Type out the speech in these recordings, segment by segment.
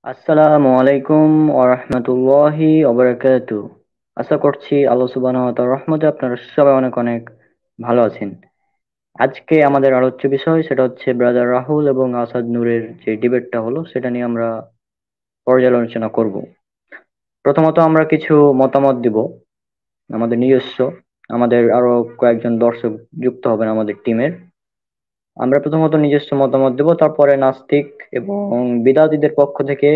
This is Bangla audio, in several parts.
আসসালামু আলাইকুম ওয়া রাহমাতুল্লাহি ওয়া বারাকাতুহু। আশা করছি আল্লাহ সুবহানাহু ওয়া তাআলার রহমতে আপনারা সবাই অনেক অনেক ভালো আছেন। আজকে আমাদের আলোচ্য বিষয় সেটা হচ্ছে ব্রাদার রাহুল এবং আসাদ নূরের যে ডিবেটটা হলো সেটা নিয়ে আমরা পর্যালোচনা করব। প্রথমত আমরা কিছু মতামত দিব আমাদের নিজস্ব, আমাদের আরো কয়েকজন দর্শক যুক্ত হবেন আমাদের টিমের। আমরা প্রথমত নিজস্ব মতামত দেব, তারপরে নাস্তিক এবং বিদাতীদের পক্ষ থেকে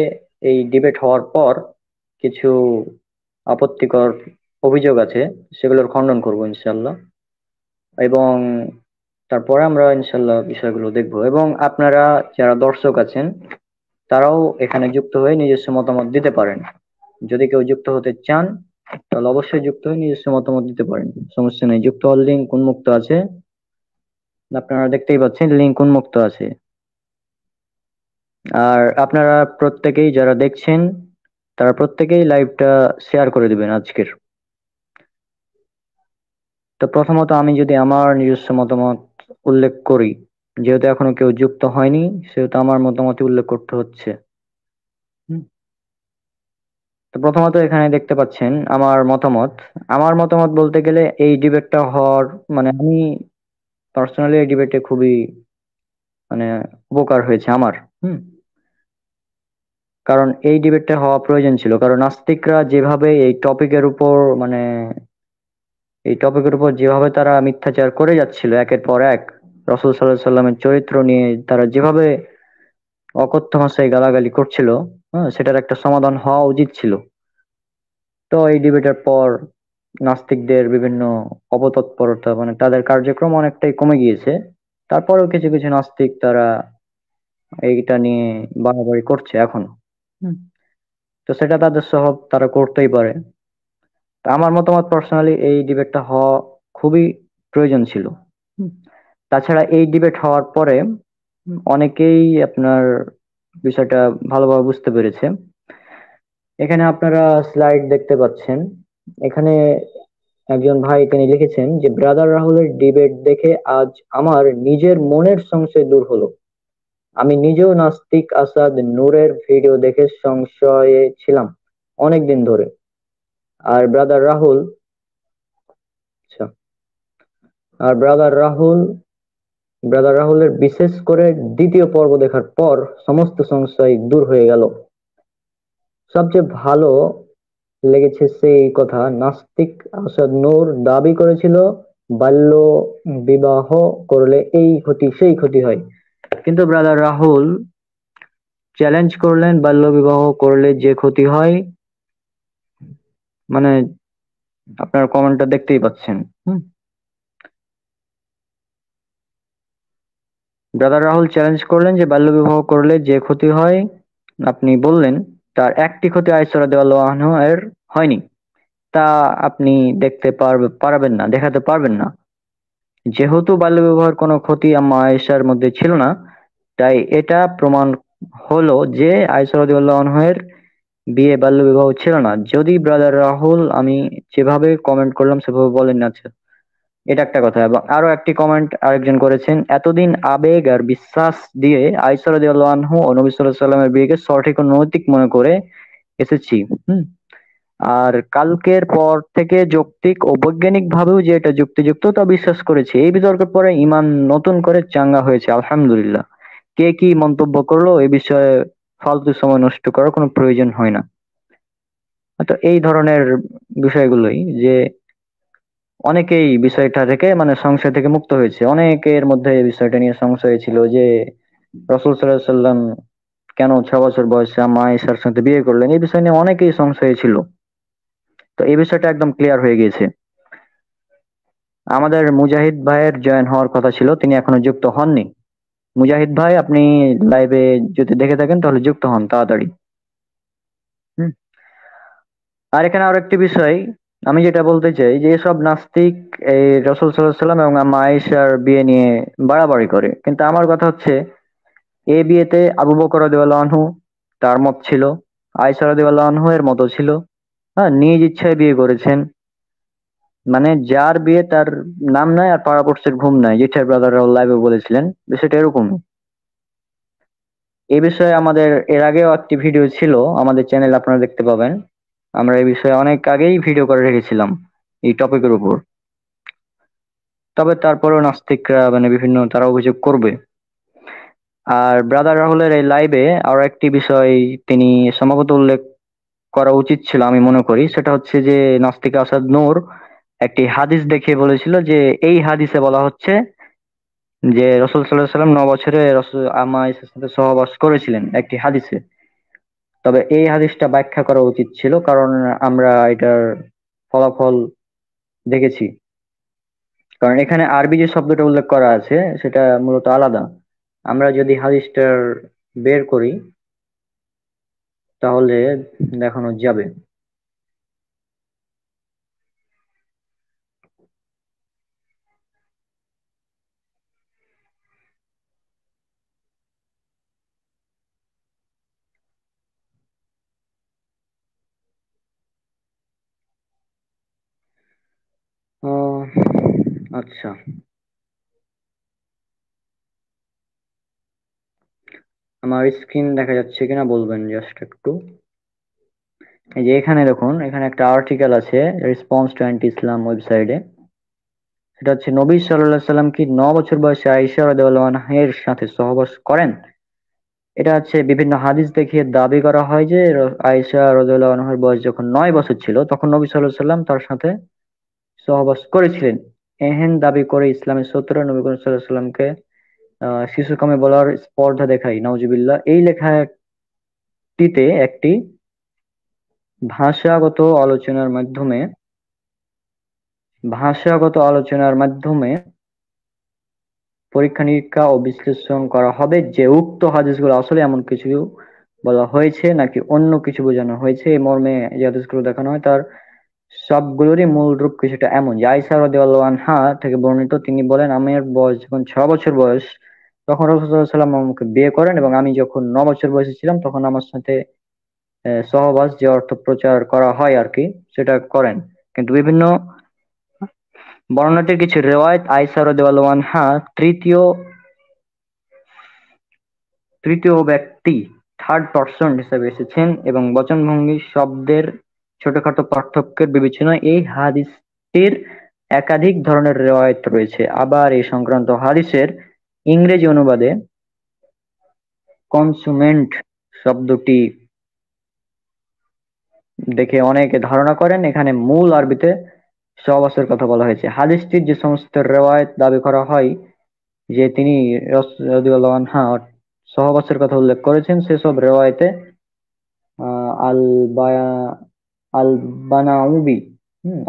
এই ডিবেট হওয়ার পর কিছু আপত্তিকর অভিযোগ আছে, সেগুলোর খণ্ডন করব ইনশাল্লাহ। এবং তারপরে আমরা ইনশাল্লাহ বিষয়গুলো দেখব, এবং আপনারা যারা দর্শক আছেন তারাও এখানে যুক্ত হয়ে নিজস্ব মতামত দিতে পারেন। যদি কেউ যুক্ত হতে চান তাহলে অবশ্যই যুক্ত হয়ে নিজস্ব মতামত দিতে পারেন, সমস্যা নেই। যুক্ত হওয়ার লিঙ্ক উন্মুক্ত আছে, আপনারা দেখতেই পাচ্ছেন লিঙ্ক উন্মুক্ত আছে। আর আপনারা প্রত্যেকেই যারা দেখছেন তারা প্রত্যেকেই লাইভটা শেয়ার করে দিবেন আজকের। তো প্রথমত আমি যদি আমার নিজস্ব মতামত উল্লেখ করি, যেহেতু এখনো কেউ যুক্ত হয়নি সেহেতু আমার মতামত উল্লেখ করতে হচ্ছে। হুম। তো প্রথমত এখানে দেখতে পাচ্ছেন আমার মতামত বলতে গেলে এই ডিবেটটা হওয়ার, মানে আমি পার্সোনালি এই ডিবেটে খুবই, মানে উপকার হয়েছে আমার। হুম। কারণ এই ডিবেটটা হওয়া প্রয়োজন ছিল, কারণ নাস্তিকরা যেভাবে মানে এই টপিকের উপর যেভাবে তারা মিথ্যাচার করে যাচ্ছিল একের পর এক, রাসূল সাল্লাল্লাহু আলাইহি সাল্লামের চরিত্র নিয়ে তারা যেভাবে অকথ্য ভাষায় গালাগালি করছিল, হ্যাঁ, সেটার একটা সমাধান হওয়া উচিত ছিল। তো এই ডিবেটের পর নাস্তিকদের বিভিন্ন অপতৎপরতা, মানে তাদের কার্যক্রম অনেকটাই কমে গিয়েছে। তারপরেও কিছু কিছু নাস্তিক তারা এইটা নিয়ে বাড়াবাড়ি করছে এখন। হুম। তো সেটা তাদের স্বভাব, তারা করতেই পারে। তা আমার মতামত পার্সোনালি এই ডিবেটটা হওয়া খুবই প্রয়োজন ছিল। হুম। তাছাড়া এই ডিবেট হওয়ার পরে অনেকেই আপনার বিষয়টা ভালোভাবে বুঝতে পেরেছে। এখানে আপনারা স্লাইড দেখতে পাচ্ছেন। এখানে একজন ভাই তিনি লিখেছেন যে ব্রাদার রাহুলের ডিবেট দেখে আজ আমার নিজের মনের সংশয় দূর হলো। আমি নিজেও নাস্তিক আসাদ নূরের ভিডিও দেখে সংশয়ে ছিলাম অনেক দিন ধরে। আর ব্রাদার রাহুল আচ্ছা আর ব্রাদার রাহুলের বিশেষ করে দ্বিতীয় পর্ব দেখার পর সমস্ত সংশয় দূর হয়ে গেল। সবচেয়ে ভালো লেগেছে সেই কথা, নাস্তিক আসাদ নূর দাবি করেছিল বাল্য বিবাহ করলে এই ক্ষতি সেই ক্ষতি হয়, কিন্তু ব্রাদার রাহুল চ্যালেঞ্জ করলেন বাল্য বিবাহ করলে যে ক্ষতি হয়। মানে আপনার কমেন্টটা দেখতেই পাচ্ছেন। হুম। ব্রাদার রাহুল চ্যালেঞ্জ করলেন যে বাল্য বিবাহ করলে যে ক্ষতি হয় আপনি বললেন, তার একটি ক্ষতি আয়েশা রাদিয়াল্লাহু আনহা এর হয়নি, তা আপনি পারবেন না, দেখাতে পারবেন না। যেহেতু বাল্যবিবাহের কোনো ক্ষতি আম্মা আয়েশার মধ্যে ছিল না, তাই এটা প্রমাণ হলো যে আয়েশা রাদিয়াল্লাহু আনহার বিয়ে বাল্যবিবাহ ছিল না। যদি ব্রাদার রাহুল আমি যেভাবে কমেন্ট করলাম সেভাবে বলেন না, আচ্ছা, এটা একটা কথা। এবং আরো একটি কমেন্ট আরেকজন করেছেন, এতদিন আবেগ আর বিশ্বাস দিয়ে আয়েশা রাদিয়াল্লাহু আনহু ও নবী সাল্লাল্লাহু আলাইহি সাল্লামের বিয়েকে সঠিক ও নৈতিক মনে করে এসেছি। হুম। আর কালকের পর থেকে যৌক্তিক ও বৈজ্ঞানিক ভাবেও যে এটা যুক্তিযুক্ত তা বিশ্বাস করেছি। এই বিতর্কের পরে ঈমান নতুন করে চাঙ্গা হয়েছে, আলহামদুলিল্লাহ। কে কি মন্তব্য করলো এ বিষয়ে ফালতু সময় নষ্ট করার কোনো প্রয়োজন হয় না। তো এই ধরনের বিষয়গুলোই যে অনেকেই বিষয়টা থেকে, মানে সংশয় থেকে মুক্ত হয়েছে। অনেকের মধ্যে এই বিষয়টা নিয়ে সংশয় ছিল যে রাসূল সাল্লাল্লাহু আলাইহি সাল্লাম কেন 6 বছর বয়সে আম্মা আয়েশার সাথে বিয়ে করলেন, এই বিষয় নিয়ে অনেকেই সংশয়ে ছিল। তো এই বিষয়টা একদম ক্লিয়ার হয়ে গিয়েছে। আমাদের মুজাহিদ ভাইয়ের জয়েন হওয়ার কথা ছিল, তিনি এখনো যুক্ত হননি। মুজাহিদ ভাই, আপনি লাইভে যদি দেখে থাকেন তাহলে যুক্ত হন তাড়াতাড়ি। হুম। আর এখানে আরো একটি বিষয় আমি যেটা বলতে চাই, যে এসব নাস্তিক এই রাসূল সাল্লাল্লাহু আলাইহি সাল্লাম এবং আম্মা আয়েশার বিয়ে নিয়ে বাড়াবাড়ি করে, কিন্তু আমার কথা হচ্ছে এই বিয়েতে আবু বকর রাদিয়াল্লাহু আনহু তার মত ছিল, আয়েশা রাদিয়াল্লাহু আনহু এর মত ছিল। হ্যাঁ, নিজ ইচ্ছায় বিয়ে করেছেন। মানে যার বিয়ে তার নাম নাই আর পাড়াপড়শির ঘুম নাই, জেঠার ব্রাদাররাও লাইভে বলেছিলেন বিষয়টা এরকমই। এই বিষয়ে আমাদের এর আগেও একটি ভিডিও ছিল আমাদের চ্যানেলে, আপনারা দেখতে পাবেন। আমরা এই বিষয়ে অনেক আগেই ভিডিও করে রেখেছিলাম এই টপিকের উপর। তবে তারপরেও নাস্তিকরা মানে বিভিন্ন তারা অভিযোগ করবে। আর ব্রাদার রাহুলের এই লাইভে আরো একটি বিষয় তিনি সম্ভবত উল্লেখ করা উচিত ছিল আমি মনে করি, সেটা হচ্ছে যে নাস্তিক আসাদ নূর একটি হাদিস দেখিয়ে বলেছিল যে এই হাদিসে বলা হচ্ছে যে রসুল সাল্লাহ সাল্লাম 9 বছরে রসুল আম্মা আয়েশার সাথে সহবাস করেছিলেন একটি হাদিসে। তবে এই হাদিসটা ব্যাখ্যা করা উচিত ছিল, কারণ আমরা এটার ফলাফল দেখেছি। কারণ এখানে আরবি যে শব্দটা উল্লেখ করা আছে সেটা মূলত আলাদা। আমরা যদি হাদিসটার বের করি তাহলে দেখানো যাবে। আহ, আচ্ছা, আমার স্ক্রিন দেখা যাচ্ছে কিনা বলবেন জাস্ট একটু। এই যে এখানে দেখুন, এখানে একটা আর্টিকেল আছে রেসপন্স টু অ্যান্টি ইসলাম ওয়েবসাইটে। সেটা হচ্ছে নবী সাল্লাল্লাহু আলাইহি সাল্লাম কি 9 বছর বয়সে আয়েশা রাদিয়াল্লাহু আনহার সাথে সহবাস করেন? এটা হচ্ছে বিভিন্ন হাদিস দেখিয়ে দাবি করা হয় যে আয়েশা রাদিয়াল্লাহু আনহার বয়স যখন 9 বছর ছিল তখন নবী সাল্লাল্লাহু আলাইহি সাল্লাম তার সাথে সহবাস করেছিলেন। এহেন দাবি করে ইসলামের শত্রুরা নবী করিম সাল্লাল্লাহু আলাইহি সাল্লামকে শিশুকামে বলার স্পর্ধা দেখায়, নাউজুবিল্লাহ। এই লেখাটিতে একটি ভাষাগত আলোচনার মাধ্যমে ভাষাগত আলোচনার মাধ্যমে পরীক্ষা নিরীক্ষা ও বিশ্লেষণ করা হবে যে উক্ত হাদিসগুলো আসলে এমন কিছু বলা হয়েছে নাকি অন্য কিছু বোঝানো হয়েছে। এই মর্মে যে হাদিসগুলো দেখানো হয় তার সবগুলোরই মূল রূপ কিছুটা এমন যে আয়েশা রাদিয়াল্লাহু আনহা থেকে বর্ণিত, তিনি বলেন আমার বয়স যখন 6 বছর বয়স তখন রাসূলুল্লাহ সাল্লাল্লাহু আলাইহি ওয়াসাল্লাম আমাকে বিয়ে করেন, এবং আমি যখন 9 বছর বয়সে ছিলাম তখন আমার সাথে সহবাস, যে অর্থ প্রচার করা হয় আর কি, সেটা করেন। কিন্তু বিভিন্ন বর্ণনাটির কিছু রেওয়ায়েত আয়েশা রাদিয়াল্লাহু আনহা তৃতীয় তৃতীয় ব্যক্তি, থার্ড পারসন হিসেবে এসেছেন, এবং বচনভঙ্গি শব্দের ছোটখাটো পার্থক্যের বিবেচনায় এই হাদিসটির একাধিক ধরনের রেওয়ায়েত রয়েছে। আবার এই সংক্রান্ত হাদিসের ইংরেজি অনুবাদে কনসুমেন্ট শব্দটি দেখে অনেকে ধারণা করেন এখানে মূল আরবিতে সহবাসের কথা বলা হয়েছে। হাদিসটির যে সমস্ত রেওয়ায়েত দাবি করা হয় যে তিনি রাদিয়াল্লাহু আনহা সহবাসের কথা উল্লেখ করেছেন, সেসব রেওয়ায়েতে আহ, আল বায়া আল বানাউবি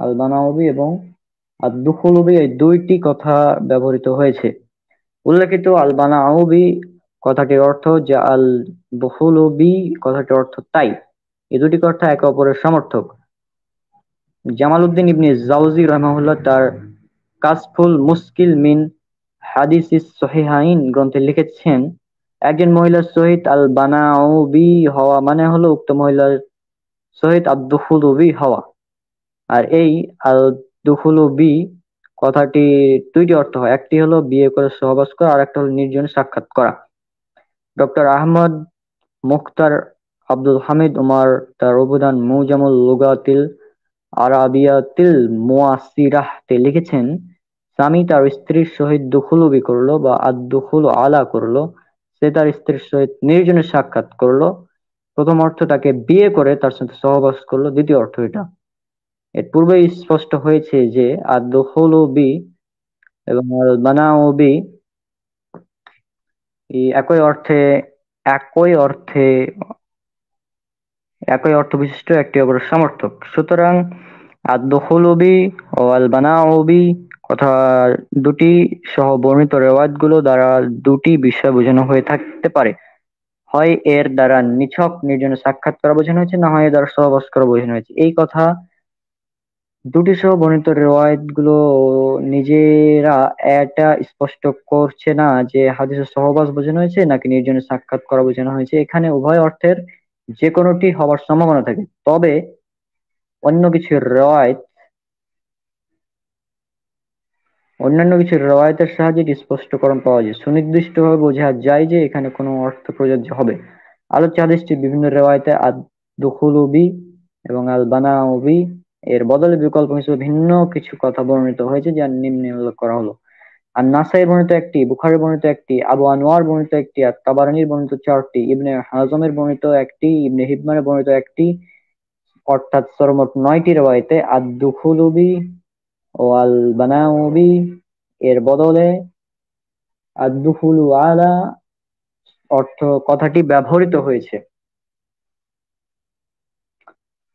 আল বানাউবি এবং আদ দুখুলুবি এই দুইটি কথা ব্যবহৃত হয়েছে। উল্লেখিত আল বানাউবি কথাটির অর্থ যে আল দুখুলুবি কথাটির অর্থ তাই। এই দুটি কথা একে অপরের সমর্থক। জামালউদ্দিন ইবনে জাওজি রাহিমাহুল্লাহ তার কাশফুল মুশকিল মিন হাদিসিস সহিহাইন গ্রন্থে লিখেছেন, একজন মহিলার সহিত আল বানাউবি হওয়া মানে হলো উক্ত মহিলার সহিত আদ-দুখুলুবি হওয়া। আর এই আল-দুখুলুবি কথাটি দুইটি অর্থ হয়, একটি হলো বিয়ে করে সহবাস করা, আর একটা হলো নির্জনে সাক্ষাৎ করা। ডক্টর আহমদ মুখতার আব্দুল হামিদ উমার তার অবদান মুজামুল লুগাতিল আরাবিয়াতিল মুয়াসিরাহতে লিখেছেন, স্বামী তার স্ত্রীর সহিত দুখুলুবি করলো বা আদ-দুখুলু আলা করলো, সে তার স্ত্রীর সহিত নির্জনে সাক্ষাৎ করলো। প্রথম অর্থ তাকে বিয়ে করে তার সাথে সহবাস করলো, দ্বিতীয় অর্থ এটা। এর পূর্বেই স্পষ্ট হয়েছে যে আদ-দুখুলু বি এবং আল-বানাউ বি এই একই অর্থে একই অর্থ বিশিষ্ট একটি অপরের সমর্থক। সুতরাং আদ-দুখুলু বি ও আল-বানাউ বি কথা দুটি সহ বর্ণিত রেওয়ায়াতগুলো দ্বারা দুটি বিষয় বোঝানো হয়ে থাকতে পারে। হয় এর দ্বারা নিছক নির্জনে সাক্ষাৎ করা বোঝানো হয়েছে, না হয় এর দ্বারা সহবাস করা বোঝানো হয়েছে। এই কথা দুটি সহ বর্ণিত রেওয়ায়েতগুলো নিজেরা এটা স্পষ্ট করছে না যে হাদিসে সহবাস বোঝানো হয়েছে নাকি নির্জনে সাক্ষাৎ করা বোঝানো হয়েছে। এখানে উভয় অর্থের যে কোনোটি হবার সম্ভাবনা থাকে। তবে অন্য কিছু রেওয়ায়েত অন্যান্য কিছু রওয়ায়াতের সাহায্যে এটি স্পষ্টীকরণ পাওয়া যায়, সুনির্দিষ্টভাবে বোঝা যায় যে এখানে কোনো অর্থ প্রযোজ্য হবে। আলোচ্য হাদীসটি বিভিন্ন রেওয়ায়েতে আদ-দুখুলু বি এবং আল-বানাউ বি এর বদলে বিকল্প হিসেবে ভিন্ন কিছু কথা বর্ণিত হয়েছে, যা নিম্নে উল্লেখ করা হলো। আর নাসাই বর্ণিত একটি, বুখারী বর্ণিত একটি, আবু আনোয়ার বর্ণিত একটি, আর তাবারানীর বর্ণিত চারটি, ইবনে হাজমের বর্ণিত একটি, ইবনে হিব্বানের বর্ণিত একটি, অর্থাৎ সর্বমোট ৯টি রিওয়ায়াতে আদ-দুখুলু বি ও আল-বানাউ বি এর বদলে আদ-দুখুলু আলা অর্থ কথাটি ব্যবহৃত হয়েছে।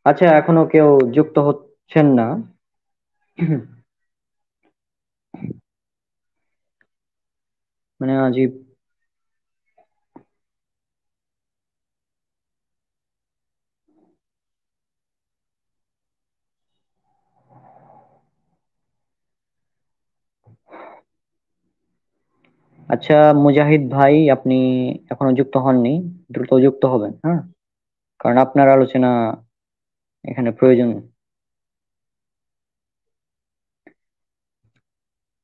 আচ্ছা, এখনো কেউ যুক্ত হচ্ছেন না? মানে আজীব। আচ্ছা মুজাহিদ ভাই, আপনি এখনো যুক্ত হননি, দ্রুত যুক্ত হবেন, হ্যাঁ, কারণ আপনার আলোচনা এখানে প্রয়োজন।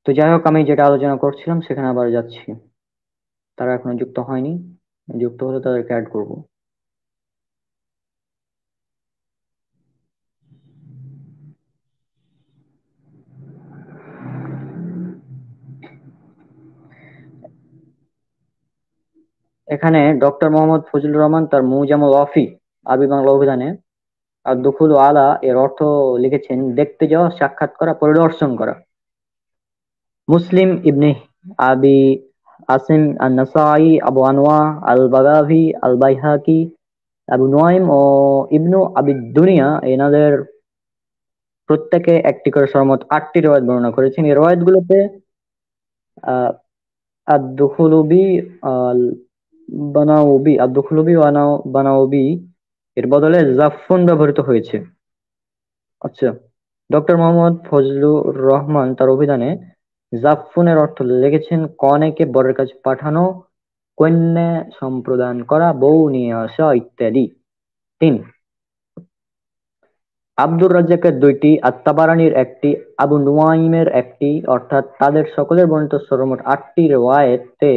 তো যাই হোক, আমি যেটা আলোচনা করছিলাম সেখানে আবার যাচ্ছি। তারা এখনো যুক্ত হয়নি, যুক্ত হলে তাদেরকে অ্যাড করব। এখানে ডক্টর মোহাম্মদ ফজলুর রহমান তার মুজামুল ওয়াফি আরবি বাংলা অভিধানে আর দুখুল আলা এর অর্থ লিখেছেন দেখতে যাওয়া, সাক্ষাৎ করা, পরিদর্শন করা। মুসলিম ইবনে আবি আসিম আন-নাসাই, আবু আনোয়া আল বাগাভি, আল বাইহাকি, আবু নুয়াইম ও ইবনু আবি দুনিয়া এনাদের প্রত্যেকে একটি করে সর্বমোট ৮টি রওয়ায়াত বর্ণনা করেছেন। এই রওয়ায়াতগুলোতে আহ আদ-দুখুলু বি আল বানাউ বি, আদ-দুখুলু বি বানাউ বি এর বদলে জাফফুন ব্যবহৃত হয়েছে। আচ্ছা, ডক্টর মোহাম্মদ ফজলুর রহমান তার অভিধানে জাফফুনের অর্থ লিখেছেন কনেকে বরের কাছে পাঠানো, কন্যা সম্প্রদান করা, বউ নিয়ে আসা ইত্যাদি। ৩, আব্দুর রাজ্জাকের ২টি, আত-তাবারানীর একটি, আবু নুয়াইমের একটি, অর্থাৎ তাদের সকলের বর্ণিত সর্বমোট ৮টি রিওয়ায়াতে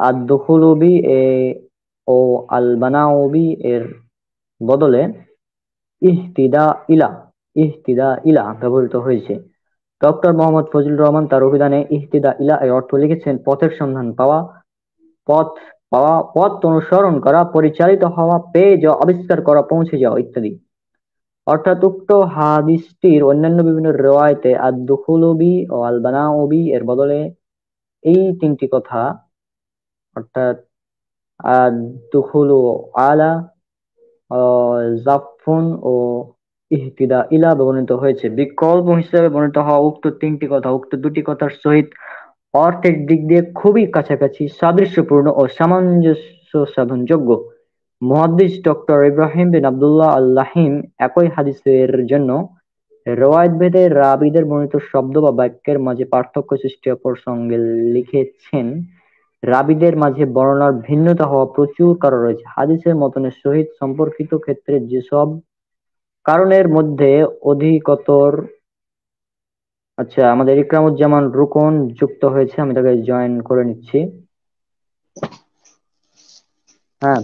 আদ-দুখুলু বি ও আল-বানাউ বি এর বদলে ইহতিদা ইলা ইহতিদা ইলা ব্যবহৃত হয়েছে। ডক্টর মোহাম্মদ ফজলুর রহমান তার অভিধানে ইহতিদা ইলা এর অর্থ লিখেছেন পথের সন্ধান পাওয়া, পথ পথ অনুসরণ করা, পরিচালিত হওয়া, পেয়ে যাওয়া, আবিষ্কার করা, পৌঁছে যাওয়া ইত্যাদি। অর্থাৎ উক্ত হাদিসটির অন্যান্য বিভিন্ন রিওয়ায়াতে আদ-দুখুলু বি ও আল-বানাউ বি এর বদলে এই ৩টি কথা, অর্থাৎ আদ-দুখুলু আলা, জাফফুন ও ইহতিদা ইলা ব্যবহৃত হয়েছে। বিকল্প হিসেবে বর্ণিত হওয়া উক্ত ৩টি কথা উক্ত ২টি কথার সহিত অর্থের দিক দিয়ে খুবই কাছাকাছি, সাদৃশ্যপূর্ণ ও সামঞ্জস্য সাধনযোগ্য। মুহাদ্দিস ডক্টর ইব্রাহিম বিন আব্দুল্লাহ আল-লাহিম একই হাদিসের জন্য রওয়ায়াত ভেদে রাবীদের বর্ণিত শব্দ বা বাক্যের মাঝে পার্থক্য সৃষ্টি প্রসঙ্গে লিখেছেন, রাবীদের মাঝে বর্ণনার ভিন্নতা হওয়া প্রচুর কারণ রয়েছে। হাদিসের মতনের সহিত সম্পর্কিত ক্ষেত্রে যেসব কারণের মধ্যে অধিকতর। আচ্ছা, আমাদের ইকরামুজ্জামান রুকন যুক্ত হয়েছে, আমি তাকে জয়েন করে নিচ্ছি। হ্যাঁ,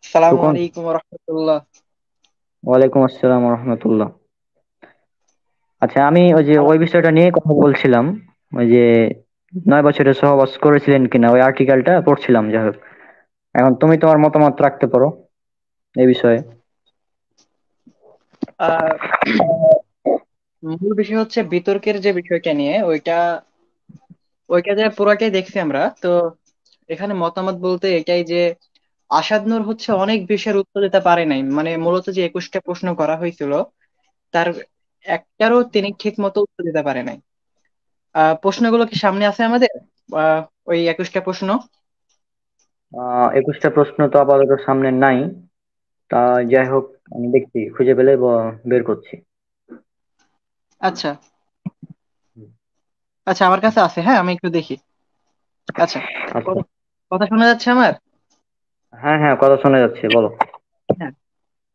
আসসালামু রুকন। আলাইকুম রহমতুল্লাহ। ওয়ালাইকুম আসসালাম রহমতুল্লাহ। আচ্ছা, আমি ওই বিষয়টা নিয়ে কথা বলছিলাম, ওই যে ৯ বছরের সহবাস করেছিলেন কিনা ওই আর্টিকেলটা পড়ছিলাম। যাই হোক, এখন তুমি তোমার মতামত রাখতে পারো এই বিষয়ে। আহ মূল বিষয় হচ্ছে বিতর্কের যে বিষয়টা নিয়ে ওইটা যে পুরাটাই দেখছি আমরা তো। এখানে মতামত বলতে এটাই যে আসাদ নূর হচ্ছে অনেক বিষয়ের উত্তর দিতে পারে নাই, মানে মূলত যে 21টা প্রশ্ন করা হয়েছিল তার একটারও তিনি ঠিক মতো উত্তর দিতে পারে নাই। প্রশ্নগুলো কি সামনে আছে আমাদের? আহ ওই 21টা প্রশ্ন। 21টা প্রশ্ন তো আপাতত সামনে নাই। তা যাই হোক, আমি দেখছি, খুঁজে পেলে বের করছি। আচ্ছা আচ্ছা, আমার কাছে আছে, হ্যাঁ আমি একটু দেখি। আচ্ছা, আচ্ছা। কথা কথা শোনা যাচ্ছে আমার? হ্যাঁ হ্যাঁ, কথা শোনা যাচ্ছে, বলো। হ্যাঁ।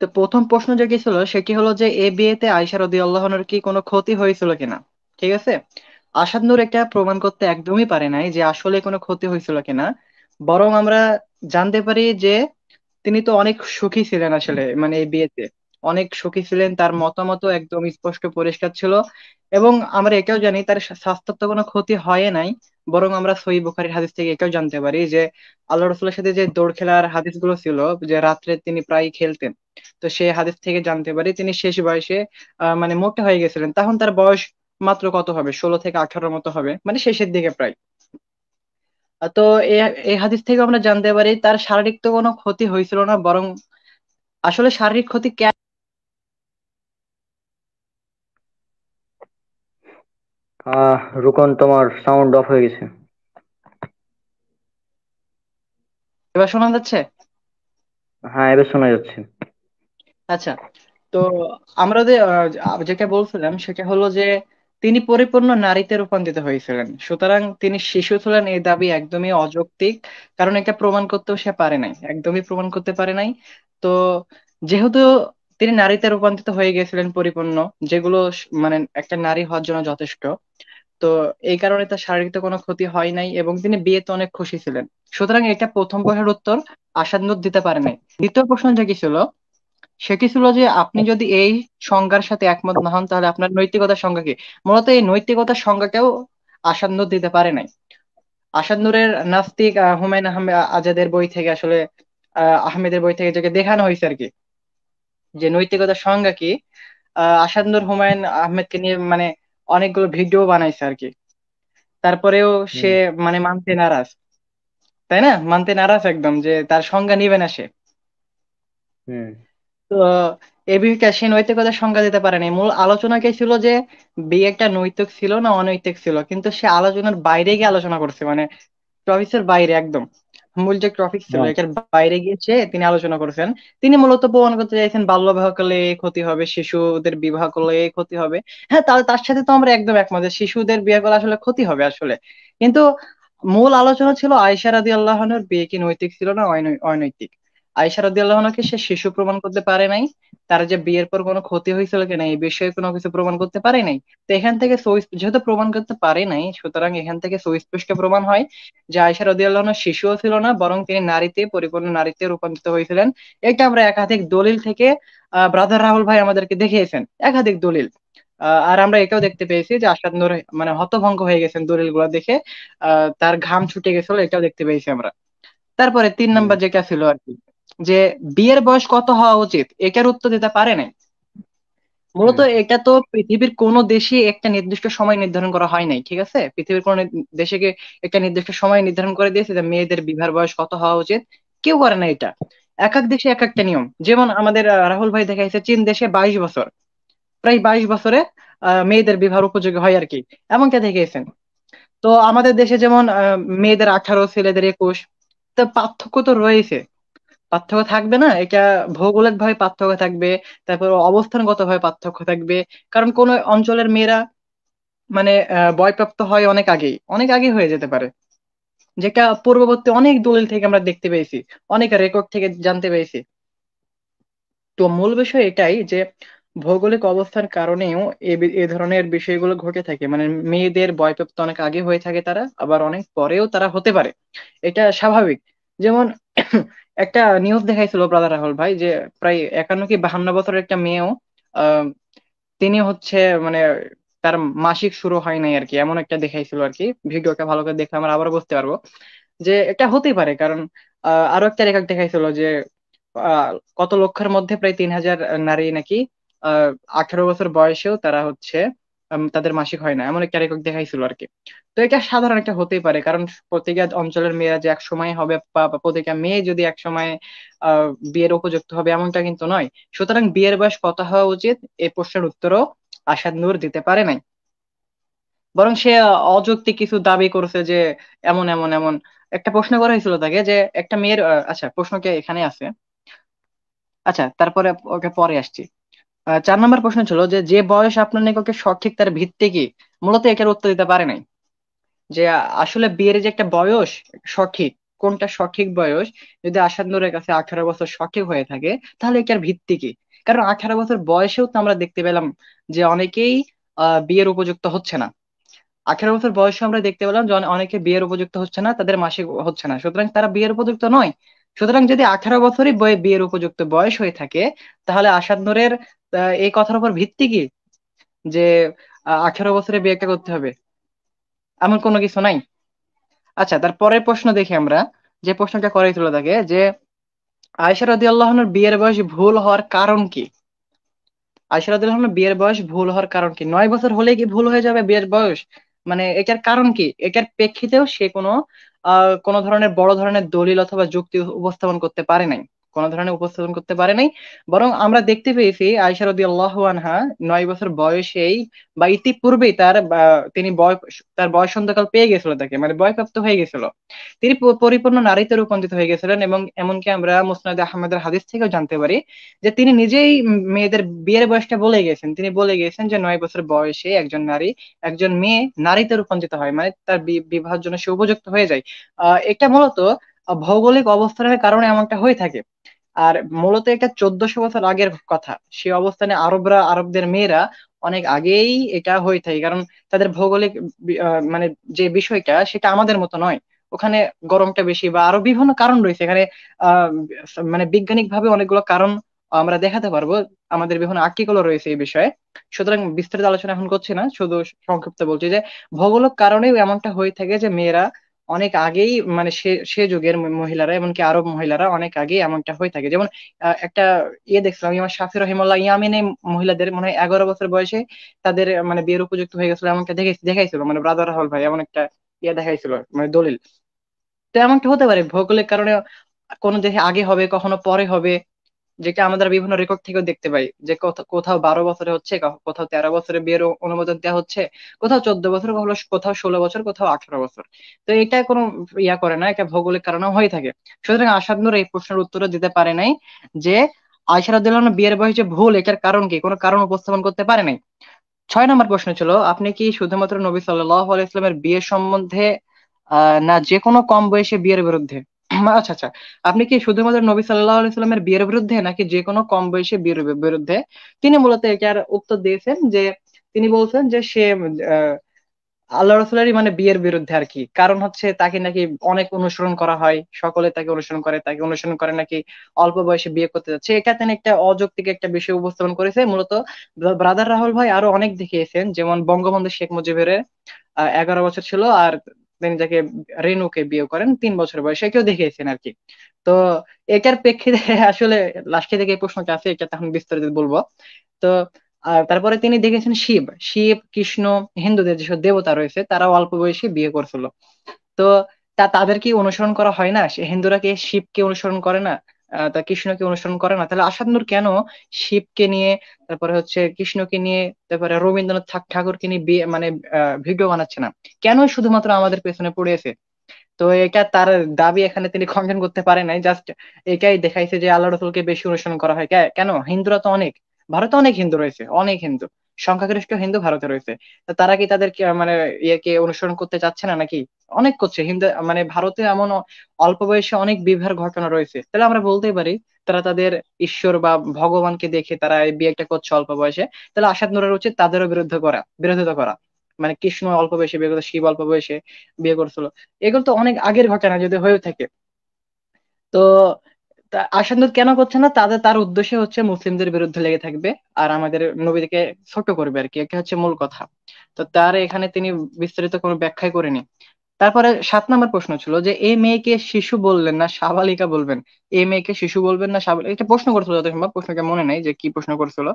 তো প্রথম প্রশ্ন যে কি ছিল সেটি হলো যে এই বিয়েতে আয়েশা রাদিয়াল্লাহু আনহার কি কোনো ক্ষতি হয়েছিল কিনা। ঠিক আছে। আসাদ নূর এটা প্রমাণ করতে একদমই পারে নাই যে আসলে কোনো ক্ষতি হয়েছিল কিনা। বরং আমরা জানতে পারি যে তিনি তো অনেক সুখী ছিলেন আসলে, মানে এই বিয়েতে অনেক সুখী ছিলেন, তার মতামত একদম স্পষ্ট পরিষ্কার ছিল। এবং আমরা এটাও জানি তার স্বাস্থ্যের তো কোনো ক্ষতি হয় নাই। বরং আমরা সহিহ বুখারীর হাদিস থেকে এটাও জানতে পারি যে আল্লাহ রসুলের সাথে যে দৌড় খেলার হাদিসগুলো ছিল, যে রাত্রে তিনি প্রায় খেলতেন, তো সেই হাদিস থেকে জানতে পারি তিনি শেষ বয়সে মানে মোটা হয়ে গেছিলেন। তখন তার বয়স মাত্র কত হবে, 16 থেকে 18 মতো হবে, মানে শেষের দিকে প্রায়। তো এই এই হাদিস থেকে আমরা জানতে পারি তার শারীরিক তো কোনো ক্ষতি হয়েছিল না, বরং আসলে শারীরিক ক্ষতি রুকন, তোমার সাউন্ড অফ হয়ে গেছে। এবার শোনা যাচ্ছে? হ্যাঁ, এবার শোনা যাচ্ছে। আচ্ছা। তো আমরা যে যেটা বলছিলাম সেটা হলো যে তিনি পরিপূর্ণ নারীতে রূপান্তরিত হয়েছিলেন, সুতরাং তিনি শিশু ছিলেন এই দাবি একদমই অযৌক্তিক। কারণ এটা প্রমাণ করতেও সে পারে নাই, একদমই প্রমাণ করতে পারে নাই। তো যেহেতু তিনি নারীতে রূপান্তরিত হয়ে গেছিলেন পরিপূর্ণ, যেগুলো মানে একটা নারী হওয়ার জন্য যথেষ্ট, তো এই কারণে তার শারীরিক তো কোনো ক্ষতি হয় নাই এবং তিনি বিয়েতে অনেক খুশি ছিলেন। সুতরাং এটা প্রথম প্রশ্নের উত্তর আসাদ নূর দিতে পারে নাই। দ্বিতীয় প্রশ্নটা কি ছিল, সেটি ছিল যে আপনি যদি এই সংজ্ঞার সাথে একমত না হন তাহলে আপনার নৈতিকতার সংজ্ঞা কি। মূলত এই নৈতিকতার সংজ্ঞাটাও আসাদ নূর দিতে পারে নাই। আসাদ নূরের নাস্তিক হুমায়ুন আহমেদ আজাদের বই থেকে আসলে আহমেদের বই থেকে যেটা দেখানো হয়েছে আর কি, যে নৈতিকতার সংজ্ঞা কি, আসাদ নূর হুমায়ুন আহমেদকে নিয়ে মানে অনেকগুলো ভিডিও বানাইছে আর কি। তারপরেও সে হুম। মানে মানতে নারাজ, তাই না, মানতে নারাজ একদম, যে তার সংজ্ঞা নিবে না সে। হুম। তো এ বিষয়ে সে নৈতিকতার সংজ্ঞা দিতে পারেনি। মূল আলোচনা কি ছিল যে বিয়েটা নৈতিক ছিল না অনৈতিক ছিল, কিন্তু সে আলোচনার বাইরে গিয়ে আলোচনা করছে, মানে টপিক্সের বাইরে একদম। মূল যে টপিক ছিল হ্যাঁ। এটার বাইরে গিয়েছে তিনি আলোচনা করেছেন। তিনি মূলত প্রমাণ করতে চাইছেন বাল্য বিবাহ করলে এই ক্ষতি হবে, শিশুদের বিবাহ করলে এই ক্ষতি হবে। হ্যাঁ, তাহলে তার সাথে তো আমরা একদম একমত যে শিশুদের বিয়ে করলে আসলে ক্ষতি হবে আসলে। কিন্তু মূল আলোচনা ছিল আয়েশা রাদিয়াল্লাহু আনহার বিয়ে কি নৈতিক ছিল না অনৈতিক। আয়েশা রাদিয়াল্লাহু আনহাকে সে শিশু প্রমাণ করতে পারে নাই, তার যে বিয়ের পর কোনো ক্ষতি হয়েছিল কিনা এই বিষয়ে কোনো কিছু প্রমাণ করতে পারে নাই। তো এখান থেকে যেহেতু প্রমাণ করতে পারে নাই, সুতরাং এখান থেকে সুস্পষ্ট প্রমাণ হয় যে আয়েশা রাদিয়াল্লাহু আনহা শিশুও ছিল না, বরং তিনি নারীতে, পরিপূর্ণ নারীতে রূপান্তরিত হয়েছিলেন। এটা আমরা একাধিক দলিল থেকে ব্রাদার রাহুল ভাই আমাদেরকে দেখিয়েছেন, একাধিক দলিল। আর আমরা এটাও দেখতে পেয়েছি যে আসাদ নূর মানে হতভম্ব হয়ে গেছেন দলিল গুলা দেখে, তার ঘাম ছুটে গেছিল, এটাও দেখতে পেয়েছি আমরা। তারপরে 3 নাম্বার হুম। যেটা ছিল আর কি, যে বিয়ের বয়স কত হওয়া উচিত, এটার উত্তর দিতে পারে নাই। মূলত হুম। এটা তো পৃথিবীর কোনো দেশে একটা নির্দিষ্ট সময় নির্ধারণ করা হয় নাই, ঠিক আছে, পৃথিবীর কোনো দেশকে একটা নির্দিষ্ট সময় নির্ধারণ করে দিয়েছে যে মেয়েদের বিবাহের বয়স কত হওয়া উচিত। কেউ করে না এটা। এক এক দেশে এক একটা নিয়ম। যেমন আমাদের রাহুল ভাই দেখাইছে চীন দেশে 22 বছর, প্রায় 22 বছরে মেয়েদের বিবাহ উপযোগী হয় আর কি, এমনটা দেখিয়েছেন। তো আমাদের দেশে যেমন মেয়েদের 18, ছেলেদের 21। তো পার্থক্য তো রয়েছে, পার্থক্য থাকবে না এটা, ভৌগোলিক ভাবে পার্থক্য থাকবে, তারপর অবস্থানগত ভাবে পার্থক্য থাকবে। কারণ কোন অঞ্চলের মেয়েরা মানে বয়প্রাপ্ত হয় অনেক আগেই, অনেক আগে হয়ে যেতে পারে, যেটা পূর্ববর্তী অনেক দলিল থেকে আমরা দেখতে পেয়েছি, অনেক রেকর্ড থেকে জানতে পেরেছি। তো মূল বিষয় এটাই যে ভৌগোলিক অবস্থার কারণেও এ ধরনের বিষয়গুলো ঘটে থাকে, মানে মেয়েদের বয়প্রাপ্ত অনেক আগে হয়ে থাকে তারা, আবার অনেক পরেও তারা হতে পারে, এটা স্বাভাবিক। যেমন একটা নিউজ দেখাইছিল ব্রাদার রাহুল ভাই, যে প্রায় 51 কি 52 বছরের একটা মেয়েও আহ তিনি হচ্ছে মানে তার মাসিক শুরু হয় নাই আর কি, এমন একটা দেখাইছিল আর কি। ভিডিওটা ভালো করে দেখলে আমরা আবার বুঝতে পারবো যে এটা হতেই পারে। কারণ আরো একটা রেকর্ড দেখাইছিল যে আহ, কত লক্ষের মধ্যে প্রায় 3,000 নারী নাকি আহ 18 বছর বয়সেও তারা হচ্ছে তাদের মাসিক হয় না, এমন একটা রেকর্ড দেখাইছিল আর কি। তো এটা সাধারণ একটা হতেই পারে, কারণ প্রতিটা অঞ্চলের মেয়েরা যে এক সময় হবে বা প্রতিটা মেয়ে যদি এক সময় বিয়ের উপযুক্ত হবে এমনটা কিন্তু নয়। সুতরাং বিয়ের বয়স কত হওয়া উচিত এই প্রশ্নের উত্তরও আশাদ নূর দিতে পারে নাই। বরং সে অযৌক্তিক কিছু দাবি করেছে যে এমন এমন এমন একটা প্রশ্ন করা হয়েছিল তাকে, যে একটা মেয়ের আচ্ছা প্রশ্নটা এখানে আছে। আচ্ছা, তারপরে ওকে পরে আসছি। 4 নম্বর প্রশ্ন ছিল যে যে বয়স আপনার নিকটে সঠিক তার ভিত্তি কি। মূলত এটার উত্তর দিতে পারে নাই, যে আসলে বিয়ের যে একটা বয়স সঠিক, কোনটা সঠিক বয়স, যদি আসাদ নূরের কাছে 18 বছর সঠিক হয়ে থাকে, তাহলে এটার ভিত্তি কি? কারণ 18 বছর বয়সেও তো আমরা দেখতে পেলাম যে অনেকেই বিয়ের উপযুক্ত হচ্ছে না। 18 বছর বয়সে আমরা দেখতে পেলাম যে অনেকে বিয়ের উপযুক্ত হচ্ছে না, তাদের মাসিক হচ্ছে না, সুতরাং তারা বিয়ের উপযুক্ত নয়। সুতরাং যদি 18 বছরই বিয়ের উপযুক্ত বয়স হয়ে থাকে, তাহলে আসাদ নূরের এই কথার উপর ভিত্তি কি যে 18 বছরে বিয়েটা করতে হবে? এমন কোনো কিছু নাই। আচ্ছা, তার পরের প্রশ্ন দেখি আমরা, যে প্রশ্নটা করেছিল তাকে যে আয়েশা রাদিয়াল্লাহু আনহার বিয়ের বয়স ভুল হওয়ার কারণ কি? আয়েশা রাদিয়াল্লাহু আনহার বিয়ের বয়স ভুল হওয়ার কারণ কি? 9 বছর হলেই কি ভুল হয়ে যাবে বিয়ের বয়স? মানে এটার কারণ কি? এটার প্রেক্ষিতেও সে কোনো ধরনের বড় ধরনের দলিল অথবা যুক্তি উপস্থাপন করতে পারে নাই। কোনো ধরনের উপস্থাপন করতে পারে নাই। বরং আমরা দেখতে পেয়েছি আয়েশা রাদিয়াল্লাহু আনহা 9 বছর বয়সেই বা ইতিপূর্বেই তার বয়সন্ধিকাল পেয়ে গেছিল, তাকে মানে বয়প্রাপ্ত হয়ে গেছিল। তিনি পরিপূর্ণ নারীতে রূপান্তরিত হয়ে গেছিলেন, এবং এমনকি আমরা মুসনাদে আহমদের হাদিস থেকেও জানতে পারি যে তিনি নিজেই মেয়েদের বিয়ের বয়সটা বলে গেছেন। তিনি বলে গেছেন যে 9 বছর বয়সে একজন মেয়ে নারীতে রূপান্তরিত হয়, মানে তার বিবাহের জন্য সে উপযুক্ত হয়ে যায়। এটা মূলত ভৌগোলিক অবস্থানের কারণে এমনটা হয়ে থাকে। আর মূলত এটা 1400 বছর আগের কথা। সে অবস্থানে আরবদের মেয়েরা অনেক আগেই এটা হয়ে থাকে, কারণ তাদের ভৌগোলিক মানে যে বিষয়টা সেটা আমাদের মতো নয়। ওখানে গরমটা বেশি বা আরো বিভিন্ন কারণ রয়েছে এখানে। আহ মানে বৈজ্ঞানিক ভাবে অনেকগুলো কারণ আমরা দেখাতে পারবো, আমাদের বিভিন্ন আর্টিকেল রয়েছে এই বিষয়ে। সুতরাং বিস্তারিত আলোচনা এখন করছি না, শুধু সংক্ষিপ্ত বলছি যে ভৌগোলিক কারণেও এমনটা হয়ে থাকে যে মেয়েরা অনেক আগেই, মানে সে যুগের মহিলারা, এমনকি আরব মহিলারা অনেক আগেই এমনটা হয়ে থাকে। যেমন একটা দেখছিলাম, ইমাম শাফি রহিমাল্লাহ ইয়ামিনে মহিলাদের মনে হয় 11 বছর বয়সে তাদের মানে বিয়ের উপযুক্ত হয়ে গেছিল, এমনটা দেখাইছিল, মানে ব্রাদার রাহুল ভাই এমন একটা দেখাইছিল, মানে দলিল। তো এমনটা হতে পারে ভৌগোলিক কারণে কোনো দেশে আগে হবে, কখনো পরে হবে, যেটা আমাদের বিভিন্ন রেকর্ড থেকেও দেখতে পাই যে কোথাও 12 বছরে হচ্ছে, কোথাও 13 বছরে বিয়ের অনুমোদন দেওয়া হচ্ছে, কোথাও 14 বছর, কোথাও 16 বছর, কোথাও 18 বছর। তো এটা কোনো করে না, এটা ভৌগোলিক কারণেও হয়ে থাকে। সুতরাং আসাদ নূর এই প্রশ্নের উত্তরও দিতে পারে নাই যে আয়েশা রাদিয়াল্লাহু আনহা বিয়ের বয়সে ভুল, এটার কারণ কি, কোনো কারণ উপস্থাপন করতে পারে নাই। 6 নম্বর প্রশ্ন ছিল, আপনি কি শুধুমাত্র নবী সাল্লাল্লাহু আলাইহি ওয়াসাল্লামের বিয়ে সম্বন্ধে না যে কোনো কম বয়সে বিয়ের বিরুদ্ধে? আচ্ছা আচ্ছা, আপনি কি শুধুমাত্র নবী সাল্লাল্লাহু আলাইহি ওয়াসাল্লামের বিয়ের বিরুদ্ধে নাকি যে কোনো কম বয়সে বিয়ের বিরুদ্ধে? তিনি মূলত এটার উত্তর দিয়েছেন যে তিনি বলছেন যে সে আহ, আল্লাহ রসুলেরই মানে বিয়ের বিরুদ্ধে আর কি। কারণ হচ্ছে তাকে নাকি অনেক অনুসরণ করা হয়, সকলে তাকে অনুসরণ করে, নাকি অল্প বয়সে বিয়ে করতে যাচ্ছে। এটা তিনি একটা অযৌক্তিক একটা বিষয় উপস্থাপন করেছে মূলত। ব্রাদার রাহুল ভাই আরো অনেক দেখিয়েছেন, যেমন বঙ্গবন্ধু শেখ মুজিবের 11 বছর ছিল, আর তিনি যাকে রেনুকে বিয়ে করেন 3 বছর বয়সে, একেও দেখিয়েছেন আর কি। তো এটার প্রেক্ষিতে আসলে লাস্টে থেকে এই প্রশ্নটা আছে, এটা তখন বিস্তারিত বলবো। তো আর তারপরে তিনি দেখেছেন শিব শিব কৃষ্ণ, হিন্দুদের যেসব দেবতা রয়েছে তারাও অল্প বয়সে বিয়ে করছিল। তো তাদের কি অনুসরণ করা হয় না? হিন্দুরা কি শিবকে অনুসরণ করে না? তা কৃষ্ণকে অনুসরণ করে না? তাহলে আসাদ নূর কেন শিবকে নিয়ে, তারপরে হচ্ছে কৃষ্ণকে নিয়ে, তারপরে রবীন্দ্রনাথ ঠাকুরকে নিয়ে বিয়ে মানে ভিডিও বানাচ্ছে না? কেন শুধুমাত্র আমাদের পেছনে পড়েছে? তো এটা তার দাবি এখানে তিনি খণ্ডন করতে পারে নাই, জাস্ট এটাই দেখাইছে যে আল্লাহ রসুলকে বেশি অনুসরণ করা হয়। কেন? হিন্দুরা তো অনেক, ভারতে অনেক হিন্দু রয়েছে, অনেক হিন্দু, সংখ্যাগরিষ্ঠ হিন্দু ভারতে রয়েছে। তো তারা কি তাদের মানে ইয়েকে অনুসরণ করতে চাচ্ছে না নাকি? অনেক করছে হিন্দু, মানে ভারতে এমন অল্প বয়সে অনেক বিবাহের ঘটনা রয়েছে। তাহলে আমরা বলতেই পারি তারা তাদের ঈশ্বর বা ভগবানকে দেখে তারা এই বিয়েটা করছে অল্প বয়সে। তাহলে আসাদ নূরের উচিত তাদেরও বিরোধিতা করা। মানে কৃষ্ণ অল্প বয়সে বিয়ে করতো, শিব অল্প বয়সে বিয়ে করছিল, এগুলো তো অনেক আগের ঘটনা যদি হয়ে থাকে। তো আসানুর কেন করছে না? তার উদ্দেশ্য হচ্ছে মুসলিমদের বিরুদ্ধে লেগে থাকবে আর আমাদের নবীকে ছোট করবে আর কি, এটা হচ্ছে মূল কথা। তো তার এখানে তিনি বিস্তারিত কোনো ব্যাখ্যাই করেনি। তারপরে 7 নম্বর প্রশ্ন ছিল যে এই মেয়েকে শিশু বললেন না সাবালিকা বলবেন? এই মেয়েকে শিশু বলবেন না সাবালিকা, এটা প্রশ্ন করছিল, যত সম্ভব প্রশ্নটা মনে নাই যে কি প্রশ্ন করছিল।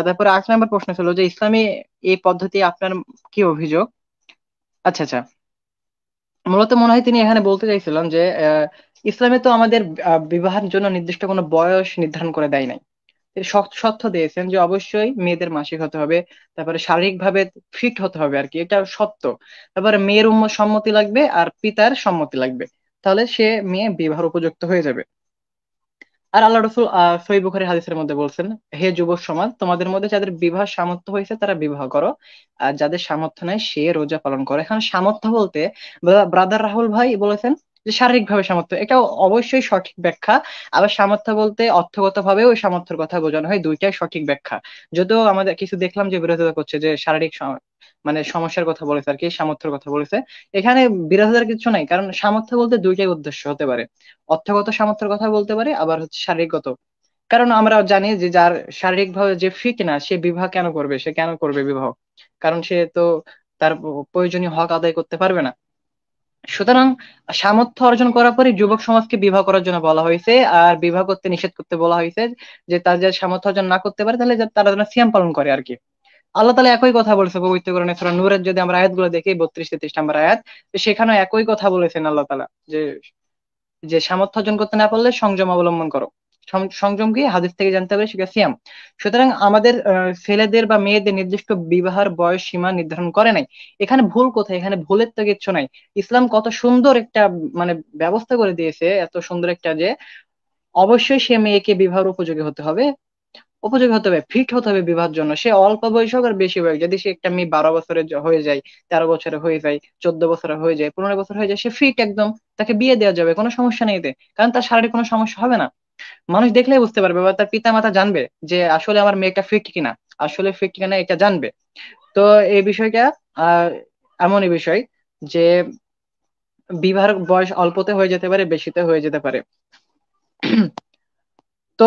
তারপরে 8 নম্বর প্রশ্ন ছিল যে ইসলামী এই পদ্ধতি আপনার কি অভিযোগ? আচ্ছা আচ্ছা, মূলত মনে হয় তিনি এখানে বলতে চাইছিলেন যে ইসলামে তো আমাদের বিবাহের জন্য নির্দিষ্ট কোনো বয়স নির্ধারণ করে দেয় নাই। তিনি সত্য দিয়েছেন যে অবশ্যই মেয়েদের মাসিক হতে হবে, তারপরে শারীরিক ভাবে ফিট হতে হবে আর কি, এটা সত্য। তারপরে মেয়ের সম্মতি লাগবে আর পিতার সম্মতি লাগবে, তাহলে সে মেয়ে বিবাহের উপযুক্ত হয়ে যাবে। আর আল্লাহ রসুল সহিহ বুখারী হাদিসের মধ্যে বলছেন, হে যুব সমাজ, তোমাদের মধ্যে যাদের বিবাহ সামর্থ্য হয়েছে তারা বিবাহ করো, আর যাদের সামর্থ্য নাই সে রোজা পালন করো। এখানে সামর্থ্য বলতে ব্রাদার রাহুল ভাই বলেছেন যে শারীরিক ভাবে সামর্থ্য, এটাও অবশ্যই সঠিক ব্যাখ্যা। আবার সামর্থ্য বলতে অর্থগত ভাবেও ওই সামর্থ্যের কথা বোঝানো হয়, দুইটাই সঠিক ব্যাখ্যা। যদিও আমাদের কিছু দেখলাম যে বিরোধিতা করছে, যে শারীরিক মানে সমস্যার কথা বলেছে আর কি, সামর্থ্যের কথা বলেছে। এখানে বিরোধিতার কিছু নাই, কারণ সামর্থ্য বলতে দুইটাই উদ্দেশ্য হতে পারে, অর্থগত সামর্থ্যের কথা বলতে পারে, আবার হচ্ছে শারীরিকগত। কারণ আমরা জানি যে যার শারীরিক ভাবে যে ফিট না, সে বিবাহ কেন করবে, সে কেন করবে বিবাহ? কারণ সে তো তার প্রয়োজনীয় হক আদায় করতে পারবে না। সুতরাং সামর্থ্য অর্জন করার পরে যুবক সমাজকে বিবাহ করার জন্য বলা হয়েছে, আর বিবাহ করতে নিষেধ করতে বলা হয়েছে, যে তার যে সামর্থ্য অর্জন না করতে পারে তাহলে তারা যেন সিয়াম পালন করে আর কি। আল্লাহ তাআলা একই কথা বলেছে পবিত্র কোরআনে সূরা নূরের যদি আমরা আয়াতগুলো দেখি, 32-33 নম্বর আয়াত, তো সেখানেও একই কথা বলেছেন আল্লাহ তাআলা, যে যে সামর্থ্য অর্জন করতে না পারলে সংযম অবলম্বন করো। সংযম কি হাদিস থেকে জানতে হবে, সেটা সিয়াম। সুতরাং আমাদের ছেলেদের বা মেয়েদের নির্দিষ্ট বিবাহের বয়স সীমা নির্ধারণ করে নাই। এখানে ভুল কোথায়? এখানে ভুলের তো কিচ্ছু নাই। ইসলাম কত সুন্দর একটা মানে ব্যবস্থা করে দিয়েছে, এত সুন্দর একটা, যে অবশ্যই সে মেয়েকে বিবাহের উপযোগী হতে হবে, উপযোগী হতে হবে, ফিট হতে হবে বিবাহের জন্য। সে অল্প বয়স হোক আর বেশি বয়স, যদি সে একটা মেয়ে 12 বছরের হয়ে যায়, 13 বছরে হয়ে যায়, 14 বছরে হয়ে যায়, 15 বছর হয়ে যায়, সে ফিট একদম, তাকে বিয়ে দেওয়া যাবে, কোনো সমস্যা নেই এতে। কারণ তার শারীরিক কোনো সমস্যা হবে না, মানুষ দেখলেই বুঝতে পারবে, বা তার পিতা মাতা জানবে যে আসলে আমার মেয়েটা ফিট কিনা, আসলে ফিট কিনা এটা জানবে। তো এই বিষয়টা আহ এমনই বিষয় যে বিবাহের বয়স অল্পতে হয়ে যেতে পারে, বেশিতে হয়ে যেতে পারে। তো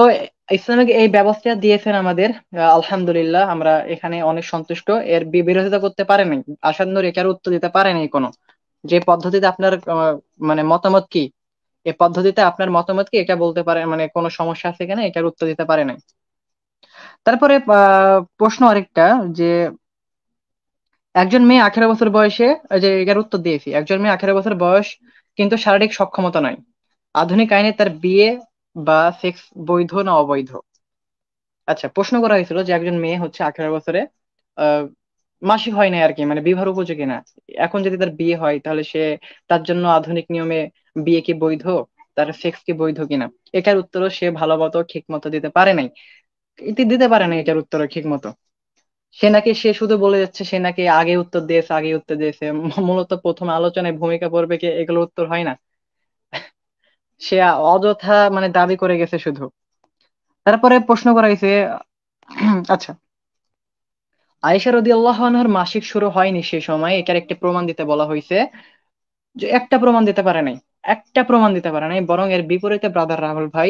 ইসলামিক এই ব্যবস্থা দিয়েছেন আমাদের, আলহামদুলিল্লাহ আমরা এখানে অনেক সন্তুষ্ট। এর বিরোধিতা করতে পারেনি আসাদ নূর, এটার উত্তর দিতে পারেনি কোনো, যে পদ্ধতিতে আপনার মানে মতামত কি, এই পদ্ধতিতে আপনার মতামত কি, এটা বলতে পারে, মানে কোনো সমস্যা আছে কিনা এটার উত্তর দিতে পারে নাই। তারপরে প্রশ্ন আরেকটা, যে একজন মেয়ে 18 বছর বয়সে, যে এটার উত্তর দিয়েছি, একজন মেয়ে 18 বছর বয়স কিন্তু শারীরিক সক্ষমতা নয়, আধুনিক আইনে তার বিয়ে বা সেক্স বৈধ না অবৈধ? আচ্ছা, প্রশ্ন করা হয়েছিল যে একজন মেয়ে হচ্ছে 18 বছরে আহ মাসিক হয় না আর কি, মানে বিবাহের উপযোগী না, এখন যদি তার বিয়ে হয় তাহলে সে, তার জন্য আধুনিক নিয়মে বিয়ে কি বৈধ, তার সেক্স কি বৈধ কিনা? এটার উত্তরও সে ভালো মতো ঠিক মতো দিতে পারে নাই, এটি দিতে পারে না এটার উত্তরও ঠিক মতো। সে নাকি, সে শুধু বলে যাচ্ছে সে নাকি আগে উত্তর দিয়েছে, আগে উত্তর দিয়েছে, মূলত প্রথম আলোচনায় ভূমিকা পড়বে কি, এগুলো উত্তর হয় না। সে অযথা মানে দাবি করে গেছে শুধু। তারপরে প্রশ্ন করা হয়েছে, আচ্ছা, আয়েশা রাদিয়াল্লাহু আনহার মাসিক শুরু হয়নি সে সময়, এটার একটি প্রমাণ দিতে বলা হয়েছে, যে একটা প্রমাণ দিতে পারে নাই, একটা প্রমাণ দিতে পারে নাই, বরং এর বিপরীতে ব্রাদার রাহুল ভাই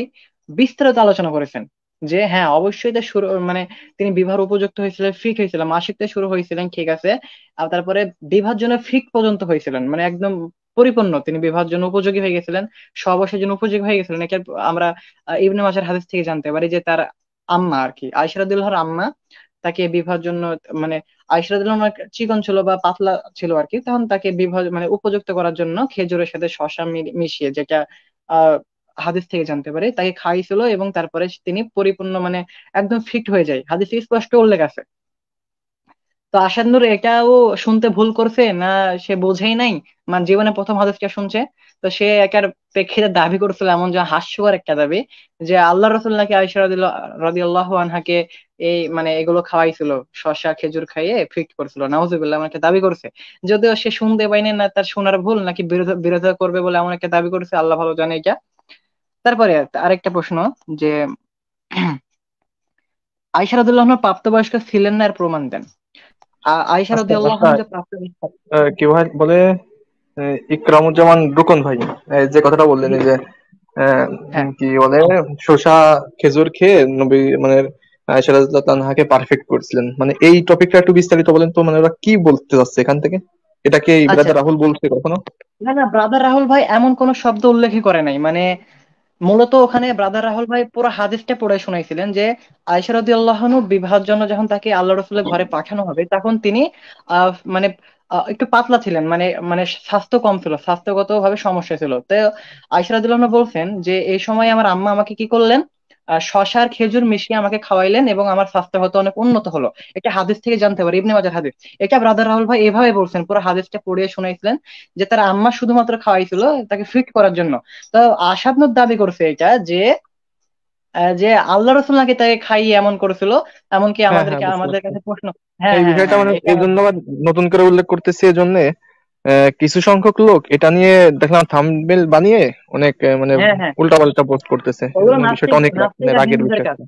বিস্তারিত আলোচনা করেছেন, যে হ্যাঁ অবশ্যই তা শুরু মানে তিনি বিবাহের উপযুক্ত হয়েছিলেন, ফিট হয়েছিলেন, মাসিকতে শুরু হয়েছিলেন ঠিক আছে, আর তারপরে বিবাহের জন্য ফিট পর্যন্ত হয়েছিলেন, মানে একদম পরিপূর্ণ তিনি বিবাহের জন্য উপযোগী হয়ে গেছিলেন, সহবাসের জন্য উপযোগী হয়ে গেছিলেন। এটা আমরা ইবনে মাজার হাদিস থেকে জানতে পারি, যে তার আম্মা আর কি, আয়েশা রাদিয়াল্লাহুর আম্মা তাকে বিবাহের জন্য, মানে আয়েশা রাদিয়াল্লাহু আনহা চিকন ছিল বা পাতলা ছিল আর কি, তখন তাকে বিবাহ মানে উপযুক্ত করার জন্য খেজুরের সাথে শসা মিশিয়ে, যেটা আহ হাদিস থেকে জানতে পারি, তাকে খাইছিল, এবং তারপরে তিনি পরিপূর্ণ মানে একদম ফিট হয়ে যায়, হাদিসে স্পষ্ট উল্লেখ আছে। তো আশাদ নূর এটাও শুনতে ভুল করছে না, সে বোঝেই নাই, মানে জীবনে প্রথম হাদিসটা শুনছে। তো সে একার প্রেক্ষিতে দাবি করছিল, এমন যে হাস্যকর একটা দাবি, যে আল্লাহ রসুল নাকি আয়েশা রাদিয়াল্লাহু আনহাকে এই মানে এগুলো খাওয়াইছিল, শসা খেজুর খাইয়ে ফিট করছিল, নাউজুবিল্লাহ, এমন একটা দাবি করছে। যদিও সে শুনতে পাইনি, না তার শোনার ভুল নাকি বিরোধিতা করবে বলে এমন একটা দাবি করছে, আল্লাহ ভালো জানে এটা। তারপরে আরেকটা প্রশ্ন, যে আয়েশা রাদিয়াল্লাহু আনহা প্রাপ্তবয়স্ক ছিলেন না, এর প্রমাণ দেন। আয়েশা আচ্ছা রাদিয়াল্লাহু আচ্ছা, আনহা যে প্রাপ্ত, কি ভাই বলে, ইকরামুজ্জামান রুকন ভাই, যে কথাটা বললেন, এই যে হ্যাঁ কি বলে, শসা খেজুর খেয়ে নবী মানে আয়েশা রাদিয়াল্লাহু তাআলাকে পারফেক্ট করছিলেন, মানে এই টপিকটা একটু বিস্তারিত বলেন তো, মানে ওরা কি বলতে যাচ্ছে এখান থেকে? এটা কি আচ্ছা, ব্রাদার রাহুল বলছে কখনো? না না, ব্রাদার রাহুল ভাই এমন কোন শব্দ উল্লেখই করে নাই, মানে মূলত ওখানে ব্রাদার রাহুল ভাই পুরো হাদিসটা পড়ে শোনাইছিলেন, যে আয়েশা রাদিয়াল্লাহু আনহু বিবাহের জন্য যখন তাকে আল্লাহ রাসূলের ঘরে পাঠানো হবে, তখন তিনি মানে একটু পাতলা ছিলেন, মানে মানে স্বাস্থ্য কম ছিল, স্বাস্থ্যগত ভাবে সমস্যা ছিল। তো আয়েশা রাদিয়াল্লাহু আনহা বলছেন যে এই সময় আমার আম্মা আমাকে কি করলেন, শসার খেজুর মিশিয়ে আমাকে খাওয়াইলেন, এবং আমার স্বাস্থ্যগত অনেক উন্নত হলো। এটা হাদিস থেকে জানতে পারি, ইবনে মাজার হাদিস। এটা ব্রাদার রাহুল ভাই এভাবে বলছেন, পুরো হাদিসটা পড়িয়ে শোনাইছিলেন, যে তার আম্মা শুধুমাত্র খাওয়াইছিল তাকে ফিট করার জন্য। তো আশাবনুর দাবি করছে এটা, যে যে আল্লাহ রসুল নাকি তাকে খাইয়ে এমন করেছিল, এমনকি হ্যাঁ হ্যাঁ, আমাদেরকে, বুঝতে আমাদের পারছি। কাছে প্রশ্ন। হ্যাঁ এই হ্যাঁ বিষয়টা হ্যাঁ, মানে এটা এই জন্য আবার নতুন করে উল্লেখ করতেছি, এই জন্য কিছু সংখ্যক লোক এটা নিয়ে দেখলাম থাম্বনেল বানিয়ে অনেক মানে হ্যাঁ হ্যাঁ, উল্টাপাল্টা পোস্ট করতেছে, ওগুলো বিষয়টা নাস্তিক অনেক মানে নাস্তিক আর রাগের হিন্দুদের বিষয় কাজ। একটা।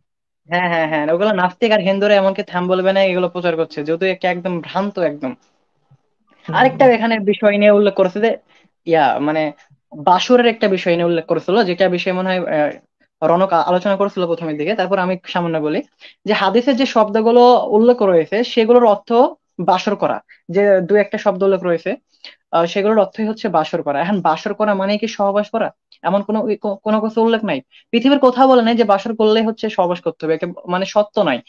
হ্যাঁ হ্যাঁ হ্যাঁ, ওগুলো নাস্তিক আর হিন্দুরা এমনকি থাম বলবে না এগুলো প্রচার করছে, যেহেতু একটা একদম ভ্রান্ত একদম। আরেকটা হুম। এখানে বিষয় নিয়ে উল্লেখ করেছে যে মানে বাসরের একটা বিষয় নিয়ে উল্লেখ করেছিল, যেটা বিষয়ে মনে হয় রনক আলোচনা করেছিল প্রথমের দিকে, তারপর আমি সামান্য বলি। যে হাদিসের যে শব্দগুলো উল্লেখ রয়েছে সেগুলোর অর্থ বাসর করা। যে দু একটা শব্দ উল্লেখ রয়েছে, সেগুলোর অর্থই হচ্ছে বাসর করা। এখন বাসর করা মানে কি সহবাস করা? এমন কোনো কিছু উল্লেখ নাই। পৃথিবীর কোথাও বলে নাই যে বাসর করলে হচ্ছে সহবাস করতে হবে, এটা মানে সত্য নয়।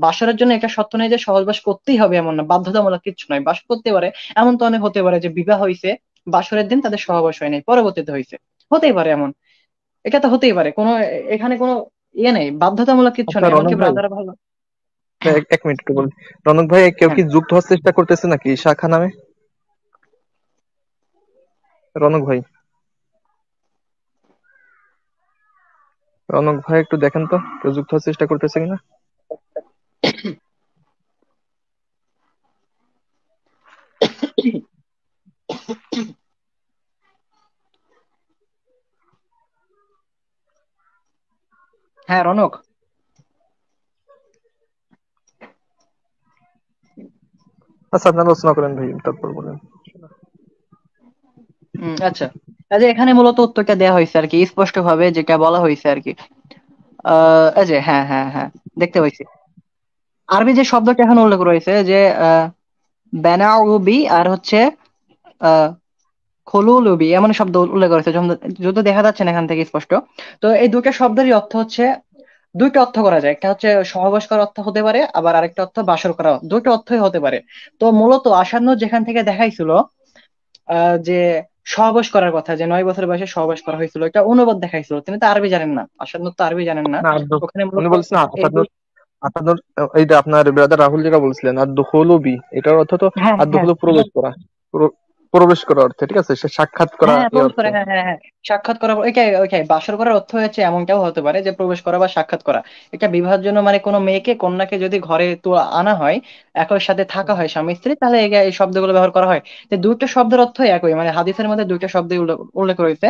বাসরের জন্য এটা সত্য নয় যে সহবাস করতেই হবে, এমন না, বাধ্যতামূলক কিছু নয়, বাস করতে পারে। এমন তো অনেক হতে পারে যে বিবাহ হয়েছে, বাসরের দিন তাদের সহবাস হয় নাই, পরবর্তীতে হয়েছে, হতেই পারে এমন। এটা তো হতেই পারে, কোনো এখানে কোনো ইয়ে নেই, বাধ্যতামূলক কিছু আচ্ছা নেই, এমনকি রনক ভাই, ব্রাদার ভালো। এক মিনিট একটু বলি। রনক ভাই, কেউ হ্যাঁ কি যুক্ত হওয়ার চেষ্টা করতেছে নাকি শাখা নামে? রনক ভাই, রনক ভাই একটু দেখেন তো কেউ যুক্ত হওয়ার চেষ্টা করতেছে কিনা। হ্যাঁ রনক। আচ্ছা, আপনারা আলোচনা করেন ভাই, তারপর বলেন। আচ্ছা, এই যে এখানে মূলত উত্তরটা দেওয়া হয়েছে আর কি, স্পষ্ট ভাবে যেটা বলা হয়েছে আর কি। এই যে হ্যাঁ হ্যাঁ হ্যাঁ, দেখতে পাইছি। আরবি যে শব্দটা এখানে উল্লেখ রয়েছে যে বেনাউবি আর হচ্ছে আহ খলুলুবি, এমন শব্দ উল্লেখ করেছে, যদিও দেখা যাচ্ছে না এখান থেকে স্পষ্ট। তো এই দুটো শব্দেরই অর্থ হচ্ছে, দুইটা অর্থ করা যায়, একটা হচ্ছে সহবাস করার অর্থ হতে পারে, আবার আরেকটা অর্থ বাসর করা, দুটো অর্থই হতে পারে। তো মূলত আসান্ন যেখান থেকে দেখাইছিল যে সহবাস করার কথা, যে 9 বছর বয়সে সহবাস করা হয়েছিল, এটা অনুবাদ দেখাইছিল, তিনি তো আরবি জানেন না, আসান্ন তো আরবি জানেন না। না আদ্য, ওখানে উনি মূলত বলছেন এই আসাদুর, আসাদুর, এইটা আপনার ব্রাদার রাহুল যেটা বলছিলেন আদ্য হলো বি, এটার অর্থ তো হ্যাঁ আদ্য হ্যাঁ হলো প্রবেশ করা, প্রবেশ করা অর্থে, ঠিক আছে, সে সাক্ষাৎ করা হ্যাঁ, এই প্রবেশ করে, অর্থে। হ্যাঁ হ্যাঁ হ্যাঁ, সাক্ষাৎ করা, ওইটাই ওইটাই বাসর করার অর্থ হচ্ছে এমনটাও হতে পারে যে প্রবেশ করা বা সাক্ষাৎ করা। এটা বিবাহের জন্য মানে কোনো মেয়েকে কন্যাকে যদি ঘরে তো আনা হয়, একই সাথে থাকা হয় স্বামী স্ত্রী, তাহলে এই শব্দগুলো ব্যবহার করা হয়। তো দুটো শব্দের অর্থ একই, মানে হাদিসের মধ্যে দুইটা শব্দই উল্লেখ উল্লেখ রয়েছে।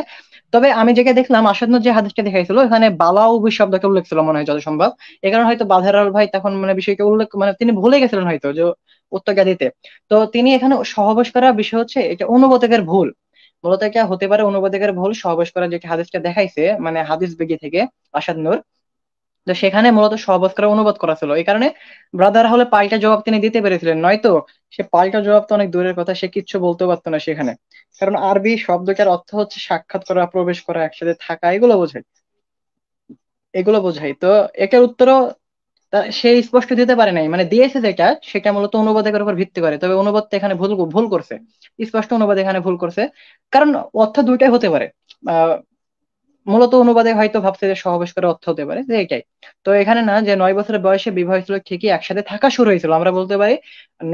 তবে আমি যেটা দেখলাম আসাদ যে হাদিসটা দেখাইছিল, এখানে বালাউ শব্দকে উল্লেখ ছিল মনে হয় যত সম্ভব। এই কারণে হয়তো বাধারাল ভাই তখন মানে বিষয়টা উল্লেখ, মানে তিনি ভুলে গেছিলেন হয়তো যে উত্তরটা দিতে। তো তিনি এখানে সহবাস করার বিষয় হচ্ছে এটা অনুবাদকের ভুল। মূলত এটা হতে পারে অনুবাদকের ভুল, সহবাস করা যেটা হাদিসটা দেখাইছে মানে হাদিস বিগি থেকে আসাদ নূর, তো সেখানে মূলত সহবাস করা অনুবাদ করা ছিল, এই কারণে ব্রাদার হলে পাল্টা জবাব তিনি দিতে পেরেছিলেন, নয়তো সে পাল্টা জবাব তো অনেক দূরের কথা, সে কিচ্ছু বলতে পারতো না সেখানে। কারণ আরবি শব্দটার অর্থ হচ্ছে সাক্ষাৎ করা, প্রবেশ করা, একসাথে থাকা, এগুলো বোঝায়, এগুলো বোঝায়। তো এটার উত্তরও সে স্পষ্ট দিতে পারে নাই, মানে দিয়েছে যেটা সেটা মূলত অনুবাদের উপর ভিত্তি করে, তবে অনুবাদটা এখানে ভুল ভুল করছে, স্পষ্ট অনুবাদ এখানে ভুল করছে। কারণ অর্থ দুইটাই হতে পারে। আহ মূলত অনুবাদে হয়তো ভাবছে যে সহবাস করে অর্থ হতে পারে যে এটাই। তো এখানে না, যে 9 বছরের বয়সে বিবাহ হয়েছিল ঠিকই, একসাথে থাকা শুরু হয়েছিল, আমরা বলতে পারি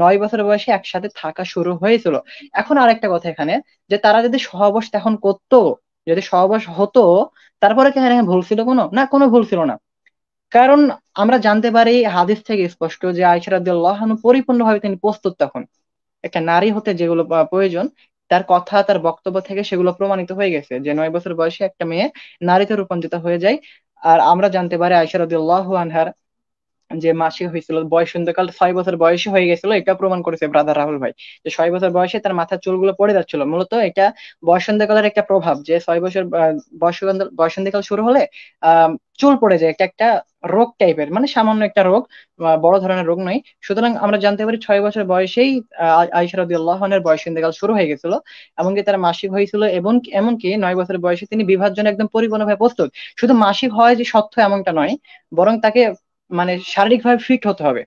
9 বছরের বয়সে একসাথে থাকা শুরু হয়েছিল। এখন আরেকটা কথা এখানে, যে তারা যদি সহবাস তখন করতো, যদি সহবাস হতো, তারপরে কি এখানে ভুল ছিল কোনো? না, কোনো ভুল ছিল না। কারণ আমরা জানতে পারি হাদিস থেকে স্পষ্ট যে আয়েশা রাদিয়াল্লাহু আনহা পরিপূর্ণভাবে তিনি প্রস্তুত তখন, একটা নারী হতে যেগুলো প্রয়োজন, তার কথা তার বক্তব্য থেকে সেগুলো প্রমাণিত হয়ে গেছে যে 9 বছর বয়সে একটা মেয়ে নারীতে রূপান্তরিত হয়ে যায়। আর আমরা জানতে পারি আয়েশা রাদিয়াল্লাহু আনহার যে মাসিক হয়েছিল, বয়সন্ধিকাল 6 বছর বয়সে হয়ে গেছিল, এটা প্রমাণ করেছে ব্রাদার রাহুল ভাই। যে 6 বছর বয়সে তার মাথার চুলগুলো পড়ে যাচ্ছিল, মূলত এটা বয়সন্ধিকালের একটা প্রভাব, যে 6 বছর বয়সন্ধিকাল শুরু হলে আহ চুল পড়ে যায়, এটা একটা রোগ টাইপের, মানে সামান্য একটা রোগ, বড় ধরনের রোগ নয়। সুতরাং আমরা জানতে পারি 6 বছর বয়সেই আয়েশা রাদিয়াল্লাহু আনহার বয়সন্ধিকাল শুরু হয়ে গেছিল, এমনকি তার মাসিক হয়েছিল, এবং এমনকি 9 বছর বয়সে তিনি বিবাহের জন্য একদম পরিপূর্ণভাবে প্রস্তুত। শুধু মাসিক হয় যে সত্য এমনটা নয়, বরং তাকে মানে শারীরিকভাবে ফিট হতে হবে।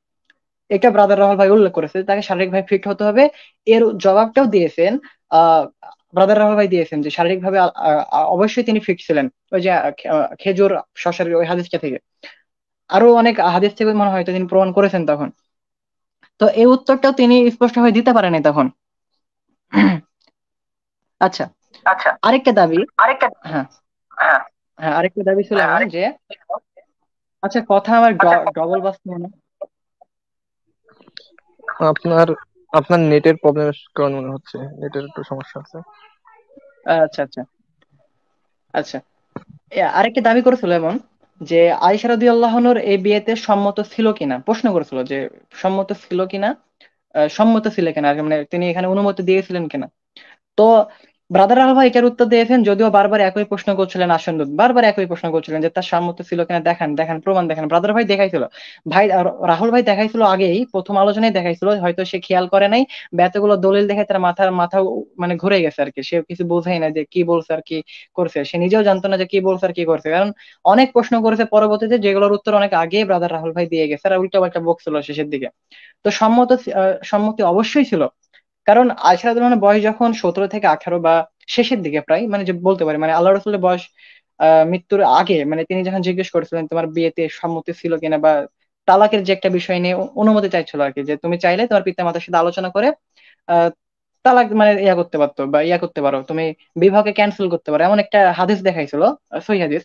এটা ব্রাদার রাহুল ভাই উল্লেখ করেছে, তাকে শারীরিকভাবে ফিট হতে হবে। এর জবাবটাও দিয়েছেন আহ ব্রাদার রাহুল ভাই দিয়েছেন যে শারীরিকভাবে অবশ্যই তিনি ফিট ছিলেন, ওই যে খেজুর শশার ওই হাদিসটা থেকে, আরো অনেক হাদিস থেকে মনে হয় হয়তো তিনি প্রমাণ করেছেন তখন। তো এই উত্তরটাও তিনি স্পষ্টভাবে দিতে পারেনি তখন। আচ্ছা, আচ্ছা, আরেকটা দাবি। আরেকটা, হ্যাঁ হ্যাঁ হ্যাঁ, আরেকটা দাবি ছিল হ্যাঁ, এমন যে, আচ্ছা কথা আমার আচ্ছা ডবল বাজছে মনে হয়। আপনার আপনার নেটের প্রবলেমের কারণে মনে হচ্ছে, নেটের একটু সমস্যা আছে। আচ্ছা আচ্ছা আচ্ছা। আরেকটা দাবি করেছিল এমন যে আয়েশা রাদিয়াল্লাহু আনহার এই বিয়েতে সম্মত ছিল কিনা, প্রশ্ন করেছিল যে সম্মত ছিল কিনা, সম্মত ছিল কিনা আর কি, মানে তিনি এখানে অনুমতি দিয়েছিলেন কিনা। তো ব্রাদার আলভা এটার উত্তর দিয়েছেন, যদিও বারবার একই প্রশ্ন করছিলেন আসন্ন, বারবার একই প্রশ্ন করছিলেন যে তার সামর্থ্য ছিল কিনা, দেখান দেখান প্রমাণ দেখান। ব্রাদার ভাই দেখাইছিল, ভাই রাহুল ভাই দেখাইছিল আগেই, প্রথম আলোচনায় দেখাইছিল, হয়তো সে খেয়াল করে নাই, বা এতগুলো দলিল দেখে তার মাথা মানে ঘুরে গেছে আর কি, সে কিছু বোঝেই না যে কি বলছে আর কি করছে, সে নিজেও জানতো না যে কি বলছে আর কি করছে, কারণ অনেক প্রশ্ন করেছে পরবর্তীতে যেগুলোর উত্তর অনেক আগে ব্রাদার রাহুল ভাই দিয়ে গেছে, আর উল্টো একটা বকছিল শেষের দিকে। তো সম্মতি অবশ্যই ছিল, কারণ আয়েশা রাদিয়াল্লাহু আনহার বয়স যখন 17 থেকে 18 বা শেষের দিকে প্রায়, মানে যে বলতে পারি মানে আল্লাহ রসুলের বয়স মৃত্যুর আগে, মানে তিনি যখন জিজ্ঞেস করেছিলেন তোমার বিয়েতে সম্মতি ছিল কিনা, বা তালাকের যে একটা বিষয় নিয়ে অনুমতি চাইছিল আর কি, যে তুমি চাইলে তোমার পিতা মাতার সাথে আলোচনা করে আহ তালাক মানে ইয়া করতে পারতো, বা ইয়া করতে পারো, তুমি বিবাহকে ক্যান্সেল করতে পারো, এমন একটা হাদিস দেখাইছিল, সহিহ হাদিস।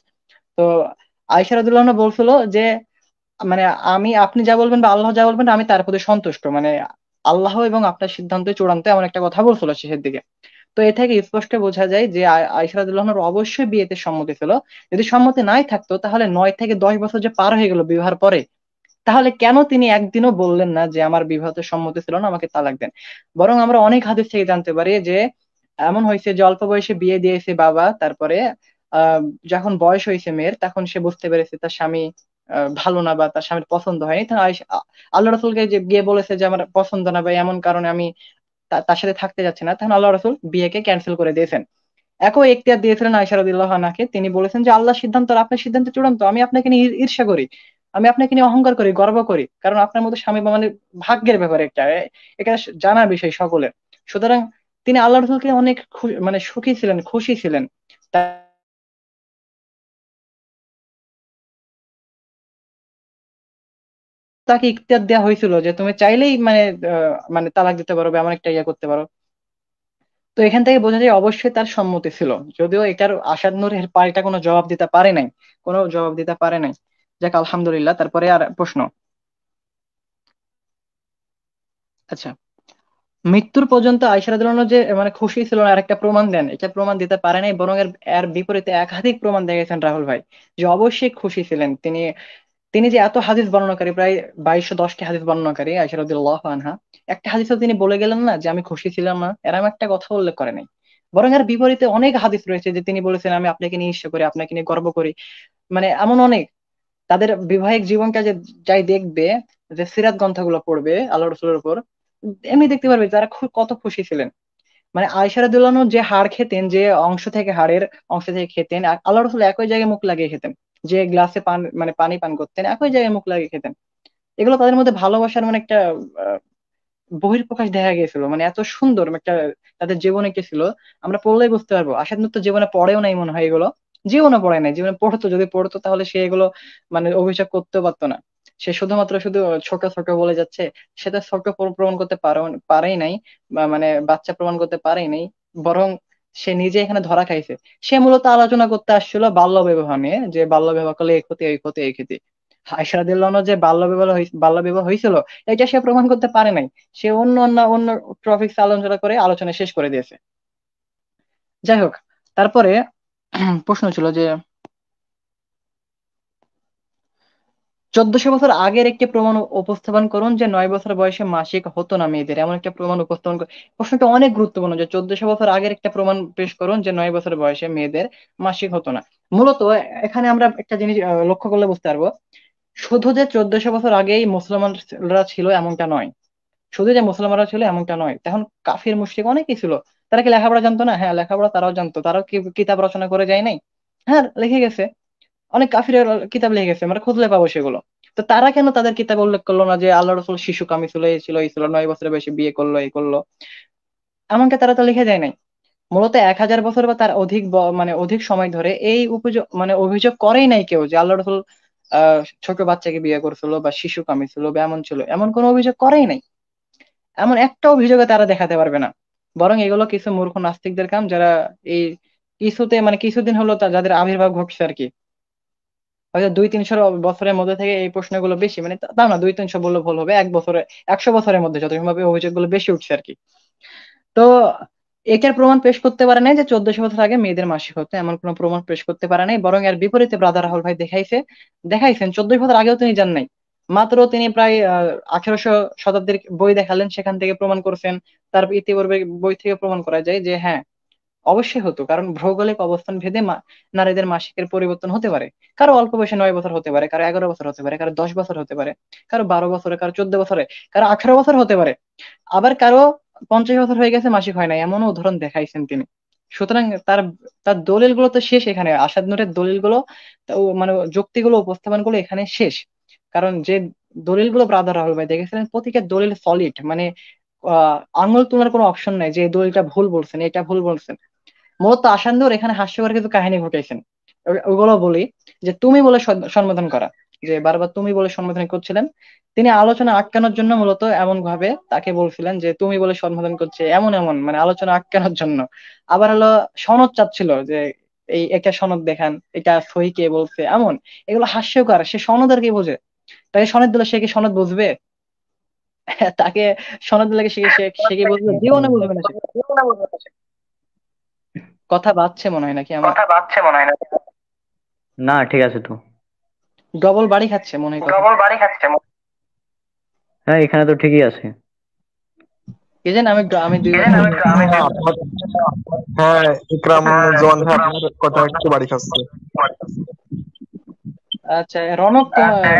তো আয়েশা রাদিয়াল্লাহু আনহা বলছিল যে মানে আপনি যা বলবেন বা আল্লাহ যা বলবেন আমি তার প্রতি সন্তুষ্ট, মানে আল্লাহ এবং আপনার সিদ্ধান্ত চূড়ান্ত, এমন একটা কথা বলছিল শেষের দিকে। তো এ থেকে স্পষ্ট বোঝা যায় যে আয়েশা রাদিয়াল্লাহু আনহার অবশ্যই বিয়েতে সম্মতি ছিল। যদি সম্মতি নাই থাকতো তাহলে 9 থেকে 10 বছর যে পার হয়ে গেল বিবাহের পরে, তাহলে কেন তিনি একদিনও বললেন না যে আমার বিবাহতে সম্মতি ছিল না, আমাকে তালাক দেন। বরং আমরা অনেক হাদিস থেকে জানতে পারি যে এমন হয়েছে যে অল্প বয়সে বিয়ে দিয়েছে বাবা, তারপরে আহ যখন বয়স হয়েছে মেয়ের তখন সে বুঝতে পেরেছে তার স্বামী ভালো না, বা তার স্বামীর পছন্দ হয়নি, তখন আল্লাহ রসুলকে যে গিয়ে বলেছে যে আমার পছন্দ না, বা এমন কারণে আমি তার সাথে থাকতে যাচ্ছে না, তখন আল্লাহ রসুল বিয়েকে ক্যান্সেল করে দিয়েছেন। একই এখতিয়ার দিয়েছিলেন আয়েশা রাদিয়াল্লাহু আনহাকে, তিনি বলেছেন যে আল্লাহর সিদ্ধান্ত আর আপনার সিদ্ধান্ত চূড়ান্ত, আমি আপনাকে নিয়ে ঈর্ষা করি, আমি আপনাকে নিয়ে অহংকার করি, গর্ব করি, কারণ আপনার মতো স্বামী বা মানে ভাগ্যের ব্যাপার একটা, এটা জানার বিষয় সকলের। সুতরাং তিনি আল্লাহ রসুলকে অনেক মানে সুখী ছিলেন, খুশি ছিলেন। তাকে ইখতিয়ার দেওয়া হয়েছিল যে তুমি চাইলেই মানে মানে তালাক দিতে পারো বা এমন একটা ইয়ে করতে পারো। তো এখান থেকে বোঝা যায় অবশ্যই তার সম্মতি ছিল, যদিও এটার আসাদ নূর এর পাল্টা কোনো জবাব দিতে পারে নাই, কোনো জবাব দিতে পারে নাই। যাক আলহামদুলিল্লাহ। তারপরে আর প্রশ্ন। আচ্ছা, মৃত্যুর পর্যন্ত আয়েশা রাদিয়াল্লাহু আনহা যে মানে খুশি ছিল না, আর একটা প্রমাণ দেন, এটা প্রমাণ দিতে পারে নাই, বরং এর এর বিপরীতে একাধিক প্রমাণ দেখেছেন রাহুল ভাই, যে অবশ্যই খুশি ছিলেন তিনি। তিনি যে এত হাদিস বর্ণনাকারী, প্রায় 2210টি হাদিস বর্ণনাকারী আয়েশা রাদিয়াল্লাহু আনহা, একটা হাদিসও তিনি বলে গেলেন না যে আমি খুশি ছিলাম না, এরকম একটা কথা উল্লেখ করে নাই। বরং এর বিপরীতে অনেক হাদিস রয়েছে যে তিনি বলেছেন আমি আপনাকে নিয়ে ঈর্ষা করি, আপনাকে নিয়ে গর্ব করি, মানে এমন অনেক। তাদের বৈবাহিক জীবনটা যে যাই দেখবে, যে সিরাত গ্রন্থগুলো পড়বে আল্লাহ রসুলের উপর, এমনি দেখতে পারবে তারা কত খুশি ছিলেন। মানে আয়েশা রাদিয়াল্লাহু আনহা যে হাড় খেতেন, যে অংশ থেকে হাড়ের অংশ থেকে খেতেন, আর আল্লাহ রসুল একই জায়গায় মুখ লাগিয়ে খেতেন, যে গ্লাসে মানে পানি পান করতেন একই জায়গায় মুখ লাগিয়ে খেতেন। এগুলো তাদের মধ্যে ভালোবাসার মানে একটা আহ, বহিঃপ্রকাশ দেখা গিয়েছিল, মানে এত সুন্দর একটা তাদের জীবনে কি ছিল, আমরা পড়লেই বুঝতে পারবো। আশাদ নূর তো জীবনে পড়েও নাই মনে হয় এগুলো, জীবনে পড়ে নাই, জীবনে পড়তো, যদি পড়তো তাহলে সে এগুলো মানে অভিযোগ করতেও পারতো না। সে শুধুমাত্র শুধু ছোট ছোট বলে যাচ্ছে, সেটা ছোট প্রমাণ করতে পারেই নাই, বা মানে বাচ্চা প্রমাণ করতে পারেই নাই, বরং সে নিজে এখানে ধরা খাইছে। সে মূলত আলোচনা করতে আসছিল বাল্য বিবাহ নিয়ে, যে বাল্য বিবাহ করলে এই ক্ষতি এই ক্ষতি এই ক্ষতি। আয়েশা রাদিয়াল্লাহু আনহা যে বাল্য বিবাহ হয়েছিল এটা সে প্রমাণ করতে পারে নাই, সে অন্য টপিক আলোচনা করে আলোচনা শেষ করে দিয়েছে। যাই হোক, তারপরে প্রশ্ন ছিল যে 1400 বছর আগের একটি প্রমাণ উপস্থাপন করুন যে 9 বছর বয়সে মাসিক হতো না মেয়েদের, এমন একটা প্রমাণ উপস্থাপন করুন। প্রশ্নটা অনেক গুরুত্বপূর্ণ, যে 1400 বছর আগের একটা প্রমাণ পেশ করুন যে 9 বছর বয়সে মেয়েদের মাসিক হতো না। মূলত এখানে আমরা একটা জিনিস লক্ষ্য করলে বুঝতে পারবো, শুধু যে 1400 বছর আগেই মুসলমানরা ছিল এমনটা নয়, শুধু যে মুসলমানরা ছিল এমনটা নয়, তখন কাফির মুশরিক অনেকেই ছিল। তারা কি লেখাপড়া জানতো না? হ্যাঁ, লেখাপড়া তারাও জানতো, তারাও কি কিতাব রচনা করে যায় নাই? হ্যাঁ, লিখে গেছে, অনেক কাফির কিতাব লিখে গেছে, আমরা খুঁজলে পাবো সেগুলো। তো তারা কেন তাদের কিতাবে উল্লেখ করলো না যে আল্লাহ রসুল শিশু কামি ছিল, এই ছিল এই ছিল, 9 বছরের বয়সে বিয়ে করলো, এই করলো? এমনকি তারা তো লিখে যায় নাই। মূলত 1000 বছর বা তার অধিক মানে অধিক সময় ধরে এই মানে অভিযোগ করেই নাই কেউ যে আল্লাহ রসুল ছোট বাচ্চাকে বিয়ে করছিল বা শিশু কামি ছিল বা এমন ছিল, এমন কোনো অভিযোগ করেই নাই। এমন একটা অভিযোগে তারা দেখাতে পারবে না। বরং এগুলো কিছু মূর্খ নাস্তিকদের কাম, যারা এই কিছুতে মানে কিছুদিন হলো যাদের আবির্ভাব ঘটছে আর কি। হয়তো 200-300 বছরের মধ্যে থেকে এই প্রশ্নগুলো বেশি, মানে তাও না 200-300 বললে ভুল হবে, 1 বছরে 100 বছরের মধ্যে যত সম্ভব এই অভিযোগগুলো বেশি উঠছে আর কি। তো এটার প্রমাণ পেশ করতে পারে নাই যে 1400 বছর আগে মেয়েদের মাসিক হতো, এমন কোনো প্রমাণ পেশ করতে পারে নাই। বরং এর বিপরীতে ব্রাদার রাহুল ভাই দেখাইছেন 1400 বছর আগেও তিনি যান নাই, মাত্র তিনি প্রায় 1800 শতাব্দীর বই দেখালেন, সেখান থেকে প্রমাণ করছেন। তার ইতিপূর্বে বই থেকে প্রমাণ করা যায় যে হ্যাঁ অবশ্যই হতো, কারণ ভৌগোলিক অবস্থান ভেদে নারীদের মাসিকের পরিবর্তন হতে পারে। কারো অল্প বয়সে 9 বছর হতে পারে, কারো 11 বছর হতে পারে, কারো 10 বছর হতে পারে, কারো 12 বছরে, কারো 14 বছরে, কারো 18 বছর হতে পারে, আবার কারো 50 বছর হয়ে গেছে মাসিক হয় না, এমনও উদাহরণ দেখাইছেন তিনি। সুতরাং তার তার দলিলগুলো তো শেষ এখানে, আসাদ নূরের দলিলগুলো মানে যুক্তিগুলো উপস্থাপনগুলো এখানে শেষ। কারণ যে দলিলগুলো ব্রাদার রাহুল ভাই দেখেছিলেন প্রতিটা দলিল সলিড, মানে আঙুল তোলার কোনো অপশন নাই যে এই দলিলটা ভুল বলছেন, এটা ভুল বলছেন। মূলত আসান্দর এখানে হাস্যকর কিছু কাহিনী ঘটাইছেন, ওগুলো বলি। যে তুমি বলে সম্বোধন করা, যে বারবার তুমি বলে সম্বোধন করছিলেন, তিনি আলোচনা আটকানোর জন্য মূলত এমন ভাবে তাকে বলছিলেন যে তুমি বলে সম্বোধন করছে, এমন এমন মানে আলোচনা আটকানোর জন্য। আবার হলো সনদ চাচ্ছিল যে এই একটা সনদ দেখান, এটা সহি কে বলছে, এমন এগুলো হাস্যকর। সে সনদ আর কি বোঝে? তাকে সনদ দিলে সে কি সনদ বুঝবে? তাকে সনদ দিলে কি সে কি বুঝবে? জীবনে বুঝবে না সে। কথা বাড়ছে মনে হয় নাকি আমার? না, ঠিক আছে তো। ডবল বাড়ি খাচ্ছে মনে হয় কথা। হ্যাঁ, এখানে তো ঠিকই আছে। কি জানি, আমি 2 বার শুনলাম। হ্যাঁ হ্যাঁ, ইকরাম জন ভাই আপনার কথা একটু বাড়ি খাচ্ছে। আচ্ছা, রনক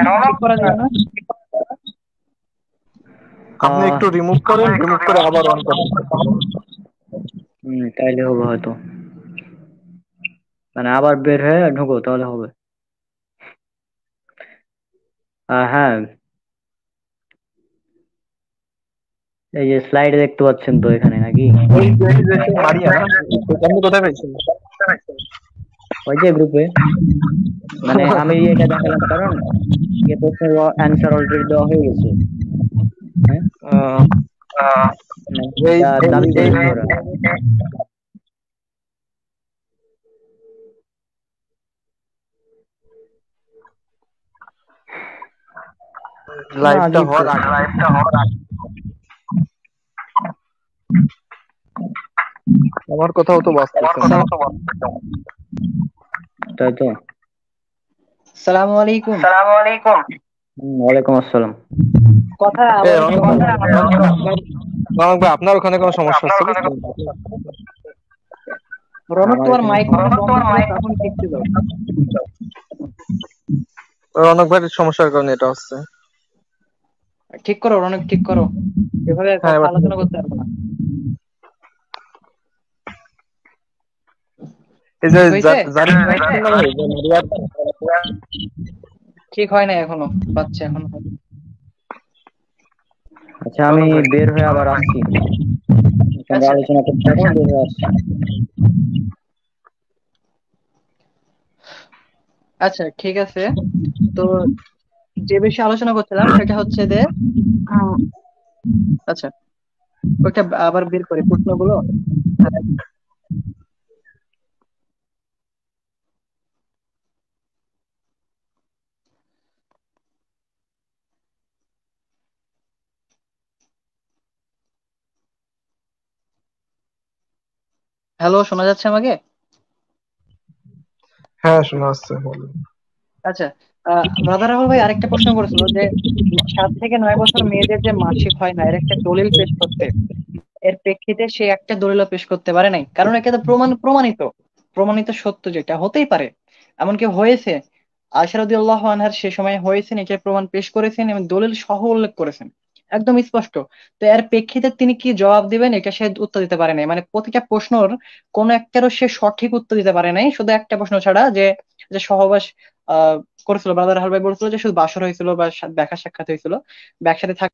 তোমার ঠিক করা যাবে না? আপনি একটু রিমুভ করেন, রিমুভ করে আবার অন করেন। তাইলে হবে হয়তো, মানে আবার বের হয়ে ঢুকো তাহলে হবে। হ্যাঁ, এই যে স্লাইডে দেখতে পাচ্ছেন তো এখানে নাকি? এই যে সে মারিয়া না, আপনি কোথায় পাইছেন? ওই যে গ্রুপে, মানে আমি এটা দেখালাম কারণ এই প্রশ্নের অ্যান্সার অলরেডি দেওয়া হয়ে গেছে। হ্যাঁ, আহ, মানে এই এটা দাবি এই করেছে ওরা। না, লাইভটা আজীব হওয়ার প্রশ্ন। আগে আমার কথাও তো বাঁচতেছে না। তাই তো। সালামু আলাইকুম। ওয়ালাইকুম আসসালাম। কথা এ আবার রনক ভাই, রনক ভাই আপনার ওখানে কোনো সমস্যা হচ্ছে বুঝলেন? রনক, আমার তোমার এখানে মাইক মনে হয় বন্ধ ছিল, তখন ঠিক ছিল। রনক ভাইয়ের সমস্যার কারণে এটা হচ্ছে। ঠিক করো রনক, ঠিক করো, এভাবে হ্যাঁ, কথা এবার ঠিক আলোচনা আছে। করতে পারবো না। এই যে ঠিক হয়েছে? জারিফ ভাই আছেন না ভাই, যে মারিয়ার, ঠিক হয় না এখনো, বাচ্চা এখনো। আচ্ছা, আমি রনক ভাই বের হয়ে আবার আসছি। আমরা আচ্ছা আলোচনা করতে থাকো, বের হয়ে আসছি। আচ্ছা, ঠিক আছে। তো যে বিষয়ে আলোচনা করছিলাম সেটা হচ্ছে যে উম, আচ্ছা, ওইটা আবার বের করি প্রশ্নগুলো। হ্যালো, শোনা যাচ্ছে আমাকে? হ্যাঁ শোনা যাচ্ছে, বলেন। আচ্ছা, রাধা রাহুল ভাই আরেকটা প্রশ্ন করেছিল যে 7 থেকে 9 বছর মেয়েদের যে মাসিক হয় না, এর একটা দলিল পেশ করতে। এর প্রেক্ষিতে সে একটা দলিল পেশ করতে পারে নাই, কারণ এটা তো প্রমাণিত, প্রমাণিত সত্য, যেটা হতেই পারে, এমনকি হয়েছে। আয়েশা রাদিয়াল্লাহু আনহার সে সময় হয়েছেন, এটার প্রমাণ পেশ করেছেন এবং দলিল সহ উল্লেখ করেছেন, একদম স্পষ্ট। তো এর প্রেক্ষিতে তিনি কি জবাব দিবেন, এটা সে উত্তর দিতে পারে নাই। মানে প্রতিটা প্রশ্নর কোন একটারও সে সঠিক উত্তর দিতে পারে নাই, শুধু একটা প্রশ্ন ছাড়া, যে যে সহবাস আহ করেছিল, ব্রাদার হালভাই বলছিল যে শুধু বাসর হয়েছিল বা দেখা সাক্ষাৎ হয়েছিল, বা একসাথে থাক।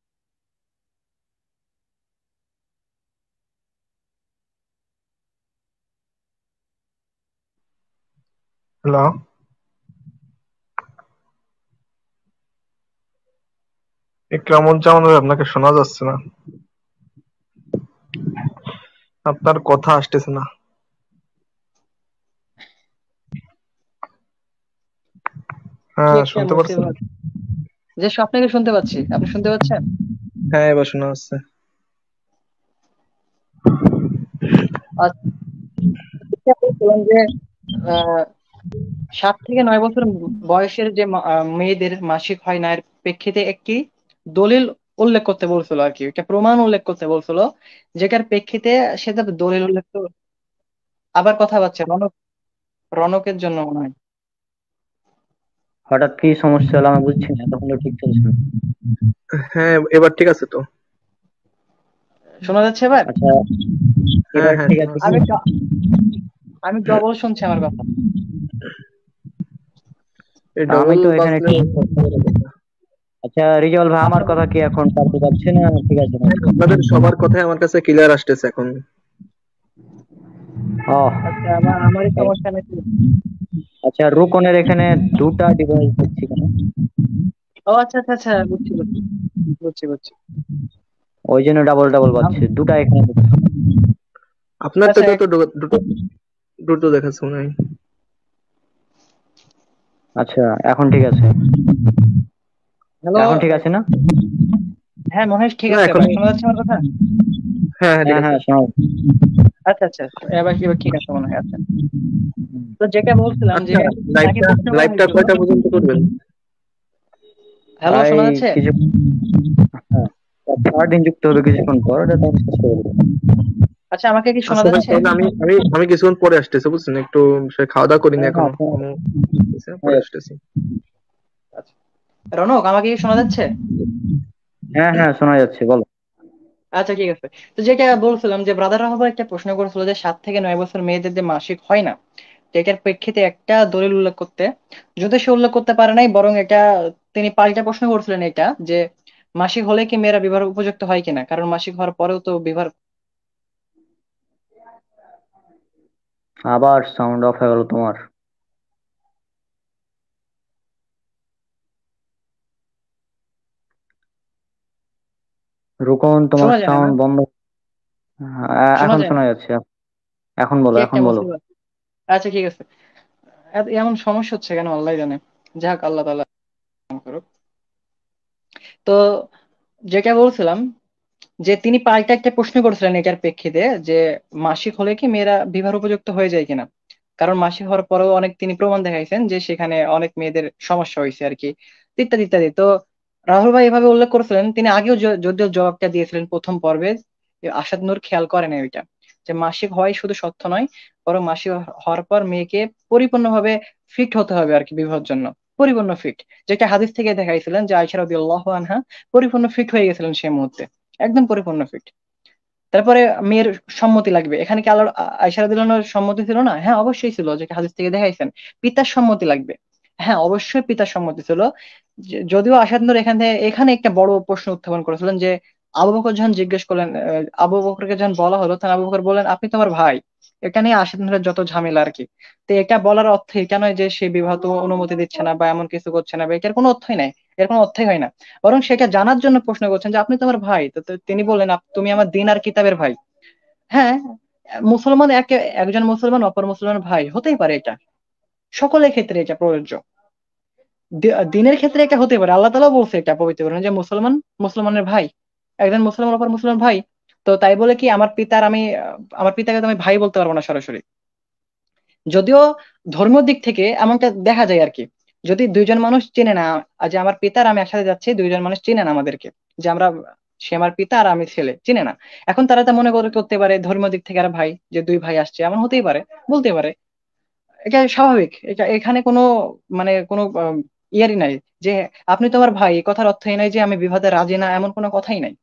হ্যালো, ইকরামুজ্জামান ভাই আপনাকে শোনা যাচ্ছে না, আপনার কথা আসতেছে না। কি হ্যাঁ, একটা শুনতে পারছেন? মুসিবত! যে স্বপ্নকে শুনতে পাচ্ছি, আপনি শুনতে পাচ্ছেন? হ্যাঁ, এবার শোনা যাচ্ছে। আচ্ছা, বলছিলাম যে আহ 7 থেকে 9 বছর বয়সের যে মেয়েদের মাসিক হয় না এর প্রেক্ষিতে একটি দলিল উল্লেখ করতে বলছিল আর কি, একটা প্রমাণ উল্লেখ করতে বলছিল, যেটার প্রেক্ষিতে সেটা দলিল উল্লেখ আবার কথা পাচ্ছে রনক, রনকের জন্য মনে হয়। হঠাৎ কি সমস্যা হলো আমি বুঝছি না, তখন তো ঠিক চলছিল। হ্যাঁ, এবার ঠিক আছে তো? শোনা যাচ্ছে এবার? আচ্ছা, হ্যাঁ এবার হ্যাঁ, ঠিক শোনা আছে কি? আমি যাচ্ছে। আমি ডবল শুনছি আমার কথা। এই আমি ডবল তো এখানে বাজলে ঠিক। আচ্ছা রিজল ভাই, আমার আপনাদের কথা কি এখন কাটতে যাচ্ছে না ঠিক আছে নাকি? আপনাদের সবার কথাই আমার কাছে ক্লিয়ার আসতেছে এখন। ও, আচ্ছা, আমারই সমস্যা নাকি? আচ্ছা রুকনের এখানে দুটা ডিভাইস দেখছি কেন? ও আচ্ছা আচ্ছা আচ্ছা, বুঝছি বুঝছি বুঝছি বুঝছি। ওই জন্য ডাবল ডাবল বাজছে, দুটা এখানে দেখছি। আপনার আচ্ছা, থেকে তো দুটো দ্রুত দেখাচ্ছে মনে হয়। আচ্ছা এখন ঠিক আছে। হ্যালো। এখন ঠিক আছে না? হ্যাঁ মনে হয় ঠিক না আছে, এখন, এবার শোনা যাচ্ছে আমার কথা? হ্যাঁ হ্যাঁ ঠিক হ্যাঁ আছে। হ্যাঁ শোনো। আচ্ছা আচ্ছা, এবার এবার ঠিক আছে মনে হয়। আচ্ছা, তো যেটা বলছিলাম যে আচ্ছা, তাকে লাইভটা প্রশ্ন করা লাইভটা হয়েছিল। কয়টা পর্যন্ত করবেন? হ্যালো, ভাই শোনা যাচ্ছে? কিছু, হ্যাঁ, থার্ড দিন যুক্ত হবে কিছুক্ষণ পর, এটা তো আমি শেষ করে দেবো। আচ্ছা, আমাকে কি শোনা আচ্ছা ভাই, যাচ্ছে? তাহলে আমি কিছুক্ষণ পরে আসতেছি, বুঝছেন? একটু খাওয়া দাওয়া করিনি হ্যাঁ হ্যাঁ এখনো, শোনো। পরে হ্যাঁ আসতেছি। আচ্ছা, রনক আমাকে কি শোনা যাচ্ছে? হ্যাঁ হ্যাঁ, শোনা যাচ্ছে, বলো। আচ্ছা ঠিক আছে। তো যেটা বলছিলাম যে ব্রাদার রাহাবা একটা প্রশ্ন করেছিল যে 7 থেকে 9 বছর মেয়েদের যে মাসিক হয় না, তো এটার প্রেক্ষিতে একটা দলিল উল্লেখ করতে, যদি সে উল্লেখ করতে পারে নাই, বরং এটা তিনি পাল্টা প্রশ্ন করছিলেন এটা যে মাসিক হলে কি মেয়েরা বিবাহ উপযুক্ত হয় কিনা, কারণ মাসিক হওয়ার পরেও তো বিবাহ। আবার সাউন্ড অফ হয়ে গেল তোমার। রুকন তোমার শোনা যায় না? সাউন্ড বন্ধ। শোনা এখন যায় না? শোনা যাচ্ছে। এখন বলো, কি এখন একটা বলো। মুসিবত! আচ্ছা ঠিক আছে। এমন সমস্যা হচ্ছে কেন আল্লাহ জানে। যাক, আল্লাহ তাআলা করুক। তো যেটা বলছিলাম যে তিনি পাল্টা একটা প্রশ্ন করেছিলেন এটার প্রেক্ষিতে যে মাসিক হলে কি মেয়েরা বিবাহ উপযুক্ত হয়ে যায় কিনা, কারণ মাসিক হওয়ার পরেও অনেক তিনি প্রমাণ দেখাইছেন যে সেখানে অনেক মেয়েদের সমস্যা হয়েছে আর কি, ইত্যাদি ইত্যাদি। তো রাহুল ভাই এভাবে উল্লেখ করেছিলেন, তিনি আগেও যদিও জবাবটা দিয়েছিলেন প্রথম পর্বে, আসাদ নূর খেয়াল করেন ওইটা, যে মাসিক হওয়াই শুধু সত্য নয়, বরং মাসিক হওয়ার পর মেয়েকে পরিপূর্ণভাবে ফিট হতে হবে আর কি বিবাহের জন্য, পরিপূর্ণ ফিট। যেটা হাদিস থেকে দেখাইছিলেন যে আয়েশা রাদিয়াল্লাহু আনহা পরিপূর্ণ ফিট হয়ে গেছিলেন সেই মুহূর্তে, একদম পরিপূর্ণ ফিট। তারপরে মেয়ের সম্মতি লাগবে, এখানে কি আল্লাহ আয়েশা রাদিয়াল্লাহু আনহার সম্মতি ছিল না? হ্যাঁ অবশ্যই ছিল, যেটা হাদিস থেকে দেখাইছেন। পিতার সম্মতি লাগবে, হ্যাঁ অবশ্যই পিতার সম্মতি ছিল। যদিও আসাদ নূর এখানে একটা বড় প্রশ্ন উত্থাপন করেছিলেন যে আবু বকর যখন জিজ্ঞেস করলেন, আবু বকরকে যখন বলা হলো, তখন আবু বকর বললেন আপনি তো আমার ভাই। এটা নিয়ে আসাদ নূরের যত ঝামেলা আর কি। তো এটা বলার অর্থ এটা নয় যে সে বিবাহ তো অনুমতি দিচ্ছে না বা এমন কিছু করছে না, বা এটার কোনো অর্থই নাই, এর কোনো অর্থই হয় না। বরং সেটা জানার জন্য প্রশ্ন করছেন যে আপনি তো আমার ভাই। তো তিনি বললেন তুমি আমার দিন আর কিতাবের ভাই। হ্যাঁ, মুসলমান একজন মুসলমান অপর মুসলমানের ভাই হতেই পারে, এটা সকলের ক্ষেত্রে এটা প্রযোজ্য। দিনের ক্ষেত্রে এটা হতে পারে, আল্লাহ তাআলা বলছে এটা পবিত্র কোরআনে যে মুসলমান মুসলমানের ভাই, একজন মুসলমান অপর মুসলমান ভাই। তো তাই বলে কি আমার পিতাকে তো আমি ভাই বলতে পারবো না সরাসরি। যদিও ধর্মীয় দিক থেকে এমনটা দেখা যায় আর কি, যদি দুইজন মানুষ চেনে না, যে আমার পিতা আর আমি একসাথে যাচ্ছি, দুইজন মানুষ চেনে না আমাদেরকে, যে সে আমার পিতা আর আমি ছেলে, চিনে না। এখন তারা তা মনে করতে পারে ধর্মীয় দিক থেকে আর ভাই, যে দুই ভাই আসছে, এমন হতেই পারে, বলতে পারে। এটা স্বাভাবিক, এটা এখানে কোনো মানে কোনো ইয়ারই নাই যে আপনি তো আমার ভাই, এই কথার অর্থই নাই যে আমি বিবাদে রাজি না, এমন কোনো কথাই নাই,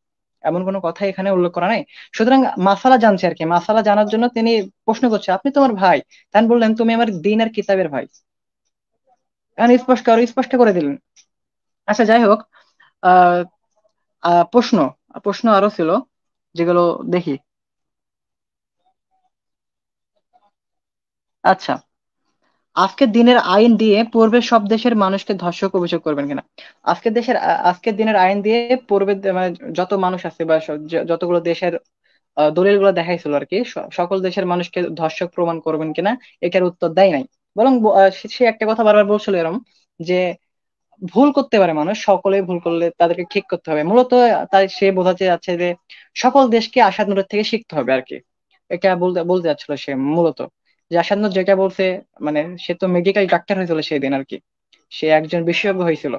এমন কোনো কথা এখানে উল্লেখ করা নাই। সুতরাং মাসালা জানছে আর কি, মাসালা জানার জন্য তিনি প্রশ্ন করছে আপনি তোমার ভাই, তাই বললেন তুমি আমার দিন আর কিতাবের ভাই। এখন স্পষ্ট করে দিলেন। আচ্ছা যাই হোক, আহ আহ, প্রশ্ন প্রশ্ন আরো ছিল যেগুলো দেখি। আচ্ছা, আজকের দিনের আইন দিয়ে পূর্বের সব দেশের মানুষকে ধর্ষক অভিযোগ করবেন কিনা? আজকের দিনের আইন দিয়ে পূর্বের মানে যত মানুষ আছে বা যতগুলো দেশের দলিলগুলো দেখাইছিল আর কি, সকল দেশের মানুষকে ধর্ষক প্রমাণ করবেন কিনা, এটার উত্তর দেয় নাই। বরং সে একটা কথা বারবার বলছিল এরকম যে ভুল করতে পারে মানুষ, সকলেই ভুল করলে তাদেরকে ঠিক করতে হবে মূলত। তাই সে বোঝাতে যাচ্ছে যে সকল দেশকে আসাদ নূরের থেকে শিখতে হবে আর কি। এটা বলতে বলতে যাচ্ছিল সে মূলত, যে আসাদ নূর যেটা বলছে, মানে সে তো মেডিকেল ডাক্তার হয়েছিল সেই দিন আর কি, সে একজন বিশেষজ্ঞ হয়েছিল।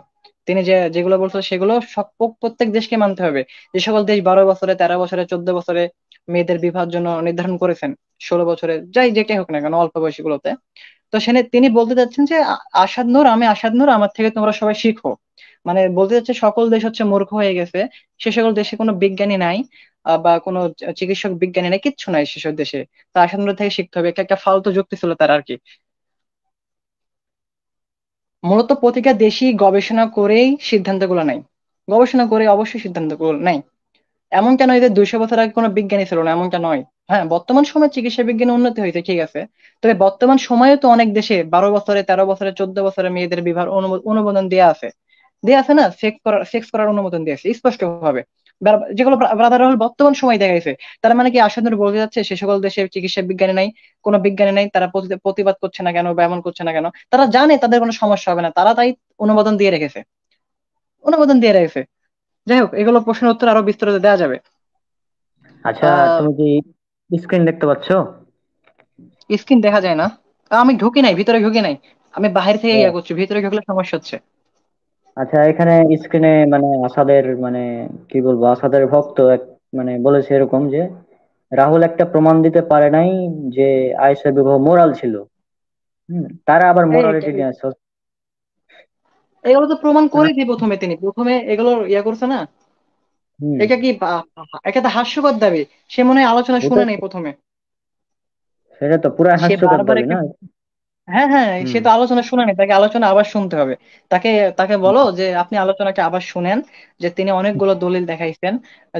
তিনি যেগুলো বলছিল সেগুলো সব প্রত্যেক দেশকে মানতে হবে। যে সকল দেশ 12 বছরে, 13 বছরে, 14 বছরে মেয়েদের বিবাহের জন্য নির্ধারণ করেছেন, 16 বছরে, যাই যেটাই হোক না কেন অল্প বয়সী গুলোতে, তো তিনি বলতে চাচ্ছেন যে আসাদ নূর, আমি আসাদ নূর, আমার থেকে তোমরা সবাই শিখো। মানে বলতে চাচ্ছে সকল দেশ হচ্ছে মূর্খ হয়ে গেছে, সে সকল দেশে কোনো বিজ্ঞানী নাই, বা কোনো চিকিৎসক বিজ্ঞানী নাই, কিচ্ছু নাই সেসব দেশে। তা আসাদ নূর থেকে শিখতে হবে, একটা একটা ফালতু যুক্তি ছিল তার আর কি। মূলত প্রতিটা দেশই গবেষণা করেই সিদ্ধান্তগুলো নেয়, গবেষণা করে অবশ্যই সিদ্ধান্তগুলো নেয়। এমনটা নয় যে 200 বছর আগে কোনো বিজ্ঞানী ছিল না, এমনটা নয়। হ্যাঁ, বর্তমান সময়ে চিকিৎসা বিজ্ঞানে উন্নতি হয়েছে ঠিক আছে, তবে বর্তমান সময়ে তো অনেক দেশে 12 বছরে, 13 বছরে, 14 বছরে মেয়েদের বিবাহ অনুমোদন দেওয়া আছে, দেওয়া আছে না, সেক্স করার অনুমোদন দিয়েছে স্পষ্ট ভাবে। যেগুলো ব্রাদার রাহুল বর্তমান সময় দেখা গেছে। তার মানে কি আসাদুর বলতে যাচ্ছে সে সকল দেশে চিকিৎসা বিজ্ঞানী নাই, কোনো বিজ্ঞানী নাই, তারা প্রতিবাদ করছে না কেন বা এমন করছে না কেন? তারা জানে তাদের কোনো সমস্যা হবে না, তারা তাই অনুমোদন দিয়ে রেখেছে, অনুমোদন দিয়ে রেখেছে। যাই হোক, এগুলো প্রশ্নের উত্তর আরো বিস্তারিত দেওয়া যাবে। আচ্ছা, আহ তুমি কি স্ক্রিন দেখতে পাচ্ছো? স্ক্রিন দেখা যায় না, আমি ঢুকি নাই, ভিতরে ঢুকি নাই, আমি বাহির থেকে ও, ইয়া করছি, ভিতরে ঢুকলে সমস্যা হচ্ছে। আচ্ছা, এখানে স্ক্রিনে মানে আসাদের মানে কি বলবো, আসাদের ভক্ত এক মানে বলেছে এরকম যে রাহুল একটা প্রমাণ দিতে পারে নাই যে আয়েশা বিবাহ মোরাল ছিল। তারা আবার মোরালিটি নিয়ে আসছে। এগুলো তো প্রমাণ না, করেছি প্রথমে, তিনি প্রথমে এগুলো ইয়া করছে না। হুম, এটা কি এটা তো হাস্যকর দাবি, সে মনে হয় আলোচনা শুনে ওটা নেই প্রথমে। সেটা তো পুরা সে হাস্যকর বারবার দাবি না? হ্যাঁ হ্যাঁ, সে হুম। তো আলোচনা শুনেনি, তাকে আলোচনা আবার শুনতে হবে। তাকে তাকে বলো যে আপনি আলোচনাকে আবার শুনেন, যে তিনি অনেকগুলো দলিল দেখাইছেন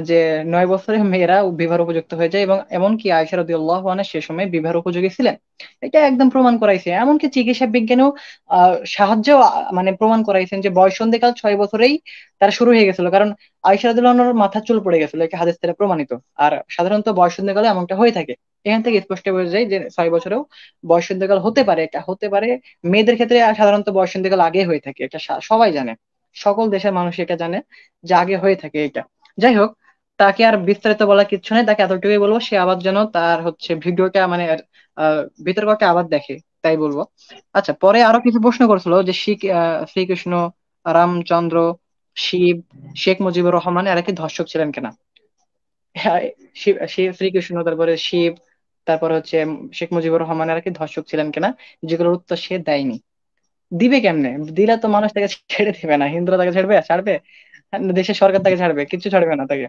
যে 9 বছরে মেয়েরা বিবাহের উপযুক্ত হয়ে যায়, এবং এমনকি আয়েশা রাদিয়াল্লাহু আনহা সে সময় বিবাহের উপযোগী ছিলেন। এটা একদম প্রমাণ করাইছে। এমনকি চিকিৎসা বিজ্ঞানেও সাহায্য মানে প্রমাণ করাইছেন যে বয়ঃসন্ধিকাল 6 বছরেই তার শুরু হয়ে গেছিল, কারণ আয়েশা রাদিয়াল্লাহু আনহার মাথা চুল পড়ে গেছিল, এটা হাদিস থেকে প্রমাণিত। আর সাধারণত বয়ঃসন্ধিকালে এমনটা হয়ে থাকে। এখান থেকে স্পষ্ট বোঝা যায় যে 6 বছরেও বয়ঃসন্ধিকাল হতে পারে, এটা হতে পারে। মেয়েদের ক্ষেত্রে সাধারণত বয়ঃসন্ধিকাল আগে হয়ে থাকে, এটা সবাই জানে, সকল দেশের মানুষ এটা জানে যে আগে হয়ে থাকে এটা। যাই হোক, তাকে আর বিস্তারিত বলার কিচ্ছু নেই, তাকে এতটুকুই বলবো সে আবার যেন তার হচ্ছে ভিডিওটা মানে বিতর্কটা আবার দেখে, তাই বলবো। আচ্ছা, পরে আরো কিছু প্রশ্ন করছিল যে শ্রীকৃষ্ণ, রামচন্দ্র, শিব, শেখ মুজিবুর রহমান এরা কি ধর্ষক ছিলেন কিনা। হ্যাঁ, শ্রীকৃষ্ণ, তারপরে শিব, তারপর হচ্ছে শেখ মুজিবুর রহমান এরা কি ধর্ষক ছিলেন কিনা, যেগুলোর উত্তর সে দেয়নি। দিবে কেমনে, দিলে তো মানুষ তাকে ছেড়ে দিবে না, হিন্দুরা তাকে ছাড়বে, দেশের সরকার তাকে ছাড়বে, কিচ্ছু ছাড়বে না তাকে।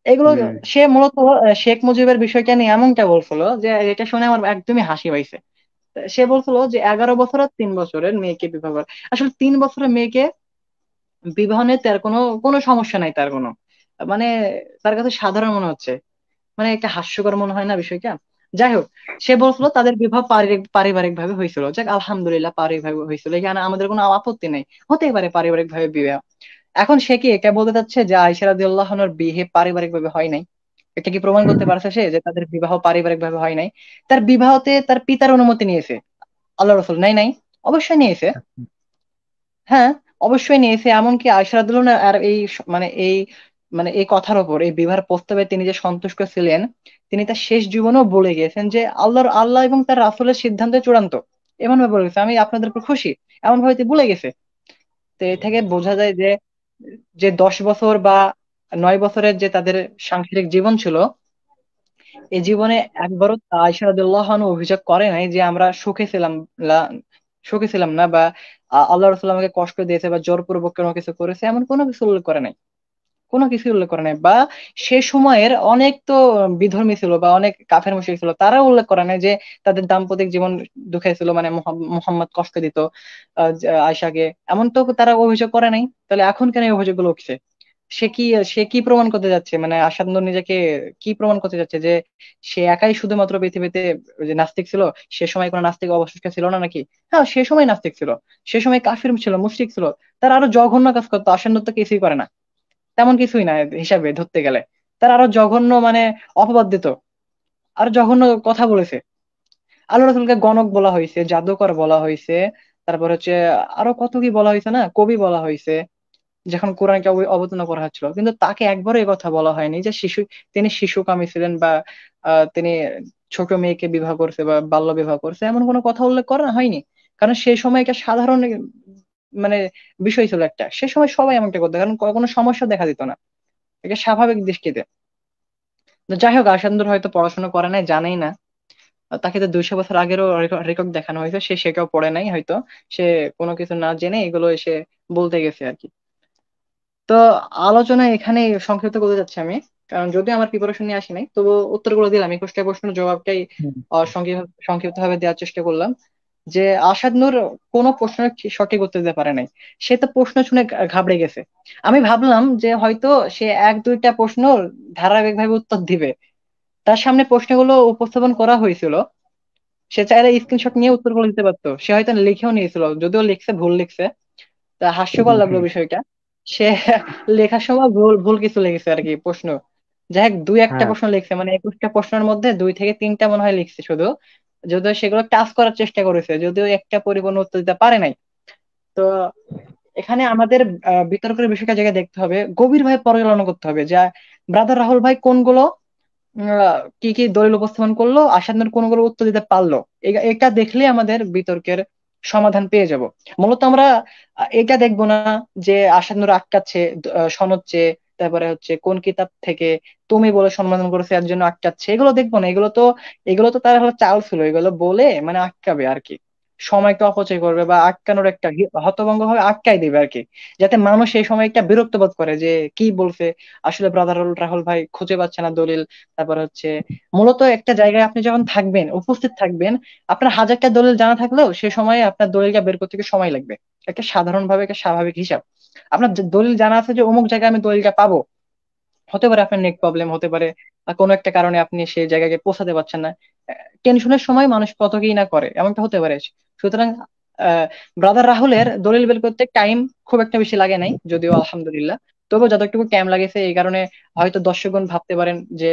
এগুলো হুম। সে মূলত শেখ মুজিবের বিষয়টা নিয়ে এমনটা বলছিল যে এটা শুনে আমার একদমই হাসি পাইছে। সে বলছিল যে 11 বছর আর 3 বছরের মেয়েকে বিবাহ করে। আসলে 3 বছরের মেয়েকে বিবাহ নিয়ে তার কোনো কোনো সমস্যা নাই, তার কোনো মানে তার কাছে সাধারণ মনে হচ্ছে, মানে একটা হাস্যকর মনে হয় না বিষয়টা। যাই হোক, সে বলছিল তাদের বিবাহ পারিবারিক ভাবে হয়েছিল, যাক আলহামদুলিল্লাহ পারিবারিক ভাবে হয়েছিল, এখানে আমাদের কোনো আপত্তি নেই, হতেই পারে পারিবারিক ভাবে বিবাহ। এখন সে কি এটা বলতে চাচ্ছে যে আয়েশা রাদিয়াল্লাহু আনহার বিয়ে পারিবারিক ভাবে হয় নাই? এটা কি প্রমাণ করতে পারছে সে যে তাদের বিবাহ পারিবারিক ভাবে হয় নাই? তার বিবাহতে তার পিতার অনুমতি নিয়েছে, আল্লাহ রসুল নাই নাই? অবশ্যই নিয়েছে। হ্যাঁ, অবশ্যই নিয়েছে। এমনকি আয়েশা রাদিয়াল্লাহু আনহা আর এই কথার ওপর, এই বিবাহের প্রস্তাবে তিনি যে সন্তুষ্ট ছিলেন, তিনি তার শেষ জীবনেও বলে গিয়েছেন যে আল্লাহ এবং তার রাসূলের সিদ্ধান্ত চূড়ান্ত, এমন ভাবে বলে গেছে আমি আপনাদের উপর খুশি, এমন ভাবে তিনি বলে গেছে। তো এ থেকে বোঝা যায় যে যে 10 বছর বা 9 বছরের যে তাদের সাংসারিক জীবন ছিল, এই জীবনে একবারও আয়েশা রাদিয়াল্লাহু আনহা অভিযোগ করে নাই যে আমরা সুখে ছিলাম না, বা আল্লাহ রাসূল আমাকে কষ্ট দিয়েছে বা জোরপূর্বক কোনো কিছু করেছে, এমন কোনো কিছু উল্লেখ করে নাই, কোনো কিছু উল্লেখ করে নাই। বা সে সময়ের অনেক তো বিধর্মী ছিল বা অনেক কাফের মুশরিক ছিল, তারা উল্লেখ করে নাই যে তাদের দাম্পতিক জীবন দুঃখে ছিল, মানে মুহাম্মদ কষ্ট দিত আয়সাকে, এমন তো তারা অভিযোগ করে নাই। তাহলে এখন কেন এই অভিযোগগুলো উঠছে? সে কি সে কি প্রমাণ করতে যাচ্ছে, মানে আসাদ নূর নিজেকে কি প্রমাণ করতে যাচ্ছে, যে সে একাই শুধুমাত্র পৃথিবীতে ওই যে নাস্তিক ছিল, সে সময় কোনো নাস্তিক অবশিষ্ট ছিল না নাকি? হ্যাঁ, সে সময় নাস্তিক ছিল, সে সময় কাফির ছিল, মুশরিক ছিল, তারা আরো জঘন্য কাজ করতো, আসাদ নূর তো কিছুই করে না, তেমন কিছুই না হিসাবে ধরতে গেলে। তারা আরো জঘন্য মানে অপবাদ দিত, আর জঘন্য কথা বলেছে। আল্লাহ রাসূলকে গণক বলা হয়েছে, জাদুকর বলা হয়েছে, তারপর হচ্ছে আরো কত কি বলা হয়েছে, না কবি বলা হয়েছে যখন কোরআনকে অবতীর্ণ করা হচ্ছিল, কিন্তু তাকে একবারও এই কথা বলা হয়নি যে তিনি শিশুকামী ছিলেন বা তিনি ছোট মেয়েকে বিবাহ করছে বা বাল্য বিবাহ করছে, এমন কোনো কথা উল্লেখ করা হয়নি। কারণ সেই সময় একটা সাধারণ মানে বিষয় ছিল একটা, সে সময় সবাই এমনটা করতো, কারণ কোনো সমস্যা দেখা দিত না, এটা স্বাভাবিক দৃষ্টিতে। তো যাই হোক, আসান্দর হয়তো পড়াশোনা করে নাই, জানেই না। তাকে তো 200 বছর আগেরও রেকর্ড দেখানো হয়েছে, সে সেটাও পড়ে নাই হয়তো, সে কোনো কিছু না জেনে এগুলো এসে বলতে গেছে আর কি। তো আলোচনা এখানে সংক্ষিপ্ত করতে যাচ্ছি আমি, কারণ যদিও আমার প্রিপারেশন নিয়ে আসি নাই, তবু উত্তরগুলো দিলাম, 21টা প্রশ্নের জবাবটাই হুম। সংক্ষিপ্ত ভাবে দেওয়ার চেষ্টা করলাম। যে আসাদ নূর কোনো প্রশ্নের সঠিক উত্তর দিতে পারে নাই, সে তো প্রশ্ন শুনে ঘাবড়ে গেছে। আমি ভাবলাম যে হয়তো সে 1-2টা প্রশ্ন ধারাবাহিকভাবে উত্তর দিবে, তার সামনে প্রশ্নগুলো উপস্থাপন করা হয়েছিল, সে চাইলে স্ক্রিনশট নিয়ে উত্তরগুলো দিতে পারতো, সে হয়তো লিখেও নিয়েছিল, যদিও লিখছে ভুল লিখছে, তা হাস্যকর হুম। লাগলো হুম। বিষয়টা। সে লেখার সময় ভুল ভুল কিছু লিখেছে আর কি প্রশ্ন, যাই হোক 2-1টা হ্যাঁ। প্রশ্ন লিখছে, মানে 21টা প্রশ্নের মধ্যে 2 থেকে 3টা মনে হয় লিখছে শুধু, যদিও সেগুলো টাচ করার চেষ্টা করেছে, যদিও একটা পরিপূর্ণ উত্তর দিতে পারে নাই। তো এখানে আমাদের বিতর্কের বিষয়টা জায়গায় দেখতে হবে, গভীরভাবে পর্যালোচনা করতে হবে যে ব্রাদার রাহুল ভাই কোনগুলো কি কি দলিল উপস্থাপন করলো, আসাদের কোনগুলো উত্তর দিতে পারলো, এটা দেখলে আমাদের বিতর্কের সমাধান পেয়ে যাব। মূলত আমরা এটা দেখবো না যে আসানুর আটকাচ্ছে, শোনাচ্ছে, তারপরে হচ্ছে কোন কিতাব থেকে তুমি বলে সম্বোধন করেছে এর জন্য আটকাচ্ছে, এগুলো দেখবো না। এগুলো তো তার হলো চাল ছিল, এগুলো বলে মানে আটকাবে আর কি, সময়কে অপচয় করবে বা আটকানোর একটা হতভম্ব ভাবে আটকাই দিবে আর কি, যাতে মানুষ এই সময় একটা বিরক্ত বোধ করে যে কি বলছে আসলে ব্রাদার রাহুল ভাই খুঁজে পাচ্ছে না দলিল। তারপর হচ্ছে মূলত একটা জায়গায় আপনি যখন থাকবেন, উপস্থিত থাকবেন, আপনার হাজারটা দলিল জানা থাকলেও সে সময়ে আপনার দলিলটা বের করতে গিয়ে সময় লাগবে, একটা সাধারণ ভাবে একটা স্বাভাবিক হিসাব। আপনার যে দলিল জানা আছে যে অমুক জায়গায় আমি দলিলটা পাবো, হতে পারে আপনার নেট প্রবলেম হতে পারে, কোনো একটা কারণে আপনি সেই জায়গায় পৌঁছাতে পারছেন না, টেনশনের সময় মানুষ কত কি না করে, এমনটা হতে পারে। সুতরাং ব্রাদার রাহুলের দলিল বের করতে টাইম খুব একটা বেশি লাগে নাই, যদিও আলহামদুলিল্লাহ, তবুও যতটুকু টাইম লাগেছে এই কারণে হয়তো দর্শকগণ ভাবতে পারেন যে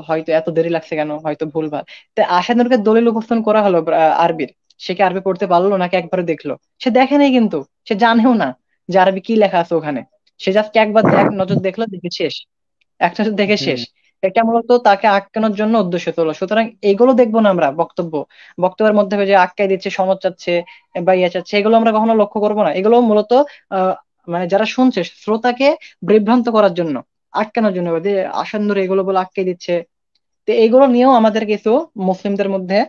হয়তো এত দেরি লাগছে কেন, হয়তো ভুলভাল। তো আশানুরকে দলিল উপস্থাপন করা হলো আরবির, সে কি আরবি পড়তে পারলো নাকি একবারে দেখলো? সে দেখে নাই, কিন্তু সে জানেও না যে আরবি কি লেখা আছে ওখানে, সে জাস্ট একবার এক নজর দেখলো, দেখে শেষ, একটা দেখে শেষ। হুম। এটা মূলত তাকে আটকানোর জন্য উদ্দেশ্য তোলা। সুতরাং এইগুলো দেখবো না আমরা, বক্তব্যের মধ্যে যে আটকাই দিচ্ছে, সনদ চাচ্ছে বা ইয়ে চাচ্ছে, এগুলো আমরা কখনো লক্ষ্য করবো না। এগুলো মূলত আহ মানে যারা শুনছে শ্রোতাকে বিভ্রান্ত করার জন্য, আটকানোর জন্য, যে আসন্ন এগুলো বলে আটকে দিচ্ছে। তো এগুলো নিয়েও আমাদের কিছু মুসলিমদের মধ্যে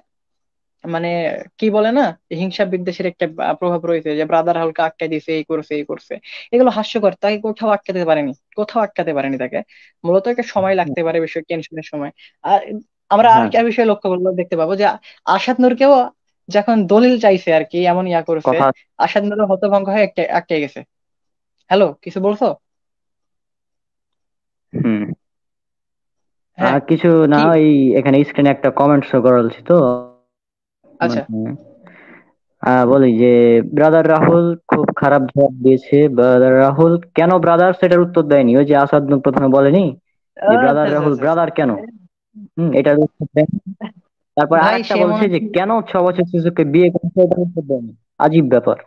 মানে কি বলে না, হিংসা বিদ্বেষের একটা প্রভাব রয়েছে, যে ব্রাদার হালকা আটকে দিছে, এই করছে এই করছে। এগুলো হাস্যকর, তাকে কোথাও আটকাতে পারেনি তাকে। মূলত একটা সময় লাগতে পারে, বিষয় টেনশনের সময়। আর আমরা হ্যাঁ। আরেকটা বিষয় লক্ষ্য করলে দেখতে পাবো যে আসাদ নূরকেও যখন দলিল চাইছে আর কি, এমন ইয়া করছে, কথা। আসাদ নূর হতভম্ব হয়ে আটকে গেছে। হ্যালো, কিছু বলছো? হুম। হ্যাঁ। আর কিছু না, কি? ওই এখানে স্ক্রিনে একটা কমেন্ট শো করাচ্ছি তো, আচ্ছা। মানে বলি যে ব্রাদার রাহুল খুব খারাপ জবাব দিয়েছে। ব্রাদার রাহুল কেন ব্রাদার সেটার উত্তর দেয়নি, ওই যে আসাদ নূর প্রথমে বলেনি যে আচ্ছা ব্রাদার আচ্ছা রাহুল আচ্ছা আচ্ছা। ব্রাদার কেন। এটার উত্তর দেয়নি। তারপর আর ভাই একটা সে বলছে মনে যে হয় কেন 6 বছর শিশুকে বিয়ে করেছে, এটার উত্তর দেয়নি। আজীব ব্যাপার,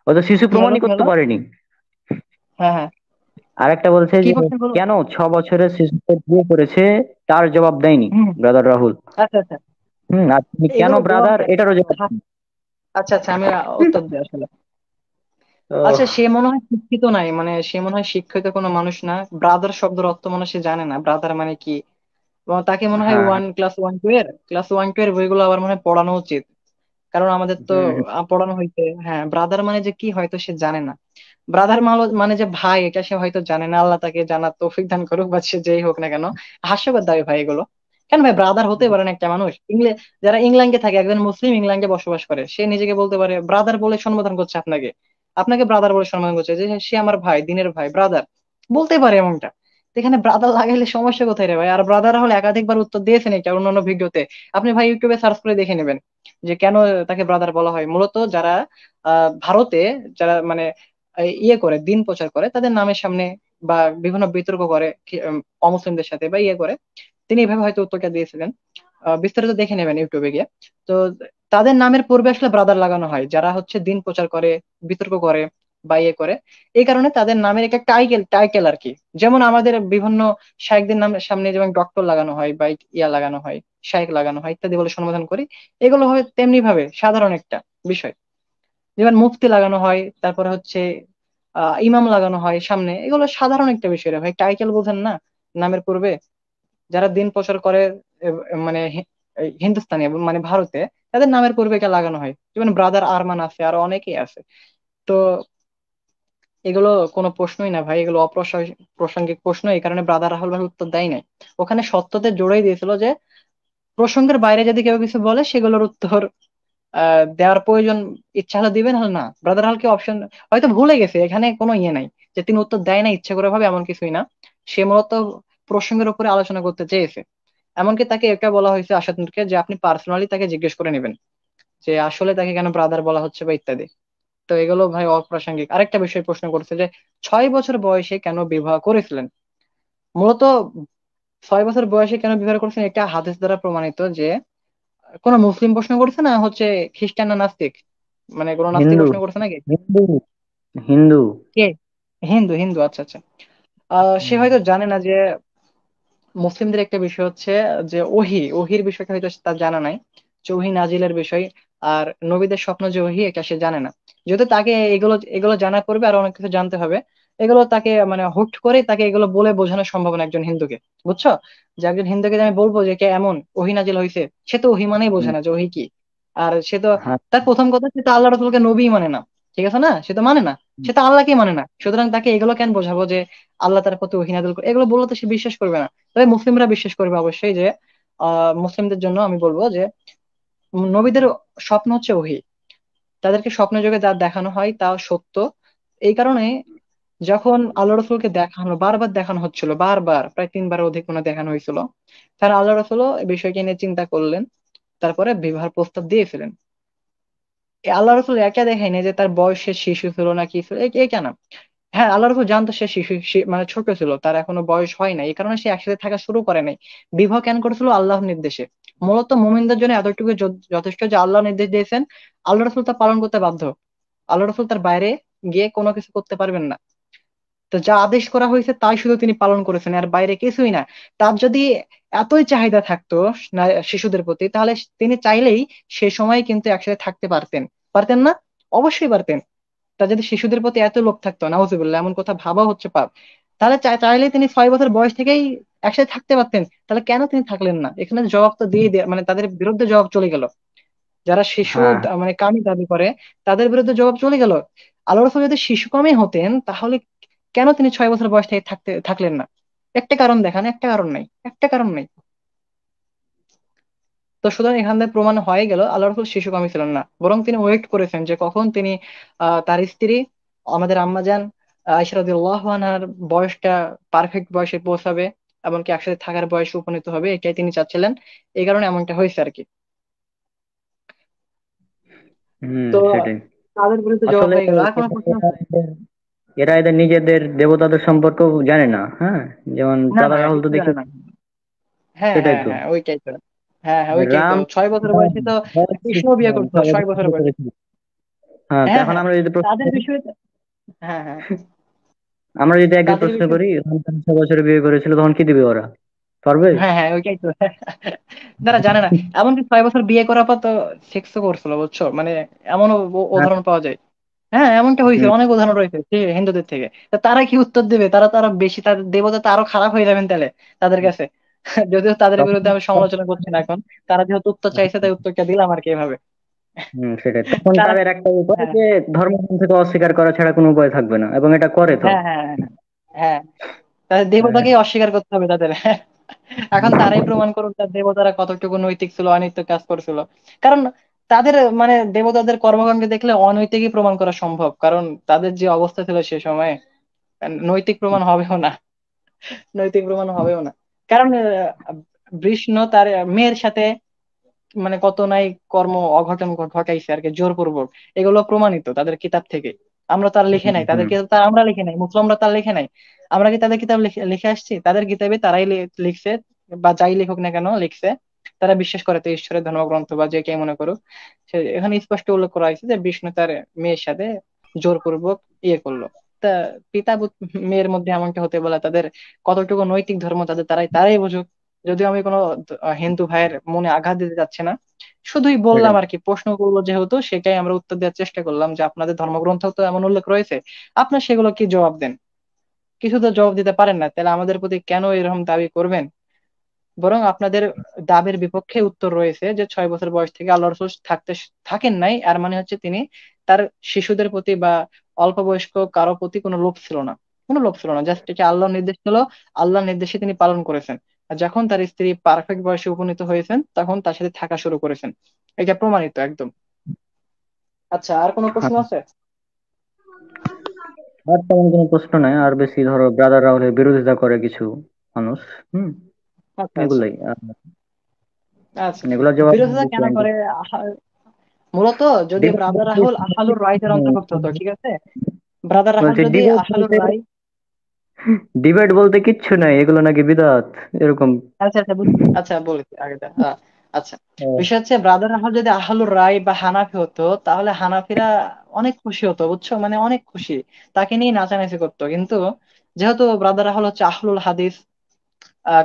ও তো শিশু কি হলো প্রমাণই কি করতে হলো? পারেনি। হ্যাঁ হ্যাঁ। আর একটা বলছে কি যে প্রশ্ন বলো? কেন 6 বছরের শিশুকে বিয়ে করেছে, তার জবাব দেয়নি হুম। ব্রাদার রাহুল। আচ্ছা আচ্ছা। আর তুমি কেন এগুলো জবাব ব্রাদার দেয়। এটারও জবাব হ্যাঁ, নেই। আচ্ছা আচ্ছা, আমি উত্তর দিই আসলে। তো আচ্ছা, সে মনে হয় শিক্ষিত নাই, মানে সে মনে হয় শিক্ষিত কোনো মানুষ না। ব্রাদার শব্দের অর্থ মনে হয় সে জানে না, ব্রাদার মানে কি। এবং তাকে মনে হয় হ্যাঁ। ক্লাস ওয়ান টু এর বইগুলো আবার মনে হয় পড়ানো উচিত, কারণ আমাদের তো হুম। হুম। পড়ানো হইতে। হ্যাঁ, ব্রাদার মানে যে কি হয়তো সে জানে না। ব্রাদার মানে যে ভাই, এটা সে হয়তো জানে না, আল্লাহ তাকে জানার তৌফিক দান করুক, বা সে যেই হোক না কেন। হাস্যকর দাবি ভাই এগুলো। কেন ভাই ব্রাদার হতে পারে না একটা মানুষ? যারা ইংল্যান্ডে থাকে, একজন মুসলিম ইংল্যান্ডে বসবাস করে, সে নিজেকে বলতে পারে ব্রাদার বলে সম্বোধন করছে আপনাকে, আপনাকে ব্রাদার বলে সম্বোধন করছে, যে সে আমার ভাই, দিনের ভাই, ব্রাদার বলতে পারে এমনটা। তো এখানে ব্রাদার লাগাইলে সমস্যা কোথায় রে ভাই? আর ব্রাদার হলে একাধিকবার উত্তর দিয়েছেন এটা অন্যান্য ভিডিওতে, আপনি ভাই ইউটিউবে সার্চ করে দেখে নেবেন যে কেন তাকে ব্রাদার বলা হয়। মূলত যারা ভারতে, যারা মানে ইয়ে করে, দিন প্রচার করে, তাদের নামের সামনে বা বিভিন্ন বিতর্ক করে অমুসলিমদের সাথে বা ইয়ে করে, তিনি এভাবে হয়তো উত্তরটা দিয়েছিলেন। বিস্তারিত দেখে নেবেন ইউটিউবে গিয়ে। তো তাদের নামের পূর্বে আসলে ব্রাদার লাগানো হয়, যারা হচ্ছে দিন প্রচার করে, বিতর্ক করে বা ইয়ে করে। এই কারণে তাদের নামের একটা টাইটেল টাইটেল আর কি। যেমন আমাদের বিভিন্ন শায়েখদের নামের সামনে যেমন ডক্টর লাগানো হয় বা ইয়া লাগানো হয়, শায়েখ লাগানো হয় ইত্যাদি বলে সম্বোধন করি, এগুলো হয় তেমনি ভাবে সাধারণ একটা বিষয়। যেমন মুফতি লাগানো হয়, তারপরে হচ্ছে ইমাম লাগানো হয় সামনে, এগুলো সাধারণ একটা বিষয় রে ভাই, টাইটেল বোঝেন না নামের পূর্বে? যারা দিন প্রচার করে মানে এই হিন্দুস্তানি মানে ভারতে, তাদের নামের পূর্বে এটা লাগানো হয়। যেমন ব্রাদার আরমান আছে, আরো অনেকেই আছে। তো এগুলো কোনো প্রশ্নই না ভাই, এগুলো অপ্রাসঙ্গিক প্রশ্ন। এই কারণে ব্রাদার রাহুল ভাই উত্তর দেয় নাই। ওখানে সত্যতে জোরেই দিয়েছিল যে প্রসঙ্গের বাইরে যদি কেউ কিছু বলে সেগুলোর উত্তর দেওয়ার প্রয়োজন ইচ্ছা হলে দিবেন, হলে না। ব্রাদার হালকে অপশন হয়তো ভুলে গেছে, এখানে কোনো ইয়ে নাই যে তিনি উত্তর দেয় না ইচ্ছা করে ভাবে, এমন কিছুই না। সে মূলত প্রসঙ্গের উপরে আলোচনা করতে চেয়েছে। এমনকি তাকে এটা বলা হয়েছে আশাদ নূরকে যে আপনি পার্সোনালি তাকে জিজ্ঞেস করে নেবেন যে আসলে তাকে কেন ব্রাদার বলা হচ্ছে বা ইত্যাদি। তো এগুলো ভাই অপ্রাসঙ্গিক। আরেকটা বিষয় প্রশ্ন করছে যে 6 বছর বয়সে কেন বিবাহ করেছিলেন। মূলত 6 বছর বয়সে কেন বিবাহ করেছেন এটা হাদিস দ্বারা প্রমাণিত যে কোন মুসলিম প্রশ্ন করছে না হচ্ছে খ্রিস্টান না নাস্তিক, মানে কোন নাস্তিক হিন্দু, প্রশ্ন করছে নাকি? হিন্দু, হিন্দু। কে? হিন্দু, হিন্দু, আচ্ছা আচ্ছা। সে হুম। হয়তো জানে না যে মুসলিমদের একটা বিষয় হচ্ছে যে ওহির বিষয়টা হয়তো তার জানা নাই, যে ওহী নাজিলের বিষয়। আর নবীদের স্বপ্ন যে ওহী, এটা সে জানে না। যেহেতু তাকে এগুলো এগুলো জানা পড়বে আর অনেক কিছু জানতে হবে, এগুলো তাকে মানে হুট করে তাকে এগুলো বলে বোঝানো সম্ভব না একজন হিন্দুকে, বুঝছো? যে একজন হিন্দুকে যে আমি বলবো যে কে এমন ওহী নাজিল হয়েছে, সে তো ওহী মানেই বোঝে হুম। না যে ওহী কি। আর সে তো, হ্যাঁ। তার প্রথম কথা, সে তো আল্লাহ রাসূলকে নবী মানে না, ঠিক আছে না? সে তো মানে না, সে তো আল্লাহকে মানে না। সুতরাং তাকে এগুলো কেন বোঝাবো যে আল্লাহ তার প্রতি ওহী নাজিল করে, এগুলো বললে তো সে বিশ্বাস করবে না। তবে মুসলিমরা বিশ্বাস করবে অবশ্যই যে মুসলিমদের জন্য আমি বলবো যে নবীদের স্বপ্ন হচ্ছে ওহী। তাদেরকে স্বপ্ন যোগে যা দেখানো হয় তা সত্য। এই কারণে যখন আল্লাহ রসুলকে দেখানো, বারবার দেখানো হচ্ছিল, বারবার প্রায় 3বার অধিক মনে হয় দেখানো হয়েছিল, তারা আল্লাহ রসুলও এই বিষয়কে নিয়ে চিন্তা করলেন, তারপরে বিবাহের প্রস্তাব দিয়েছিলেন। এই আল্লাহ রসুল একা দেখায়নি যে তার বয়সে শিশু ছিল না কি ছিল, এই কেন। হ্যাঁ, আল্লাহ রসুল জানতো সে শিশু, মানে ছোট ছিল, তার এখনো বয়স হয় নাই, এই কারণে সে একসাথে থাকা শুরু করে নাই। বিবাহ কেন করেছিল? আল্লাহর নির্দেশে। মূলত মুমিনদের জন্য এতটুকু যথেষ্ট যে আল্লাহ নির্দেশ দিয়েছেন, আল্লাহ রসুল তা পালন করতে বাধ্য। আল্লাহ রসুল তার বাইরে গিয়ে কোনো কিছু করতে পারবেন না। তো যা আদেশ করা হয়েছে তাই শুধু তিনি পালন করেছেন, আর বাইরে কিছুই না। তার যদি এতই চাহিদা থাকতো শিশুদের প্রতি, তাহলে তিনি চাইলেই সে সময় কিন্তু একসাথে থাকতে পারতেন। পারতেন না? অবশ্যই পারতেন। তার যদি শিশুদের প্রতি এত লোভ থাকতো, নাউজুবিল্লাহ, এমন কথা ভাবা হচ্ছে পাপ, তাহলে চাইলে তিনি 6 বছর বয়স থেকেই একসাথে থাকতে পারতেন। তাহলে কেন তিনি থাকলেন না? এখানে জবাব তো দিয়ে মানে তাদের বিরুদ্ধে জবাব চলে গেল। যারা শিশু হ্যাঁ। মানে কামি দাবি করে, তাদের বিরুদ্ধে জবাব চলে গেল। আল্লাহ রাসূল যদি শিশু কামী হতেন, তাহলে কেন তিনি 6 বছর বয়স থেকে থাকলেন না? একটা কারণ দেখান, একটা কারণ নাই, একটা কারণ নাই। তো সুতরাং এখান থেকে প্রমাণ হয়ে গেল আল্লাহ রাসূল শিশু কামী ছিলেন না, বরং তিনি ওয়েট করেছেন যে কখন তিনি তার স্ত্রী আমাদের আম্মাজান আয়েশা রাদিয়াল্লাহু আনহার বয়সটা পারফেক্ট বয়সে পৌঁছাবে, এমনকি একসাথে থাকার বয়সে উপনীত হবে, এটাই তিনি চাচ্ছিলেন। এই কারণে এমনটা হয়েছে আর কি। হুম, তো সেটাই। তাদের বিরুদ্ধে জবাব আসলে হয়ে গেল। আর কোনো এরা প্রশ্ন এরা আছে? এদের এরা এদের নিজেদের দেবতাদের সম্পর্কেও জানে না। হ্যাঁ, যেমন না না, ব্রাদার রাহুল তো কিছু দেখি। জানে না। হ্যাঁ সেটাই হ্যাঁ তো। হ্যাঁ, ওইটাই তো। হ্যাঁ হ্যাঁ, ওইটাই তো। রাম 6 বছর রাম বয়সে তো রাম কৃষ্ণ বিয়ে কৃষ্ণ করছিল, 6 বছর 6 বছর বিয়ে বয়সে। করেছিল। হ্যাঁ, তো হ্যাঁ এখন হ্যাঁ, আমরা যদি প্রশ্ন তাদের করি, বিষয়ে হ্যাঁ হ্যাঁ, আমরা যদি একই তাদের প্রশ্ন বিষয়ে করি রমজান 6 বছরে বিয়ে করেছিল, তখন কি দিবে ওরা? পারবে? হ্যাঁ হ্যাঁ, ওইটাই তো। তারা জানে না। এমনকি 6 বছর বিয়ে করার পর তো সেক্সও করছিল, বুঝছো? মানে এমনও হ্যাঁ। উদাহরণ পাওয়া যায়। হ্যাঁ, এমনটা হয়েছে, হুম। অনেক উদাহরণ রয়েছে সে হিন্দুদের থেকে। তা তারা কি উত্তর দেবে? তারা তারা বেশি, তাদের দেবতা তো আরো খারাপ হয়ে যাবেন তাহলে তাদের কাছে। যদিও তাদের তখন বিরুদ্ধে আমি সমালোচনা করছি না এখন, তারা যেহেতু উত্তর চাইছে তাই উত্তরটা দিলাম আর কি এভাবে। সেটাই, তখন তারা, তাদের একটা উপায় হ্যাঁ যে ধর্মগ্রন্থ থেকে অস্বীকার করা ছাড়া কোনো উপায় থাকবে না, এবং এটা করে তো। হ্যাঁ হ্যাঁ হ্যাঁ হ্যাঁ, তাদের হ্যাঁ। দেবতাকেই অস্বীকার করতে হবে তাদের। এখন তারাই প্রমাণ করুক তার দেবতারা কতটুকু নৈতিক ছিল, অনৈতিক কাজ করছিল। কারণ তাদের মানে দেবতাদের কর্মকাণ্ড দেখলে অনৈতিকই প্রমাণ করা সম্ভব, কারণ তাদের যে অবস্থা ছিল সে সময়, নৈতিক প্রমাণ হবেও না, নৈতিক প্রমাণ হবেও না। কারণ বৃষ্ণ তার মেয়ের সাথে মানে কত নাই কর্ম অঘটন ঘটাইছে আর কি, জোরপূর্বক। এগুলো প্রমাণিত তাদের কিতাব থেকে। আমরা তার লিখে নাই, তাদের হুম। কিতাব তার আমরা লিখে নাই, মুসলমানরা তার লিখে নাই। আমরা কি তাদের কিতাব লিখে লিখে আসছি? তাদের কিতাবে তারাই লিখছে, বা যাই লিখুক না কেন লিখছে। তারা বিশ্বাস করে তো ঈশ্বরের ধর্মগ্রন্থ বা যে কে মনে করো, এখানে স্পষ্ট উল্লেখ করা হয়েছে যে বিষ্ণু তার মেয়ের সাথে জোরপূর্বক করলো। তা পিতা মেয়ের মধ্যে এমনটা হতে বলে তাদের কতটুকু নৈতিক ধর্ম তাদের তারাই তারাই বুঝুক। যদিও আমি কোনো হিন্দু ভাইয়ের মনে আঘাত দিতে যাচ্ছি না, শুধুই বললাম আর কি, প্রশ্ন করলো যেহেতু সেটাই আমরা উত্তর দেওয়ার চেষ্টা করলাম যে আপনাদের ধর্মগ্রন্থ তো এমন উল্লেখ রয়েছে, আপনার সেগুলো কি জবাব দেন? কিছু তো জবাব দিতে পারেন না, তাহলে আমাদের প্রতি কেন এরকম দাবি করবেন? বরং আপনাদের দাবির বিপক্ষে উত্তর রয়েছে যে 6 বছর বয়স থেকে আল্লাহ রসুল থাকেন নাই, আর মানে হচ্ছে তিনি তার শিশুদের প্রতি বা অল্প বয়স্ক কারো প্রতি কোনো লোভ ছিল না, কোনো লোভ ছিল না, জাস্ট এটা আল্লাহর নির্দেশ ছিল, আল্লাহর নির্দেশে তিনি পালন করেছেন। আর যখন তার স্ত্রী পারফেক্ট বয়সে উপনীত হয়েছেন তখন তার সাথে থাকা শুরু করেছেন, এটা প্রমাণিত একদম। আচ্ছা, আর কোনো প্রশ্ন আছে? আর তেমন কোনো প্রশ্ন নাই, আর বেশি ধরো ব্রাদার রাহুলের বিরোধিতা করে কিছু মানুষ। হুম। আচ্ছা আচ্ছা এগুলাই আচ্ছা। মানে এগুলা জবাব বিরোধিতা কেন করে? মূলত যদি ব্রাদার রাহুল আসালুর রাইটের অন্তর্ভুক্ত হতো, ঠিক আছে, ব্রাদার রাহুল বলছি যদি ডিবেট আসালুর বলতে, রায়। ডিবেট বলতে কিচ্ছু নাই, এগুলো নাকি বিদআত এরকম। আচ্ছা আচ্ছা আচ্ছা, বলেছি আগে আচ্ছা, আহ, বিষয় হচ্ছে ব্রাদার রাহুল যদি আহলুর রায় বা হানাফি হতো তাহলে হানাফিরা অনেক খুশি হতো, বুঝছো, মানে অনেক খুশি, তাকে নিয়ে নাচানাচি করতো। কিন্তু যেহেতু ব্রাদার রাহুল হচ্ছে আহলুল হাদিস,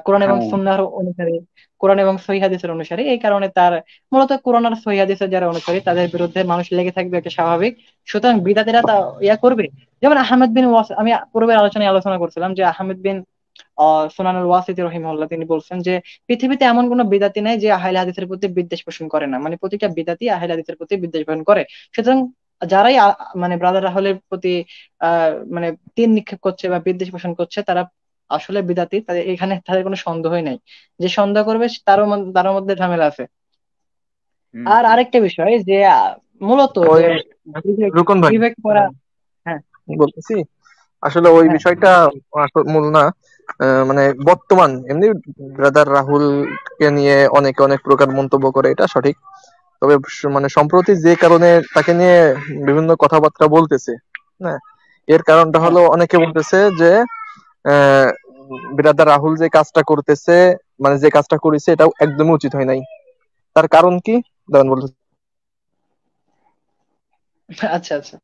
কোরআন এবং হ্যাঁ। সুন্নাহর অনুসারী, কোরআন এবং সহিহ হাদিসের অনুসারী, এই কারণে তার মূলত কোরআন আর সহিহ হাদিসের যারা অনুসারী তাদের বিরুদ্ধে মানুষ লেগে থাকবে, এটা স্বাভাবিক। সুতরাং বিদাতিরা তা করবে। যেমন আহমেদ বিন আমি পূর্বের আলোচনায় আলোচনা করছিলাম যে আহমেদ বিন সুনানুল ওয়াসিতি রহিমাহুল্লাহ তিনি বলছেন যে পৃথিবীতে এমন কোনো বিদাতি নাই যে আহলে হাদিসের প্রতি বিদ্বেষ পোষণ করে না, মানে প্রতিটা বিদাতি আহলে হাদিসের প্রতি বিদ্বেষ পোষণ করে। সুতরাং যারাই মানে ব্রাদার রাহুলের প্রতি মানে তিন নিক্ষেপ করছে বা বিদ্বেষ পোষণ করছে তারা আসলে বিদাতি, তাদের এখানে তাদের কোনো সন্দেহই নাই। যে সন্দেহ করবে তার মধ্যে ঝামেলা আছে। হুম আর হুম। আরেকটা বিষয় যে মূলত ওই যে বিবেক রুকন ভাই, বিবেক করা। হ্যাঁ বলতেছি আসলে ওই হ্যাঁ বিষয়টা মূল না। মানে বর্তমান এমনি ব্রাদার রাহুল কে নিয়ে অনেকে অনেক প্রকার মন্তব্য করে, এটা সঠিক। তবে মানে সম্প্রতি যে কারণে তাকে নিয়ে বিভিন্ন কথাবার্তা বলতেছে, হ্যাঁ, এর কারণটা হ্যাঁ। হলো অনেকে বলতেছে যে আহ ব্রাদার রাহুল যে কাজটা করতেছে, মানে যে কাজটা করেছে এটা একদমই উচিত হয় নাই। তার কারণ কি দাঁড়ান বলতে। আচ্ছা আচ্ছা।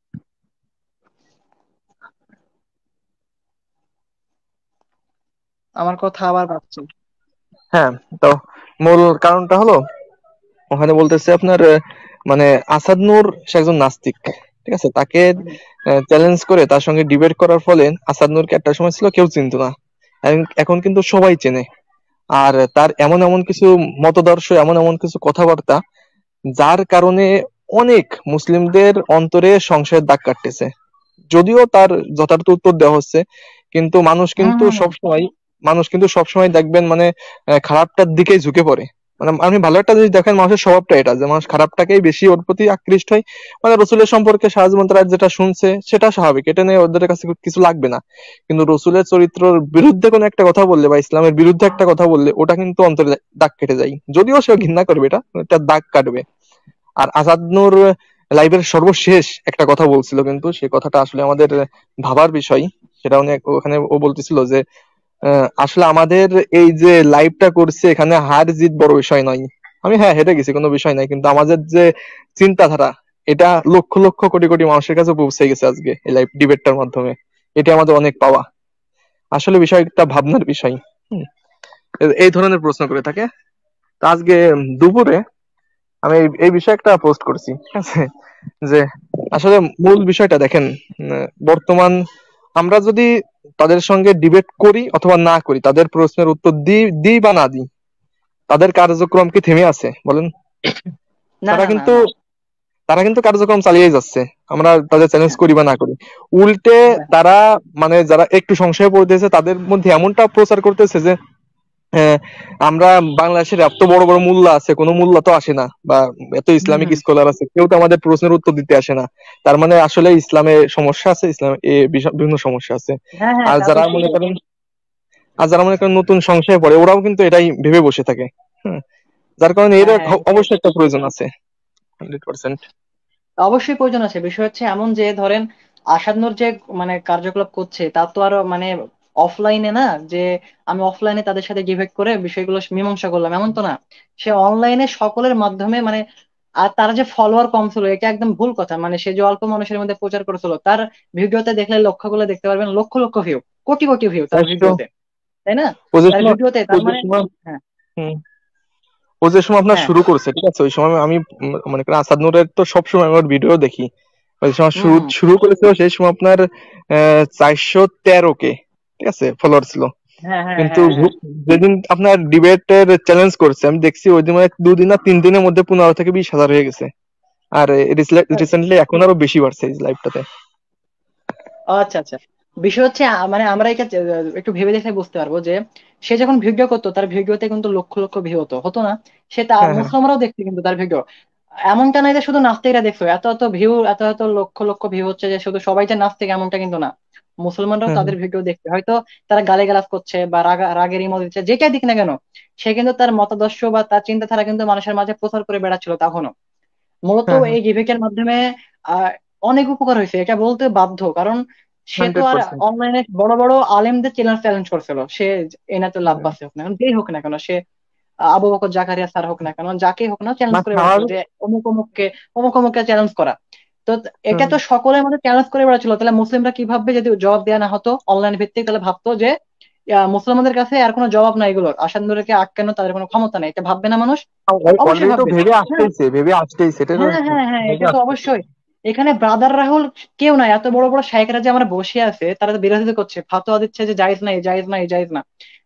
আমার কথা আবার ভাবছি। হ্যাঁ, তো মূল কারণটা হলো ওখানে বলতেছে আপনার মানে আসাদ নূর সে একজন নাস্তিক, ঠিক আছে, তাকে চ্যালেঞ্জ করে তার সঙ্গে ডিবেট করার ফলে আসাদ নূরকে একটা সময় ছিল কেউ চিনতো না, এখন কিন্তু সবাই চেনে। আর তার এমন এমন কিছু মতদর্শ, এমন এমন কিছু কথাবার্তা যার কারণে অনেক মুসলিমদের অন্তরে সংশয়ের দাগ কাটতেছে। যদিও তার যথার্থ উত্তর দেওয়া হচ্ছে, কিন্তু হম হম হম। মানুষ কিন্তু সবসময় দেখবেন মানে খারাপটার দিকেই ঝুঁকে পড়ে। মানে আপনি ভালো একটা জিনিস দেখেন, মানুষের স্বভাবটা এটা যে মানুষ খারাপটাকেই বেশি ওর প্রতি আকৃষ্ট হয়। মানে রসুলের সম্পর্কে সাহায্য তারা যেটা শুনছে সেটা স্বাভাবিক, এটা নিয়ে ওদের কাছে কিছু লাগবে না। কিন্তু রসুলের চরিত্রের বিরুদ্ধে কোনো একটা কথা বললে বা ইসলামের বিরুদ্ধে একটা কথা বললে ওটা কিন্তু অন্তরে দাগ কেটে যায়, যদিও সে ঘৃণা করবে, এটা দাগ কাটবে। আর আজাদ নূর লাইভের সর্বশেষ একটা কথা বলছিল, কিন্তু সে কথাটা আসলে আমাদের ভাবার বিষয়। সেটা উনি ওখানে ও বলতেছিল যে আসলে আমাদের এই যে লাইভটা করছে এখানে হার জিত বড় বিষয় নয়। আমি হ্যাঁ হেরে গেছি, কোনো বিষয় নাই, কিন্তু আমাদের যে চিন্তাধারা এটা লক্ষ লক্ষ কোটি কোটি মানুষের কাছে পৌঁছে গেছে আজকে এই লাইভ ডিবেটটার মাধ্যমে। এটা আমাদের অনেক পাওয়া। আসলে বিষয়টা ভাবনার বিষয়। হুম, এই ধরনের প্রশ্ন করে থাকে। তো আজকে দুপুরে আমি এই বিষয়ে একটা পোস্ট করছি, ঠিক আছে, যে আসলে মূল বিষয়টা দেখেন, বর্তমান আমরা যদি তাদের সঙ্গে ডিবেট করি অথবা না করি, তাদের প্রশ্নের উত্তর দিই দিই বা না দিই, তাদের কার্যক্রম কি থেমে আছে বলেন? না তারা না না কিন্তু না। তারা কিন্তু কার্যক্রম চালিয়ে যাচ্ছে, আমরা তাদের চ্যালেঞ্জ হ্যাঁ করি বা না করি। উল্টে হ্যাঁ তারা মানে যারা একটু সংশয়ে পড়তেছে তাদের মধ্যে এমনটা প্রচার করতেছে যে হ্যাঁ, আমরা বাংলাদেশের এত বড় বড় মোল্লা আছে, কোনো মোল্লা তো আসে না, বা এত হম ইসলামিক হম। স্কলার আছে, কেউ তো আমাদের প্রশ্নের উত্তর দিতে আসে না। তার মানে আসলে ইসলামে সমস্যা আছে, ইসলামে বিভিন্ন সমস্যা আছে। হ্যাঁ হ্যাঁ, আর তা তো যারা মনে সেটাই। করেন আর যারা মনে করেন নতুন সংশয়ে পড়ে, ওরাও কিন্তু এটাই ভেবে বসে থাকে। হ্যাঁ, যার কারণে এর হ্যাঁ হ্যাঁ, অবশ্যই একটা প্রয়োজন আছে 100%। অবশ্যই প্রয়োজন আছে। বিষয় হচ্ছে এমন যে ধরেন আসাদ নূর যে মানে কার্যকলাপ করছে তা তো আরো মানে অফলাইনে না, যে আমি অফলাইনে তাদের সাথে ডিবেট করে বিষয়গুলো মীমাংসা করলাম, এমন তো না। সে অনলাইনে সকলের মাধ্যমে মানে, আর তার যে ফলোয়ার কম ছিল এটা একদম ভুল কথা। মানে সে যে অল্প মানুষের মধ্যে প্রচার করেছিল, তার ভিডিওতে দেখলে লক্ষ্যগুলো দেখতে পারবেন, লক্ষ লক্ষ ভিউ, কোটি কোটি ভিউ তার অবশ্য ভিডিওতে, তাই না? ও যে তার সময় ভিডিওতে ও তার যে মানে, সময় হ্যাঁ হুম, ও যে সময় আপনার হ্যাঁ, শুরু করছে, ঠিক আছে, ওই সময় আমি মনে করেন আসাদ নূরের তো সবসময় আমার ভিডিও দেখি। ওই সময় হুম শুরু হুম, শুরু করেছিল, সেই সময় আপনার 413K, ঠিক আছে, ফলোয়ার ছিল। হ্যাঁ হ্যাঁ কিন্তু হ্যাঁ হ্যাঁ। যেদিন আপনার ডিবেটের চ্যালেঞ্জ করছে, আমি দেখছি ওই দিন মানে 2 দিন না 3 দিনের মধ্যে 15 থেকে 20 হাজার হয়ে গেছে। আর রিসেন্টলি এখন আরো বেশি বাড়ছে এই লাইভটাতে। আচ্ছা আচ্ছা, বিষয় হচ্ছে মানে আমরা এটা একটু ভেবে দেখে বুঝতে পারবো যে সে যখন ভিডিও করতো তার ভিডিওতে কিন্তু লক্ষ লক্ষ ভিউ হতো, হতো না? সে তা হ্যাঁ, হ্যাঁ, মুসলমানরাও দেখছে কিন্তু তার ভিডিও। এমনটা নয় যে শুধু নাস্তিকরা দেখছো, এত এত ভিউ, এত এত লক্ষ লক্ষ ভিউ হচ্ছে যে শুধু সবাই যে নাস্তিক এমনটা কিন্তু না। মুসলমানরাও হ্যাঁ, তাদের ভিডিও দেখছে, হয়তো তারা গালিগালাজ করছে বা রাগের ইমো দিচ্ছে, যেটাই দিক না কেন, সে কিন্তু তার মতাদর্শ বা তার চিন্তাধারা কিন্তু মানুষের মাঝে প্রচার করে বেড়াচ্ছিল তখনও। মূলত হ্যাঁ, হ্যাঁ, এই ডিবেটের মাধ্যমে আহ অনেক উপকার হয়েছে, এটা বলতে বাধ্য। কারণ সে তো আর 100%। অনলাইনে বড় বড় আলেমদের চ্যালেঞ্জ চ্যালেঞ্জ করছিল, সে এনায়তুল হ্যাঁ, আব্বাসী হোক না কেন, যেই হোক না কেন, সে আবু বকর জাকারিয়া স্যার হোক না কেন, যাকে হোক না, না চ্যালেঞ্জ করে বেড়াচ্ছিল স্বাভাবিক। যে অমুক অমুককে, অমুক অমুককে চ্যালেঞ্জ করা। তো এটা হুম, তো সকলের মধ্যে চ্যালেঞ্জ করে বেড়াচ্ছিল, তাহলে মুসলিমরা কি ভাববে যদি জবাব দেওয়া না হতো অনলাইন ভিত্তিক? তাহলে ভাবতো যে মুসলমানদের কাছে আর কোনো জবাব নাই, এগুলোর আসাদুরকে আটকানো তাদের কোনো ক্ষমতা নেই, এটা ভাববে না মানুষ? অবশ্যই অলরেডি তো ভাববে। ভেবে হ্যাঁ আসতেইছে, এটা তো হ্যাঁ হ্যাঁ হ্যাঁ, ভেবে এটা তো আসতেছে। অবশ্যই। এখানে ব্রাদার রাহুল কেউ নাই, এত বড় বড় শাইখরা যে আমরা বসে আছে, তারা তো বিরোধিতা করছে, ফাতোয়া দিচ্ছে যে জায়েজ নাই, জায়েজ নাই, জায়েজ না।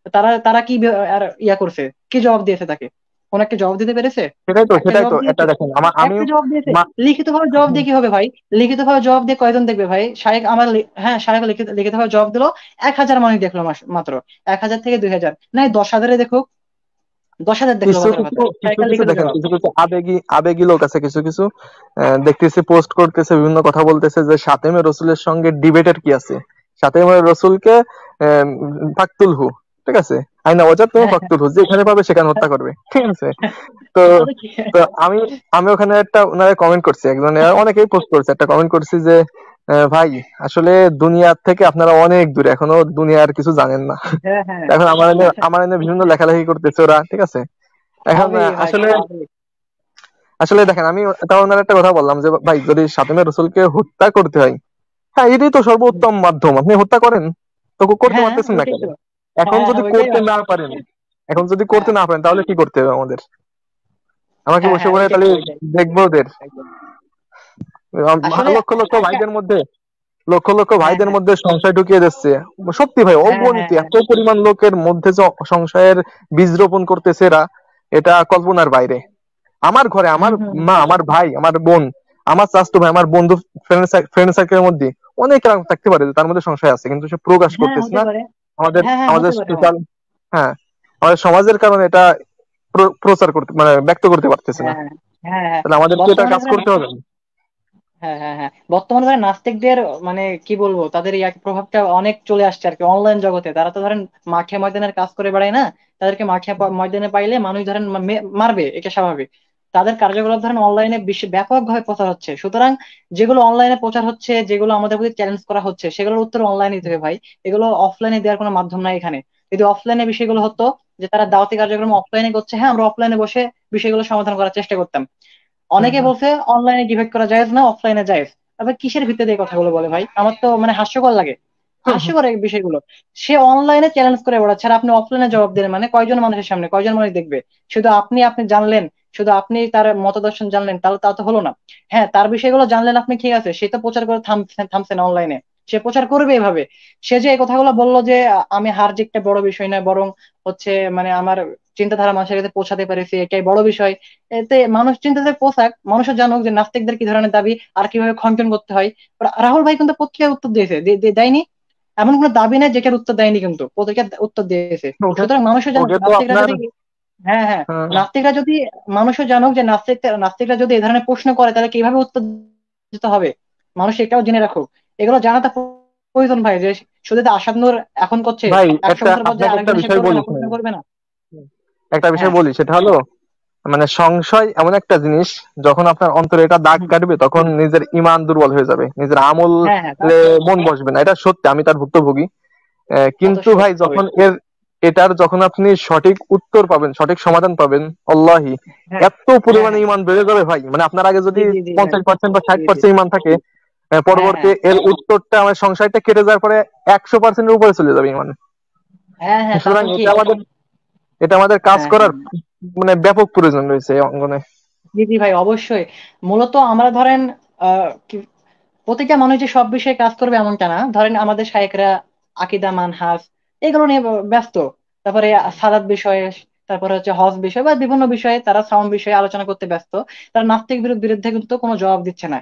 তো তারা তারা কি আর ইয়া করছে, কি জবাব দিয়েছে তাকে? কোন একটা জবাব দিতে পেরেছে? একটা সেটাই জবাব তো এটা দিয়েছে? দেখেন আমি একটা জবাব দিয়েছে? মা- লিখিত ভাবে জবাব দিয়ে কি হবে ভাই? লিখিত ভাবে জবাব দিয়ে কয়জন দেখবে ভাই? শাইখ আমার হ্যাঁ, শাইখ লিখিত লিখিত ভাবে জবাব দিলো, 1,000 মানুষ দেখলো মাত্র। 1,000 থেকে 2,000, নাই 10,000 দেখুক, 10,000 দেখলো কিছু কথার কিছু কথা, কিছু শাইখের কিছু লিখিত দেখেন, জবাব। কিছু কিছু আবেগী আবেগী লোক আছে, কিছু কিছু দেখতেছে, পোস্ট করতেছে, বিভিন্ন কথা বলতেছে যে সাতেমে রসুলের সঙ্গে ডিবেটের কি আছে, সাতেমে রসুলকে আহ, ফাকতুল হু, ঠিক আছে, আইনা ওজা তুমি হ্যাঁ ফাকতুল হু, যেখানে পাবে সেখানে হত্যা করবে, ঠিক আছে। তো এটা তো কি! তো আমি আমি ওখানে একটা ওনারা কমেন্ট করছি, একজন অনেকেই পোস্ট করছে, একটা কমেন্ট করছি যে ভাই, আসলে দুনিয়ার থেকে আপনারা অনেক দূরে, এখনো দুনিয়ার কিছু জানেন না। হ্যাঁ হ্যাঁ, এখন আমার এনে বিভিন্ন লেখালেখি করতেছে ওরা, ঠিক আছে। এখন হবে ভাই, আসলে হবে। আসলে দেখেন, আমি তাও ওনার একটা কথা বললাম যে ভাই, যদি সাতেমে রসুলকে হত্যা করতে হয়, হ্যাঁ এটাই তো সর্বোত্তম মাধ্যম, আপনি হত্যা করেন, তো করতে হ্যাঁ পারতেছেন না ওইটাই কেন? তো। এখন হ্যাঁ যদি হ্যাঁ, ওইটাই করতে না পারেন, হ্যাঁ তাহলে কি করতে হবে আমাদের? আমাকে হ্যাঁ বসে হ্যাঁ, পড়ে ওইটাই তাহলে তো, ওইটাই দেখবো ওদের একদম। আসলে লক্ষ লক্ষ একটা, ভাইদের মধ্যে, লক্ষ লক্ষ হ্যাঁ ভাইদের হ্যাঁ মধ্যে সংশয় ঢুকিয়ে দিচ্ছে। সত্যি ভাই, হ্যাঁ অগণিত হ্যাঁ হ্যাঁ, এত পরিমাণ লোকের মধ্যে যে সংশয়ের বীজ রোপণ করতেছে এরা, এটা কল্পনার বাইরে। আমার ঘরে হুম আমার হুম হুম। মা, আমার ভাই, আমার বোন, আমার চাচাতো ভাই, আমার বন্ধু, ফ্রেন্ড সার্কেলের মধ্যে অনেক এরকম থাকতে পারে যে তার মধ্যে সংশয় আছে, কিন্তু সে প্রকাশ হ্যাঁ করতেছে হতে না। পারে। আমাদের হ্যাঁ হ্যাঁ, আমাদের হতে পারে এমন। সোশ্যাল, হ্যাঁ, আমাদের সমাজের কারণে এটা প্রচার করতে, মানে ব্যক্ত করতে পারতেছে না। হ্যাঁ হ্যাঁ হ্যাঁ, তাহলে আমাদেরকে এটা বর্তমানে কাজ করতে হবে। হ্যাঁ হ্যাঁ হ্যাঁ, বর্তমানে ধরেন নাস্তিকদের মানে কি বলবো, তাদের প্রভাবটা অনেক চলে আসছে আর কি অনলাইন জগতে। তারা তো ধরেন মাঠে ময়দানের কাজ করে বেড়ায় না, তাদেরকে মাঠে ময়দানে পাইলে মানুষ ধরেন মারবে, এটা স্বাভাবিক। তাদের কার্যকলাপ ধরেন অনলাইনে ব্যাপকভাবে প্রচার হচ্ছে, সুতরাং যেগুলো অনলাইনে প্রচার হচ্ছে, যেগুলো আমাদের প্রতি চ্যালেঞ্জ করা হচ্ছে, সেগুলোর উত্তর অনলাইনে দিতে হবে ভাই। এগুলো অফলাইনে দেওয়ার কোনো মাধ্যম নাই এখানে। যদি অফলাইনে বিষয়গুলো হতো, যে তারা দাওয়াতি কার্যক্রম অফলাইনে করছে, হ্যাঁ আমরা অফলাইনে বসে বিষয়গুলো সমাধান করার চেষ্টা করতাম। হ্যাঁ, অনেকে হ্যাঁ, বলছে অনলাইনে ডিবেট করা যায় না, অফলাইনে যায়। তবে কিসের ভিত্তিতে এই কথাগুলো বলে ভাই? আমার তো মানে হাস্যকর লাগে, হুম, হুম। হাস্যকর এই বিষয়গুলো। সে অনলাইনে চ্যালেঞ্জ করে বেড়াচ্ছে, আর আপনি অফলাইনে জবাব দিলেন, মানে কয়জন মানুষের সামনে কয়জন মানুষ দেখবে? শুধু আপনি আপনি জানলেন, শুধু আপনি তার মতদর্শন জানলেন, তাহলে তা তো হলো না। হ্যাঁ, তার বিষয়গুলো জানলেন আপনি, ঠিক আছে, সে তো প্রচার করে থামছেন অনলাইনে, সে প্রচার করবে এভাবে। সে যে এই কথাগুলো বললো যে আমি হার জিতটা বড় বিষয় নয়, বরং হচ্ছে মানে আমার চিন্তাধারা মানুষের কাছে পৌঁছাতে পেরেছি, এটাই বড় বিষয়। এতে মানুষ চিন্তাতে পোশাক, মানুষের জানুক যে নাস্তিকদের কি ধরনের দাবি আর কিভাবে খণ্ডন করতে হয়। রাহুল ভাই কিন্তু পত্রিকায় উত্তর দিয়েছে, দেয়নি? এমন কোনো দাবি নেই যেটার উত্তর দেয়নি, কিন্তু পত্রিকা উত্তর দিয়েছে। ওকে, সুতরাং মানুষও জানুক, ওকে তো নাস্তিকরা আপনার যদি, হ্যাঁ হ্যাঁ, হ্যাঁ, নাস্তিকরা যদি, মানুষও জানুক যে নাস্তিকরা যদি এই ধরনের প্রশ্ন করে তাহলে কিভাবে উত্তর দিতে হবে, মানুষ এটাও জেনে রাখুক। এগুলো জানাটা প্রয়োজন ভাই, যে শুধু তো আসাদ নূর এখন করছে, ভাই 100 বছর পর যে আপনাকে একটা আরেকজন এসে বিষয় করবে বলি না, প্রশ্ন শুনুন। করবে না। একটা বিষয় হ্যাঁ, বলি, সেটা হলো মানে সংশয় এমন একটা জিনিস, যখন আপনার অন্তরে এটা দাগ হুম, কাটবে তখন নিজের ইমান দুর্বল হয়ে যাবে, নিজের আমল হ্যাঁ হ্যাঁ, মন বসবে না, এটা সত্যি, আমি তার ভুক্তভোগী। এত কিন্তু ভাই সহজভাবে। যখন এটার যখন আপনি সঠিক উত্তর পাবেন, সঠিক সমাধান পাবেন, আল্লাহি হ্যাঁ এত হ্যাঁ পরিমাণে হ্যাঁ। ইমান বেড়ে যাবে ভাই। মানে আপনার আগে জি যদি জি জি ভাই। 50% বা ষাট জি জি। পার্সেন্ট ইমান থাকে, হ্যাঁ পরবর্তী হ্যাঁ এর উত্তরটা আমার সংশয়টা কেটে যাওয়ার পরে 100%-এর উপরে চলে যাবে ইমান। হ্যাঁ হ্যাঁ, তা সুতরাং তো এটা ঠিক। আমাদের, এটা আমাদের কাজ হ্যাঁ করার হ্যাঁ। মানে ব্যাপক প্রয়োজন রয়েছে এই অঙ্গনে। জি জি ভাই, অবশ্যই। মূলত আমরা ধরেন প্রতিটা মানুষ যে সব বিষয়ে কাজ করবে এমনটা না। ধরেন আমাদের শায়েখরা আকীদা, মানহাজ এগুলো নিয়ে ব্যস্ত। তারপরে সালাত বিষয়ে, তারপরে হচ্ছে হজ বিষয় বা বিভিন্ন বিষয়ে তারা সাউন্ড বিষয়ে আলোচনা করতে ব্যস্ত। তারা নাস্তিক বিরুদ্ধে কিন্তু কোনো জবাব দিচ্ছে না।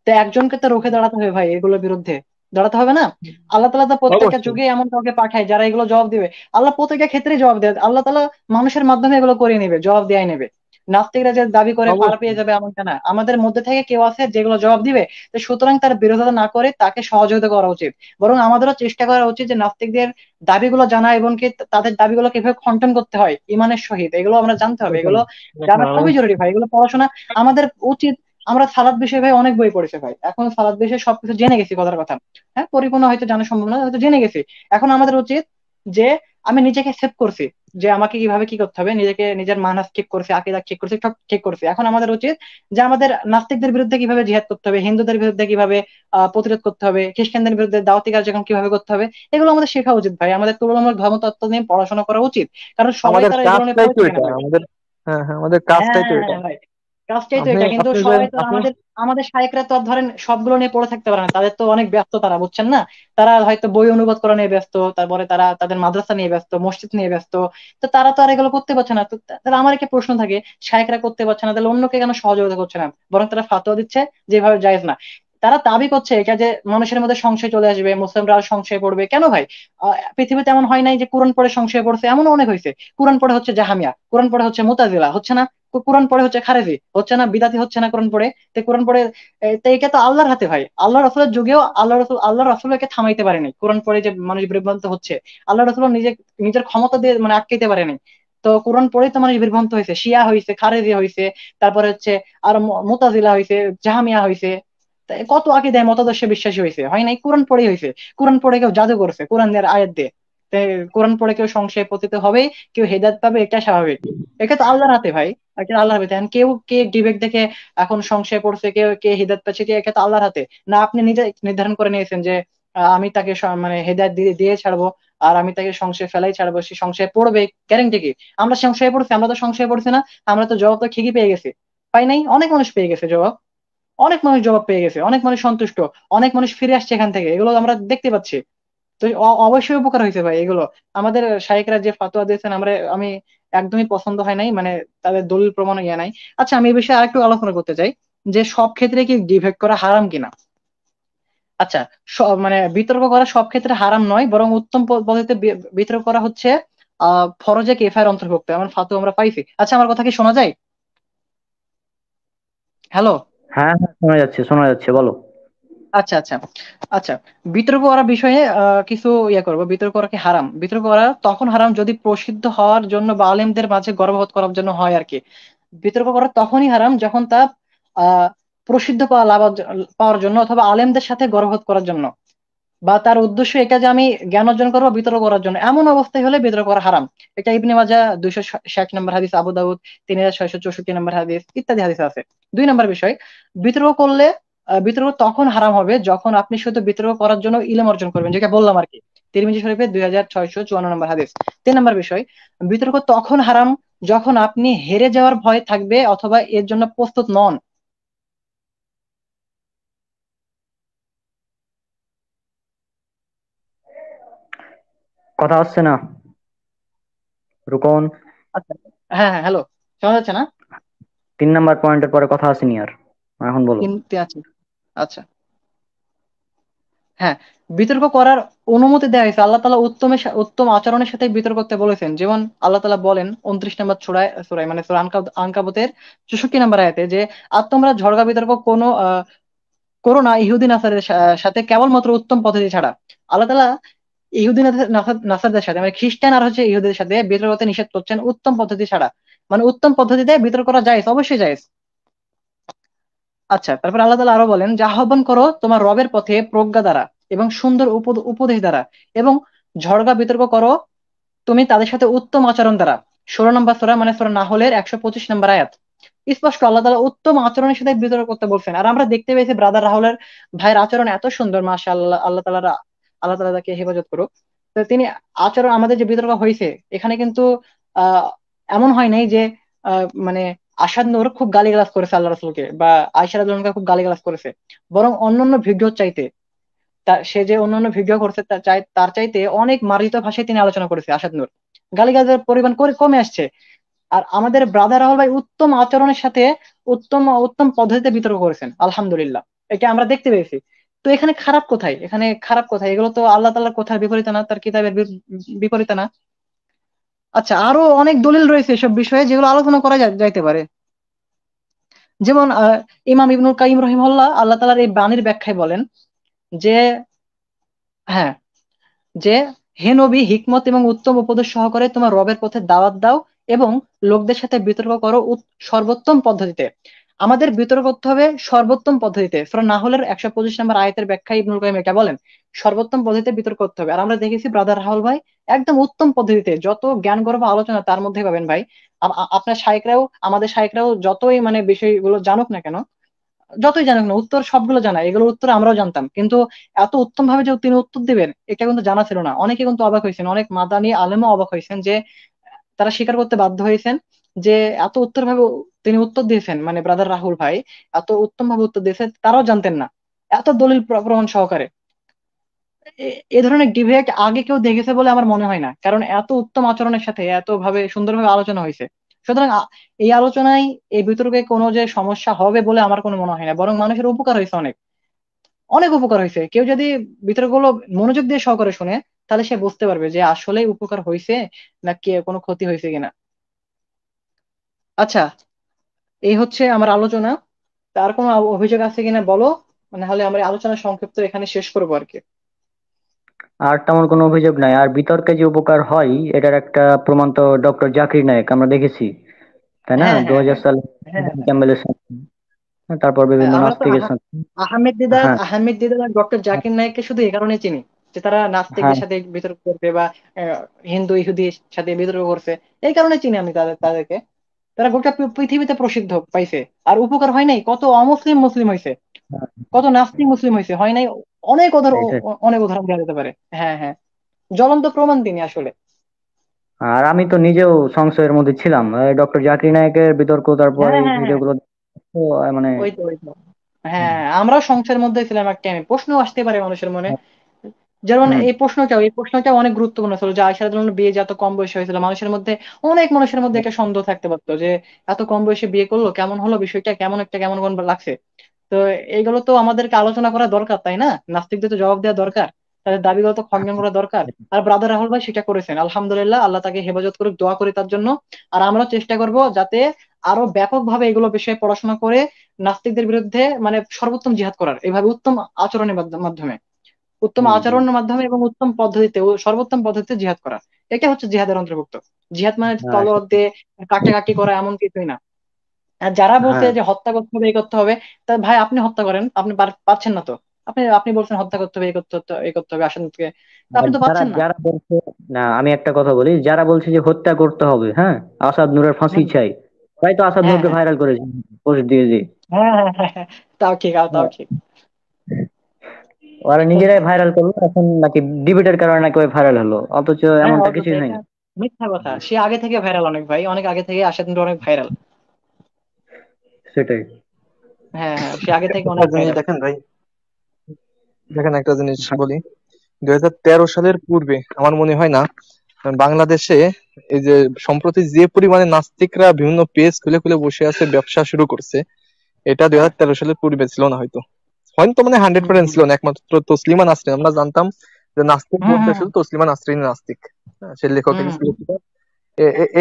তো একজনকে তো রুখে দাঁড়াতে হবে ভাই, এগুলোর বিরুদ্ধে দাঁড়াতে হবে না? আল্লাহ তালা তো প্রত্যেকটা অবশ্যই যুগে এমন কাউকে পাঠায় যারা এগুলো জবাব দিবে। আল্লাহ প্রত্যেকটা ক্ষেত্রে জবাব দেয়, আল্লাহ তালা মানুষের মাধ্যমে এগুলো করে নিবে, জবাব দেয়াই নেবে। নাস্তিকরা যে দাবি করে পার পেয়ে অবশ্যই। যাবে এমনটা না, আমাদের মধ্যে থেকে কেউ আছে যেগুলো জবাব দিবে। তো সুতরাং তার বিরোধিতা না করে তাকে সহযোগিতা করা উচিত। বরং আমাদেরও চেষ্টা করা উচিত যে নাস্তিকদের দাবিগুলো জানা এবং কি তাদের দাবিগুলো কিভাবে খণ্ডন করতে হয় ইমানের সহিত, এগুলো আমরা জানতে হবে। দেখুন এগুলো জানা দেখুন আমি খুবই জরুরি ভাই, এগুলো পড়াশোনা আমাদের উচিত। আমরা সালাদ বিষয়ে ভাই অনেক বই পড়েছি ভাই, এখন সালাদ বিষয়ে সবকিছু জেনে গেছি কথার কথা। হ্যাঁ, পরিপূর্ণ হয়তো জানা সম্ভব না, হয়তো জেনে গেছি। এখন আমাদের উচিত যে আমি নিজেকে সেভ করছি, যে আমাকে কিভাবে কি করতে হবে, নিজেকে নিজের মানহাজ ঠিক করছি, আকীদা ঠিক করছি, সব ঠিক করছি। এখন আমাদের উচিত যে আমাদের নাস্তিকদের বিরুদ্ধে কিভাবে জিহাদ করতে হবে, হিন্দুদের বিরুদ্ধে কিভাবে প্রতিরোধ করতে হবে, খ্রিস্টানদের বিরুদ্ধে দাওয়াতি কার্যক্রম কিভাবে করতে হবে, এগুলো আমাদের শেখা উচিত ভাই। আমাদের তুলনামূলক ধর্মতত্ত্ব নিয়ে পড়াশোনা করা উচিত, কারণ সবাই আমাদের তারা এগুলো নিয়ে কাজটাই পড়ে তো থাকে না এটা ভাই। আমাদের। হ্যাঁ হ্যাঁ, আমাদের হ্যাঁ কাজটাই তো এটা। হ্যাঁ ভাই, কাজটাই তো আপনি এটা। কিন্তু আপনি যে সবাই তো আপনি আমাদের আমাদের শায়েখরা তো আর ধরেন সবগুলো নিয়ে পড়ে থাকতে পারে না, তাদের তো অনেক ব্যস্ত, তারা বুঝছেন না। তারা হয়তো বই অনুবাদ করা নিয়ে ব্যস্ত, তারপরে তারা তাদের মাদ্রাসা নিয়ে ব্যস্ত, মসজিদ নিয়ে ব্যস্ত। তো তারা তো আর এগুলো করতে পারছে না। তো তাহলে আমার একটা প্রশ্ন থাকে, শায়েখরা করতে পারছে না, তাহলে অন্যকে কেন সহযোগিতা করছে না, বরং তারা ফাতোয়া দিচ্ছে যেভাবে জায়েজ না। তারা দাবি করছে এটা যে মানুষের মধ্যে সংশয় চলে আসবে, মুসলিমরা সংশয় পড়বে কেন ভাই? পৃথিবীতে এমন হয় নাই যে কোরআন পড়ে সংশয় পড়ছে, এমনও অনেক হয়েছে। কোরআন পড়ে হচ্ছে জাহামিয়া, কোরআন পড়ে হচ্ছে মুতাজিলা, হচ্ছে না? কোরআন পড়ে হচ্ছে খারেজি, হচ্ছে না? বিদাতি, হচ্ছে না? কোরআন পড়ে তো কোরআন পড়ে তো এটা তো আল্লাহর হাতে ভাই। আল্লাহ রাসূলের যুগেও আল্লাহ রাসূল একে থামাইতে পারেনি। কোরআন পড়ে যে মানুষ বিভ্রান্ত হচ্ছে, আল্লাহ রাসূল নিজের ক্ষমতা দিয়ে মানে আটকাইতে পারেনি। তো কোরআন পড়েই তো মানুষ বিভ্রান্ত হয়েছে, শিয়া হয়েছে, খারেজি হয়েছে, তারপরে হচ্ছে আর মুতাজিলা হয়েছে, জাহামিয়া হয়েছে। তা কত আকীদায় মতাদর্শে বিশ্বাসী হয়েছে, হয় নাই? কোরআন পড়েই হয়েছে। কোরআন পড়ে কেউ জাদু করছে কোরআনের আয়াত দিয়ে। তো কোরআন পড়ে কেউ সংশয়ে পতিত হবে, কেউ হেদায়েত পাবে, এটা স্বাভাবিক। এটা তো আল্লাহর হাতে ভাই, এটা আল্লাহর হাতে। এখন কেউ কে ডিবেট দেখে এখন সংশয় পড়ছে, কেউ কে হিদায়ত পাচ্ছে, কে এটা তো আল্লাহর হাতে। না আপনি নিজে নির্ধারণ করে নিয়েছেন যে আমি তাকে মানে হেদায়ত দিয়ে দিয়ে ছাড়বো, আর আমি তাকে সংশয় ফেলাই ছাড়বো, সে সংশয় পড়বে, গ্যারেন্টি কি? আমরা সংশয় পড়ছি? আমরা তো সংশয় পড়ছি না। আমরা তো জবাব তো ঠিকই পেয়ে গেছি। পাই নাই? অনেক মানুষ পেয়ে গেছে জবাব, অনেক মানুষ জবাব পেয়ে গেছে, অনেক মানুষ সন্তুষ্ট, অনেক মানুষ ফিরে আসছে এখান থেকে, এগুলো আমরা দেখতে পাচ্ছি। তো অবশ্যই উপকার হয়েছে ভাই এগুলো। আমাদের শাইখরা যে ফাতোয়া দিয়েছেন আমি একদমই পছন্দ হয় নাই, মানে তাদের দলিল প্রমাণ ইয়ে নাই। আচ্ছা, আমি এই বিষয়ে আরেকটু আলোচনা করতে চাই যে সব ক্ষেত্রে কি ডিবেট করা হারাম কিনা। আচ্ছা, মানে বিতর্ক করা সব ক্ষেত্রে হারাম নয়, বরং উত্তম পদ্ধতিতে বিতর্ক করা হচ্ছে ফরজে কিফায়ার অন্তর্ভুক্ত, এমন ফাতোয়া আমরা পাইছি। আচ্ছা, আমার কথা কি শোনা যায়? হ্যালো? হ্যাঁ হ্যাঁ, শোনা যাচ্ছে, বলো। আচ্ছা আচ্ছা। আচ্ছা, বিতর্ক করার বিষয়ে কিছু ইয়ে করবো। বিতর্ক করা কি হারাম? বিতর্ক করা তখন হারাম যদি প্রসিদ্ধ হওয়ার জন্য বা আলেমদের মাঝে গর্ববোধ করার জন্য হয় আর কি। বিতর্ক করা তখনই হারাম যখন তা প্রসিদ্ধ পাওয়ার জন্য অথবা আলেমদের সাথে গর্ববোধ করার জন্য, বা তার উদ্দেশ্য এটা যে আমি জ্ঞান অর্জন করবো বিতর্ক করার জন্য, এমন অবস্থায় হলে বিতর্ক করা হারাম। এটা ইবনে মাজাহ 260 নম্বর হাদিস, আবু দাউদ 3664 নম্বর হাদিস, ইত্যাদি হাদিস আছে। 2 নম্বর বিষয়, বিতর্ক করলে বিতর্ক তখন হারাম হবে যখন আপনি শুধু বিতর্ক করার জন্য ইলম অর্জন করবেন, যেটা বললাম আর কি। তিরমিজি শরীফে 2654 নম্বর হাদিস। 3 নম্বর বিষয়, বিতর্ক তখন হারাম যখন আপনি হেরে যাওয়ার ভয় থাকবে অথবা এর জন্য প্রস্তুত নন। কথা হচ্ছে না, রুকন। আচ্ছা, হ্যাঁ হ্যাঁ, হ্যালো, শোনা যাচ্ছে না? 3 নাম্বার পয়েন্টের পরে কথা আসেনি আর, এখন বলো। চিনতে আছে। আচ্ছা, হ্যাঁ, বিতর্ক করার অনুমতি দেওয়া হয়েছে। আল্লাহ তাআলা উত্তম আচরণের সাথে বিতর্ক করতে বলেছেন। যেমন আল্লাহ তাআলা বলেন 29 নম্বর সূরায় মানে সূরা আনকাবুতের 64 নম্বর আয়াতে যে আর তোমরা ঝগড়া বিতর্ক কোনো করো না ইহুদি নাসারের সাথে কেবলমাত্র উত্তম পদ্ধতি ছাড়া। আল্লাহ তাআলা ইহুদি নাসারদের সাথে মানে খ্রিস্টান আর হচ্ছে ইহুদিদের সাথে বিতর্ক করতে নিষেধ করছেন উত্তম পদ্ধতি ছাড়া। মানে উত্তম পদ্ধতিতে বিতর্ক করা জায়েজ, অবশ্যই জায়েজ। আচ্ছা, তারপর আল্লাহ তাআলা আরো বলেন যে আহ্বান করো তোমার রবের পথে প্রজ্ঞা দ্বারা এবং সুন্দর উপদেশ দ্বারা, এবং ঝগড়া বিতর্ক করো তুমি তাদের সাথে উত্তম আচরণ দ্বারা। 16 নম্বর সূরা মানে সূরা নাহলের 125 নম্বর আয়াত। স্পষ্ট আল্লাহ তাআলা উত্তম আচরণের সাথে বিতর্ক করতে বলছেন। আর আমরা দেখতে পেয়েছি ব্রাদার রাহুলের ভাইয়ের আচরণ এত সুন্দর, মাশাআল্লাহ, আল্লাহ তাআলা তাকে হেফাজত করুক। তো তিনি আচরণ, আমাদের যে বিতর্ক হয়েছে এখানে কিন্তু আহ এমন হয় নাই যে মানে আসাদ নূর খুব গালিগালাজ করেছে আল্লাহ রাসূলকে, বা আয়েশা রাদিয়াল্লাহু আনহা খুব গালিগালাজ করেছে, বরং অন্যান্য ভিডিও চাইতে সে যে অন্যান্য ভিডিও করছে তার চাইতে অনেক মার্জিত ভাষায় তিনি আলোচনা করেছে আসাদ নূর। গালিগালাজের পরিমাণ কমে আসছে। আর আমাদের ব্রাদার রাহুল ভাই উত্তম আচরণের সাথে উত্তম উত্তম পদ্ধতিতে বিতর্ক করেছেন, আলহামদুলিল্লাহ, এটা আমরা দেখতে পেয়েছি। তো এখানে খারাপ কোথায়? এখানে খারাপ কোথায়? এগুলো তো আল্লাহ তাআলার কথার বিপরীতে না, তার কিতাবের বিপরীতে না। আচ্ছা, আরো অনেক দলিল রয়েছে এসব বিষয়ে যেগুলো আলোচনা করা যাইতে পারে। যেমন ইমাম ইবনুল কাইয়িম রাহিমাহুল্লাহ আল্লাহ তাআলার এই বাণীর ব্যাখ্যায় বলেন যে, হ্যাঁ, যে হে নবী, হিকমত এবং উত্তম উপদেশ সহকারে তোমার রবের পথে দাওয়াত দাও এবং লোকদের সাথে বিতর্ক করো সর্বোত্তম পদ্ধতিতে। আমাদের বিতর্ক করতে হবে সর্বোত্তম পদ্ধতিতে। সূরা নাহলের 125 নম্বর আয়াতের ব্যাখ্যায় ইবনুল কাইয়িম এটা বলেন, সর্বোত্তম পদ্ধতিতে বিতর্ক করতে হবে। আর আমরা দেখেছি ব্রাদার রাহুল ভাই একদম উত্তম পদ্ধতিতে যত জ্ঞানগর্ভ আলোচনা তার মধ্যে পাবেন ভাই। আপনার শাইখরাও, আমাদের শাইখরাও যতই মানে বিষয়গুলো জানুক না কেন, যতই জানুক না, উত্তর সবগুলো জানা, এগুলোর উত্তর আমরাও জানতাম, কিন্তু এত উত্তম ভাবে যে তিনি উত্তর দিবেন এটা কিন্তু জানা ছিল না। অনেকে কিন্তু অবাক হয়েছেন, অনেক মাদানী আলেমও অবাক হয়েছেন যে তারা স্বীকার করতে বাধ্য হয়েছেন যে এত উত্তর ভাবে তিনি উত্তর দিয়েছেন, মানে ব্রাদার রাহুল ভাই এত উত্তম ভাবে উত্তর দিয়েছেন, তারাও জানতেন না এত দলিল প্রমাণ সহকারে। এ ধরনের ডিবেট আগে কেউ দেখেছে বলে আমার মনে হয় না, কারণ এত উত্তম আচরণের সাথে এত ভাবে সুন্দরভাবে আলোচনা হয়েছে। সুতরাং এই আলোচনায়, এই বিতর্কে কোনো যে সমস্যা হবে বলে আমার কোনো মনে হয় না, বরং মানুষের উপকার হয়েছে, অনেক অনেক উপকার হয়েছে। কেউ যদি বিতর্কগুলো মনোযোগ দিয়ে সহকারে শুনে তাহলে সে বুঝতে পারবে যে আসলে উপকার হয়েছে নাকি কোনো ক্ষতি হয়েছে কিনা। আচ্ছা, এই হচ্ছে আমার আলোচনা। তার কোনো অভিযোগ আছে কিনা বলো, মানে হলে আমার আলোচনা সংক্ষিপ্ত এখানে শেষ করবো আর কি। আর তেমন কোনো অভিযোগ নাই। আর বিতর্কে যে উপকার হয় এটার একটা প্রমাণ তো ডক্টর জাকির নায়েক আমরা দেখেছি, তাই না? হ্যাঁ, দু হ্যাঁ, হাজার হ্যাঁ, সালে হ্যাঁ, হ্যাঁ, ক্যাম্বেলের সাথে, তারপর হ্যাঁ, বিভিন্ন আমরা তো নাস্তিকের সাথে। হ্যাঁ, আহমেদ দিদার আর ডক্টর জাকির নায়েককে শুধু এই কারণে চিনি যে তারা হ্যাঁ, নাস্তিকদের সাথে বিতর্ক করবে বা হিন্দু ইহুদির সাথে বিতর্ক করছে, এই কারণে চিনি আমি তাদেরকে। তারা গোটা পৃথিবীতে প্রসিদ্ধ পাইছে। আর উপকার হয় নাই, কত অমুসলিম মুসলিম হয়েছে, হ্যাঁ, কত নাস্তিক মুসলিম হয়েছে, হয় নাই? অনেক এইটাই। অনেক উদাহরণ দেওয়া যেতে পারে। হ্যাঁ, হ্যাঁ, জ্বলন্ত প্রমাণ তিনি আসলে। আর আমি তো নিজেও সংশয়ের মধ্যে ছিলাম ডক্টর জাকির নায়েকের বিতর্ক, তারপর হ্যাঁ, এই হ্যাঁ, হ্যাঁ, ভিডিওগুলো তো মানে ওই তো হ্যাঁ, আমরাও সংসারের মধ্যে ছিলাম এক টাইমে, প্রশ্ন আসতে পারে মানুষের মনে। যেমন হুম, এই প্রশ্নটাও অনেক গুরুত্বপূর্ণ ছিল যে আয়েশা রাদিয়াল্লাহু আনহার বিয়ে যে এত কম বয়সে হয়েছিল, অনেক মানুষের মধ্যে একটা সন্দেহ থাকতে পারতো যে এত কম বয়সে বিয়ে করলো, কেমন হলো বিষয়টা, কেমন কোন লাগছে। তো এইগুলো তো আমাদেরকে আলোচনা করা দরকার, তাই না? নাস্তিকদের তো জবাব দেওয়া দরকার, তাদের দাবিগুলো তো খণ্ডন করা দরকার। আর ব্রাদার রাহুল ভাই সেটা করেছেন, আলহামদুলিল্লাহ, আল্লাহ তাকে হেফাজত করুক, দোয়া করি তার জন্য। আর আমরা চেষ্টা করব যাতে আরো ব্যাপকভাবে এগুলো বিষয়ে পড়াশোনা করে নাস্তিকদের বিরুদ্ধে মানে সর্বোত্তম জিহাদ করার, এইভাবে উত্তম আচরণের মাধ্যমে, উত্তম হুম, হুম। আচরণের মাধ্যমে এবং উত্তম পদ্ধতিতে ও সর্বোত্তম পদ্ধতিতে জিহাদ করা, এটা হচ্ছে জিহাদের অন্তর্ভুক্ত। জিহাদ মানে হ্যাঁ, তলোয়ার দিয়ে কাটাকাটি করা এমন কিছুই না। আর যারা বলছে হ্যাঁ, যে হত্যা করতে হবে, এই করতে হবে, তা ভাই আপনি হত্যা করেন, আপনি পারছেন না তো। আপনি আপনি বলছেন হত্যা করতে হবে, এই করতে হবে আসাদকে, তা আর আপনি তো যারা পাচ্ছেন না। যারা বলছে, না আমি একটা কথা বলি, যারা বলছে যে হত্যা করতে হবে, হ্যাঁ, আসাদ নূরের ফাঁসি হুম, চাই, তাই তো আসাদ হ্যাঁ, নূরকে হ্যাঁ, ভাইরাল করেছে পোস্ট দিয়ে দিয়ে। হ্যাঁ, হ্যাঁ, হ্যাঁ, হ্যাঁ, তাও ঠিক, তাও ঠিক। ওরা নিজেরাই ভাইরাল করলো, এখন নাকি ডিবেটের কারণে নাকি ওই ভাইরাল হলো, অথচ হ্যাঁ, এমনটা অথচ কিছুই এটা হয়নি। মিথ্যা কথা, সে আগে থেকে ভাইরাল, অনেক ভাই, অনেক আগে থেকে আসাদ নূর অনেক ভাইরাল। সেটাই। হ্যাঁ, হ্যাঁ, সে আগে থেকে একটা অনেক জিনিস ভাইরাল। দেখেন ভাই, দেখেন একটা জিনিস হ্যাঁ, বলি, 2013 সালের পূর্বে আমার মনে হয় না বাংলাদেশে এই যে সম্প্রতি যে পরিমাণে নাস্তিকরা বিভিন্ন পেজ খুলে খুলে বসে আছে, ব্যবসা শুরু করছে, এটা হ্যাঁ, 2013 সালের পূর্বে ছিল না। হয়তো হয়তো মানে হুম, 100% হুম, ছিল না, একমাত্র তসলিমা নাসরিন আমরা জানতাম যে নাস্তিক হুম, বলতে হুম, শুধু তসলিমা নাসরিন নাস্তিক, হ্যাঁ, সে লেখক হুম, হিসেবে হুম, লিখিত।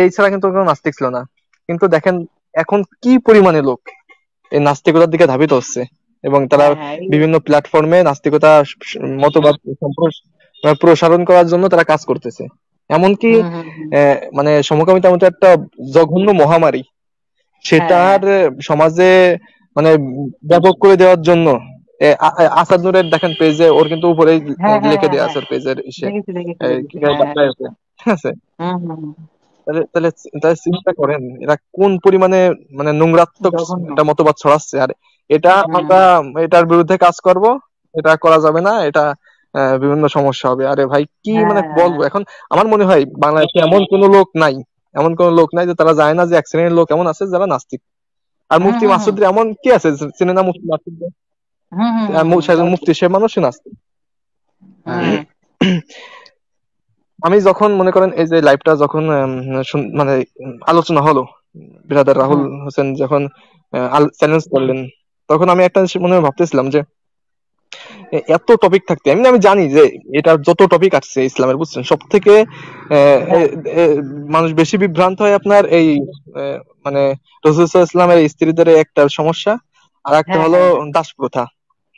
এই ছাড়া কিন্তু কোনো নাস্তিক ছিল না। কিন্তু দেখেন এখন কি পরিমাণে লোক এই নাস্তিকতার দিকে ধাবিত হচ্ছে, এবং তারা হ্যাঁ, হ্যাঁ, বিভিন্ন প্ল্যাটফর্মে নাস্তিকতা মতবাদ প্রসারণ করার জন্য তারা কাজ করতেছে। এমনকি হুম, হুম, হুম, মানে সমকামিতার মতো একটা জঘন্য মহামারী, হ্যাঁ, হ্যাঁ, সেটার সমাজে মানে ব্যাপক করে দেওয়ার জন্য আসাদ নূরের দেখেন পেজে ওর কিন্তু উপরে হ্যাঁ হ্যাঁ লিখে হ্যাঁ দেওয়া হ্যাঁ, আছে ওর পেজের ইসে দেখেছি দেখেছি কি দেখেছি, হ্যাঁ হ্যাঁ বাংলায় আছে, হ্যাঁ। ঠিক আছে? হুম হুম হুম। তাহলে তাহলে তাহলে চিন্তা করেন এরা কোন পরিমাণে মানে নোংরাত্মক জঘন্য। একটা মতবাদ ছড়াচ্ছে। আর এটা হুম আমরা এটার বিরুদ্ধে কাজ করব, এটা করা যাবে না, এটা বিভিন্ন সমস্যা হবে। আরে ভাই কি হ্যাঁ মানে হ্যাঁ বলবো এখন, আমার মনে হয় বাংলাদেশে এমন কোন লোক নাই যে তারা জানে না যে এক শ্রেণীর লোক এমন আছে যারা নাস্তিক। আর হুম মুফতি হুম হুম মাসুদ এমন কি আছে চেনে না মুফতি মাসুদ? হুম হুম হুম হুম, তাও ঠিক। মুফতি সে মানুষই নাস্তিক। হুম আমি যখন মনে করেন এই যে লাইভটা যখন মানে আলোচনা হলো, ব্রাদার রাহুল হুম হোসেন যখন চ্যালেঞ্জ করলেন, তখন আমি একটা জিনিস মনে ভাবতেছিলাম যে এত টপিক থাকতে এমনি আমি জানি যে এটা যত টপিক আছে ইসলামের, বুঝছেন, সব থেকে হ্যাঁ মানুষ বেশি বিভ্রান্ত হয় আপনার এই মানে রাসূলুল্লাহ সাল্লাল্লাহু আলাইহি ওয়াসাল্লামের স্ত্রীদের একটা সমস্যা, আর একটা হ্যাঁ হলো হ্যাঁ হ্যাঁ। দাস প্রথা।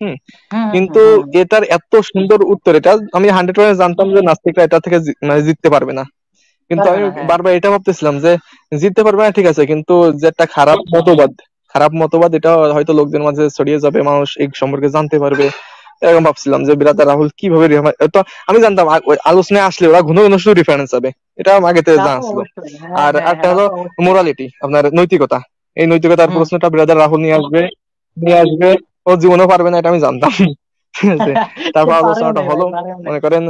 হুম। হুম হুম কিন্তু হুম এটার এত সুন্দর উত্তর, এটা আমি 100% জানতাম যে নাস্তিকরা এটা থেকে মানে জিততে পারবে না। কিন্তু পারবে আমি না, হ্যাঁ। বারবার এটা ভাবতেছিলাম যে জিততে পারবে না ঠিক আছে, কিন্তু যে একটা খারাপ মতবাদ এটা হয়তো লোকদের মাঝে ছড়িয়ে যাবে, মানুষ এই সম্পর্কে জানতে পারবে। এরকম ভাবছিলাম যে বিরাতা রাহুল কিভাবে তো আমি জানতাম ওই আলোচনায় আসলে ওরা ঘন ঘন শুধু রেফারেন্স হবে, এটা আমার আগে থেকে তা জানা তো ছিল। অবশ্যই, হ্যাঁ আর হ্যাঁ একটা হ্যাঁ, তা হলো তো অবশ্যই। মোরালিটি, আপনার নৈতিকতা। এই নৈতিকতার হুম প্রশ্নটা বিরাদার রাহুল নিয়ে আসবে ও জীবনেও পারবে না, এটা আমি জানতাম। ঠিক আছে। সে তারপর পারেও আলোচনাটা নাই ভাই, হলো, পারেও নাই। মনে করেন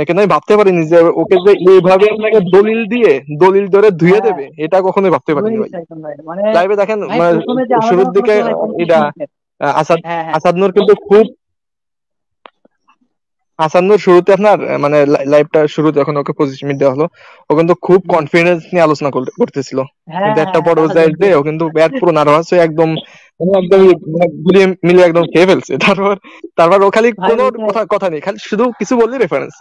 কিন্তু আমি ভাবতে পারিনি যে ওকে যে এইভাবে আপনাকে দলিল ধরে ধুয়ে হ্যাঁ, দেবে, এটা কখনোই ভাবতে ধুয়ে পারিনি ভাই। দিচ্ছে একদম ভাই, মানে লাইভে দেখেন ভাই মানে প্রথমে যে শুরুর আলোচনা দিকে করেছিল ভাই 25 এটা মিনিটের। আসাদ হ্যাঁ হ্যাঁ। আসাদ নূর কিন্তু খুব হাসান নূর শুরুতে আপনার মানে লাইভটা শুরুতে যখন ওকে 25 মিনিট দেওয়া হলো, ও কিন্তু খুব হুম, কনফিডেন্স নিয়ে আলোচনা করতেছিল। হ্যাঁ কিন্তু হ্যাঁ একটা হ্যাঁ, তা তো পর্যায়ে দেখছি যে ও ভাই। কিন্তু ব্যাট পুরো নার্ভাস হয়ে একদম একদম মানে গুলিয়ে মিলিয়ে একদম খেয়ে ফেলছে। তারপর ও খালি ভাই কোনো ওইটাই। কথা কথা নেই, খালি শুধু কিছু বললি রেফারেন্স।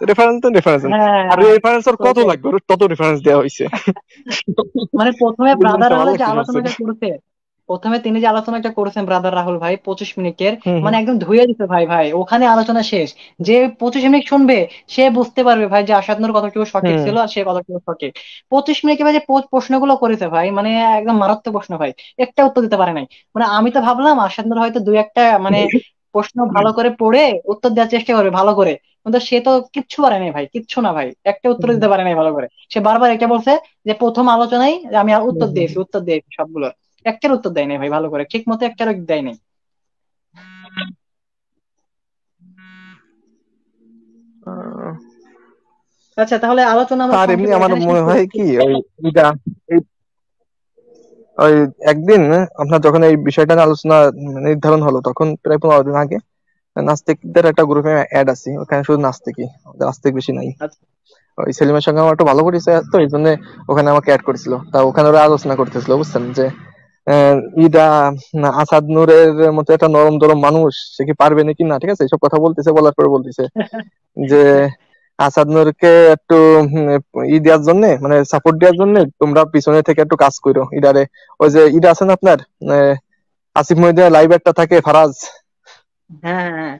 হ্যাঁ আর হ্যাঁ, রেফারেন্স ওর কত ওইটাই। লাগবে, ওর তত রেফারেন্স দেওয়া হয়েছে। মানে প্রথমে এই ব্রাদার জিনিসটা ভালো রাহুল যে লাগছে আলোচনাটা সবচেয়ে। করেছে, প্রথমে তিনি যে আলোচনাটা করেছেন ব্রাদার রাহুল ভাই 25 মিনিটের, হম হম মানে একদম ধুয়ে দিতে ভাই। ভাই ওখানে আলোচনা শেষ। যে 25 মিনিট শুনবে সে বুঝতে পারবে ভাই যে আসাদনুর কতটুকু সঠিক হম ছিল আর সে কতটুকু সঠিক। 25 মিনিটে ভাই যে প্রশ্নগুলো করেছে ভাই, মানে একদম মারাত্মক প্রশ্ন ভাই। একটা উত্তর দিতে পারে নাই। মানে আমি তো ভাবলাম আসাদনুর হয়তো দুই একটা মানে প্রশ্ন ভালো করে পড়ে উত্তর দেওয়ার চেষ্টা করবে ভালো করে, কিন্তু সে তো কিচ্ছু পারে নাই ভাই, কিচ্ছু না ভাই, একটা উত্তর দিতে পারে নাই ভালো করে। সে বারবার এটা বলছে যে প্রথম আলোচনায় আমি উত্তর দিয়েছি সবগুলো, একটার উত্তর দেয় নাই ভাই ভালো করে, ঠিক মতো একটারও দেয় নাই। হম। আচ্ছা তাহলে আলোচনা আমরা আর এমনি সংক্ষেপে আমার এখানে শেষ মনে করি হয় কি? কি ওই এটা ওই একদিন আপনার যখন এই বিষয়টা নিয়ে আলোচনা নির্ধারণ হলো, তখন প্রায় 15 দিন আগে নাস্তিকদের একটা গ্রুপে অ্যাড আছি, ওখানে শুধু নাস্তিকই, আমাদের আস্তিক বেশি নাই। আচ্ছা। ওই সেলিমের সঙ্গে আমার একটু ভালো পরিচয়, তো এই জন্য ওখানে আমাকে অ্যাড করেছিল। তা ওখানে ওরা আলোচনা করতেছিল, বুঝছেন, যে ইদা আসাদ নূরের মতো একটা নরম দরম মানুষ সে কি পারবে নাকি না, ঠিক আছে, এইসব কথা বলতেছে। বলার পরে বলতেছে যে আসাদ নূরকে একটু দেওয়ার জন্য, মানে সাপোর্ট দেওয়ার জন্য তোমরা পিছনে থেকে একটু কাজ করো ইডারে। ওই যে ইডা আছে না আপনার আসিফ মহিউদ্দিনের লাইভ একটা থাকে ফারাজ, হ্যাঁ হ্যাঁ হ্যাঁ।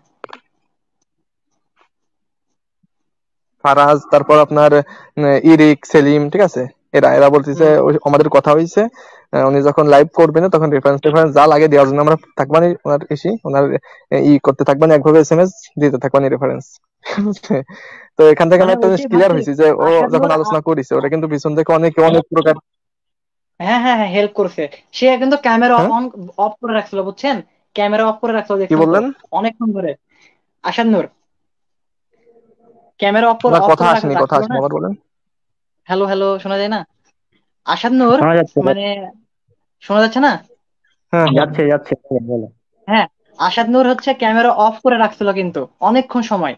তারপর আপনার ইরিক সেলিম, ঠিক আছে, এরা এরা বলতেছে হুম। আমাদের কথা হয়েছে, উনি যখন লাইভ করবেন তখন রেফারেন্স যা লাগে দেওয়ার জন্য আমরা থাকবানি, ওনার ওনার করতে থাকবানি, একভাবে এসএমএস দিতে থাকবানি রেফারেন্স। তো এখান থেকে আমি মানে একটা জিনিস ওইটাই ক্লিয়ার ভাই। হয়েছি যে ও আসাদ যখন নূর আলোচনা করেছে ওটা কিন্তু পিছন থেকে অনেক অনেক প্রকার। হ্যাঁ হ্যাঁ হ্যাঁ, হেল্প করছে। সে কিন্তু ক্যামেরা হ্যাঁ, অন অফ করে রাখছিল, বুঝছেন? ক্যামেরা অফ করে রাখছিল, কি দেখছেন তো বললেন? অনেকক্ষণ ধরে। আসাদ নূর ক্যামেরা আপনার অফ কথা করে আসেনি, কথা রাখছিল আসেনি, না। আবার বলেন। হ্যালো হ্যালো, শোনা যায় না? আসাদ নূর শোনা যাচ্ছে, মানে শোনা যাচ্ছে না? হ্যাঁ হ্যাঁ যাচ্ছে যাচ্ছে, বলো। হ্যাঁ, আসাদ নূর হচ্ছে ক্যামেরা অফ করে রাখছিল কিন্তু অনেকক্ষণ সময়।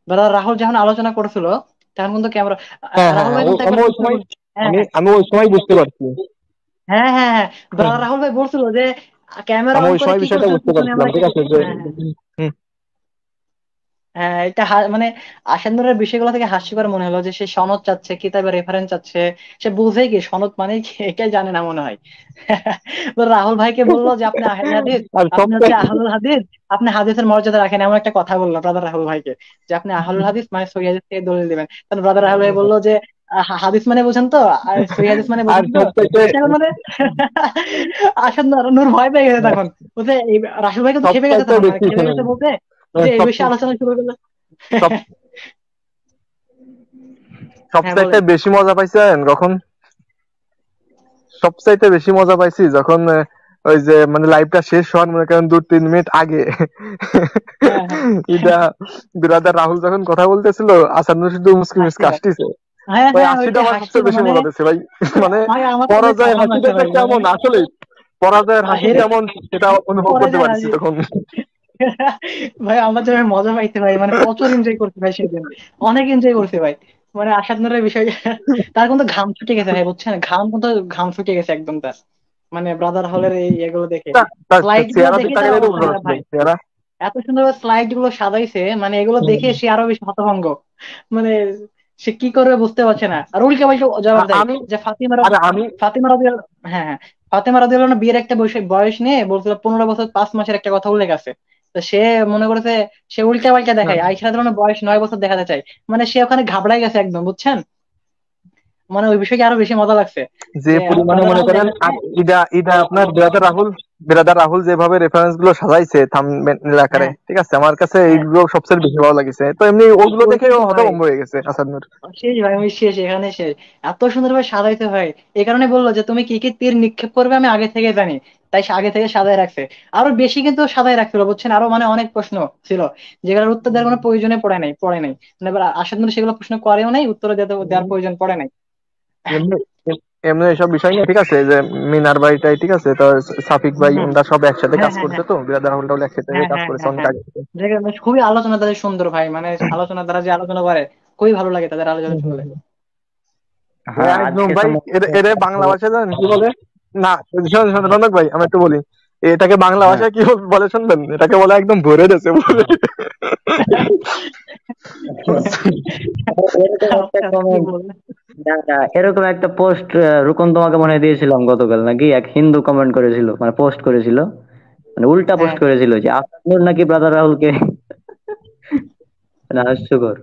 দাদা রাহুল যখন আলোচনা করছিল তখন কিন্তু ক্যামেরা, হ্যাঁ হ্যাঁ রাহুল হ্যাঁ, ভাই কিন্তু আমি একবার ওই বলছিল সময় হ্যাঁ আমি হ্যাঁ আমি ওই সময় বুঝতে পারছি। হ্যাঁ হ্যাঁ হ্যাঁ, হ্যাঁ, দাদা রাহুল ভাই বলছিল যে ক্যামেরা আমি অন ওই করে সময় কি বিষয়টা করছিল বুঝতে পিছনে পারছিলাম, আমরা কি ঠিক আছে, করছি। যে হ্যাঁ হ্যাঁ হুম, হ্যাঁ, এটা মানে আসানুরের বিষয়গুলো থেকে হাস্যকর মনে হলো যে সে সনদ চাচ্ছে, কিতাবের রেফারেন্স চাচ্ছে। সে বুঝে কি সনদ মানে কি এটাই জানে না মনে হয়। তো রাহুল ভাইকে বললো যে আপনি আহলে হাদিস, আর আপনি সবচেয়ে হচ্ছে আহলুল হাদিস, আপনি হাদিসের মর্যাদা রাখেন, এমন একটা কথা বললো ব্রাদার রাহুল ভাইকে, যে আপনি আহলুল হাদিস মানে সহিহ হাদিস থেকে দলিল দিবেন। তখন ব্রাদার রাহুল ভাই বললো যে হাদিস মানে বোঝেন তো, আর সহি হাদিস মানে আর বোঝেন তো। সবচাইতে এখন মানে আসাদ নূর ভয় পেয়ে গেছে তখন, বলছে এই রাসেল ভাই কিন্তু খেপে গেছে সবচাইতে তখন, মানে বেশি খেপে শোনেন, গেছে বলতে যে এই সব বিষয়ে আলোচনা শুরু করলো। সব হ্যাঁ সবচাইতে বলেন। বেশি মজা পাইছেন কখন? সবচাইতে বেশি মজা পাইছি যখন ওই যে মানে লাইভটা শেষ হওয়ার মনে করেন 2-3 মিনিট আগে হ্যাঁ হ্যাঁ এটা বিরাদার রাহুল যখন কথা বলতেছিল, আসানুর শুধু মুসকি মুসকি হাসছিলাম। আসতেছে। হ্যাঁ ওই হ্যাঁ হাসিটা ওইটাই আমার সবচেয়ে হাসছিল বেশি মানে। মজা দিচ্ছে ভাই। মানে ভাই আমার তো ভাই পরাজয়ের কান্না হাসিটা আসছে যে ভাই, মানে কেমন আসলে, পরাজয়ের হাসি হেরে কেমন সেটা অনুভব পরে করতে যায় পারছি হাসি। তখন। ভাই আমরা যে ভাই মজা পাইতে ভাই, মানে প্রচুর এনজয় করছি ভাই সেদিন, অনেক এনজয় করছি ভাই। মানে আসাদ নূরের বিষয় তার কিন্তু ঘাম ছুটে গেছে ভাই, বুঝছেন, ঘাম ছুটে গেছে একদম তার, মানে ব্রাদার হলের এই এগুলো দেখে, স্লাইড গুলো চেহারা দেখে দিতে তার গেলে অবস্থা খারাপ ভাই। চেহারা। এত সুন্দর স্লাইড গুলো সাজাইছে, মানে এগুলো দেখে সে আরো বেশি হতভম্ব, মানে সে কি করবে বুঝতে পারছে না, আর উল্টা পাল্টা জবাব দেয় আমি যে আরে আমি ফাতিমা রাদিয়াল্লাহু, হ্যাঁ হ্যাঁ, ফাতেমা রাদিয়াল্লাহু আনহা বিয়ের একটা বয়স বয়স নিয়ে বলছিল 15 বছর 5 মাসের একটা কথা উল্লেখ আছে। তো সে মনে করেছে, সে উল্টা পাল্টা দেখায়, আয়েশা রাদিয়াল্লাহু আনহার বয়স 9 বছর দেখাতে চায়, মানে সে ওখানে ঘাবড়াই গেছে একদম, বুঝছেন, মানে ওই বিষয়কে আরো বেশি মজা লাগছে যে যে পরিমাণে ব্রাদার মনে রাহুল করেন, দেখাচ্ছে। আর এটা এটা আপনার ব্রাদার রাহুল যেভাবে রেফারেন্স গুলো সাজাইছে থাম্বনেইল আকারে, হ্যাঁ ঠিক আছে, আমার কাছে হ্যাঁ এইগুলো সবচেয়ে বেশি ভালো লাগিছে। তো এমনি ওগুলো দেখে ওইটাই তো ভাই, হতভম্ব হয়ে গেছে আসাদনুর। শেষ ভাই, আমি শেষ, এখানে শেষ। এত সুন্দরভাবে সাজাইতে হয়, এই কারণে বললো যে তুমি কি কি তীর নিক্ষেপ করবে আমি আগে থেকে জানি, তাই সে আগে থেকে সাজায় রাখছে। আরো বেশি কিন্তু সাজায় রাখছিল, বুঝছেন, আরো মানে অনেক প্রশ্ন ছিল যেগুলোর উত্তর দেওয়ার কোনো প্রয়োজনে পড়ে নাই মানে এবার আসাদ নূর সেগুলো প্রশ্ন করেও নাই, উত্তর দেওয়ার প্রয়োজন পড়ে নাই। এমনি এমনি এইসব বিষয় নিয়ে ঠিক আছে, যে মিনার ভাইটাই ঠিক আছে, তো সাফিক ভাই হুম, ওরা সব একসাথে হ্যাঁ কাজ হ্যাঁ করছে, হ্যাঁ তো ব্রাদার রাহুলটাও একসাথে হ্যাঁ কাজ হ্যাঁ করেছে হ্যাঁ অনেক হ্যাঁ আগে থেকে। খুবই আলোচনা তাদের সুন্দর ভাই, মানে আলোচনা দ্বারা যে আলোচনা করে খুবই ভালো লাগে তাদের আলোচনা হুম, হুম, শুনলে। হুম। হ্যাঁ একদম আজকে ভাই, এর বাংলা ভাষায় জানেন কি বলে? না, শোন শোন রনক ভাই, আমি একটু বলি, এটাকে বাংলা হ্যাঁ ভাষায় কি বলে শুনবেন? এটাকে বলে একদম ভরে দিয়েছে বলে। এরকম একটা আচ্ছা, কি কমেন্ট, বলবো? না না, এরকম একটা পোস্ট রুকন তোমাকে মনে হয় দিয়েছিলাম গতকাল নাকি, এক হিন্দু কমেন্ট করেছিল, মানে পোস্ট করেছিল, মানে উল্টা পোস্ট হ্যাঁ, করেছিল যে আসাদুর নাকি ব্রাদার রাহুলকে, মানে হাস্যকর।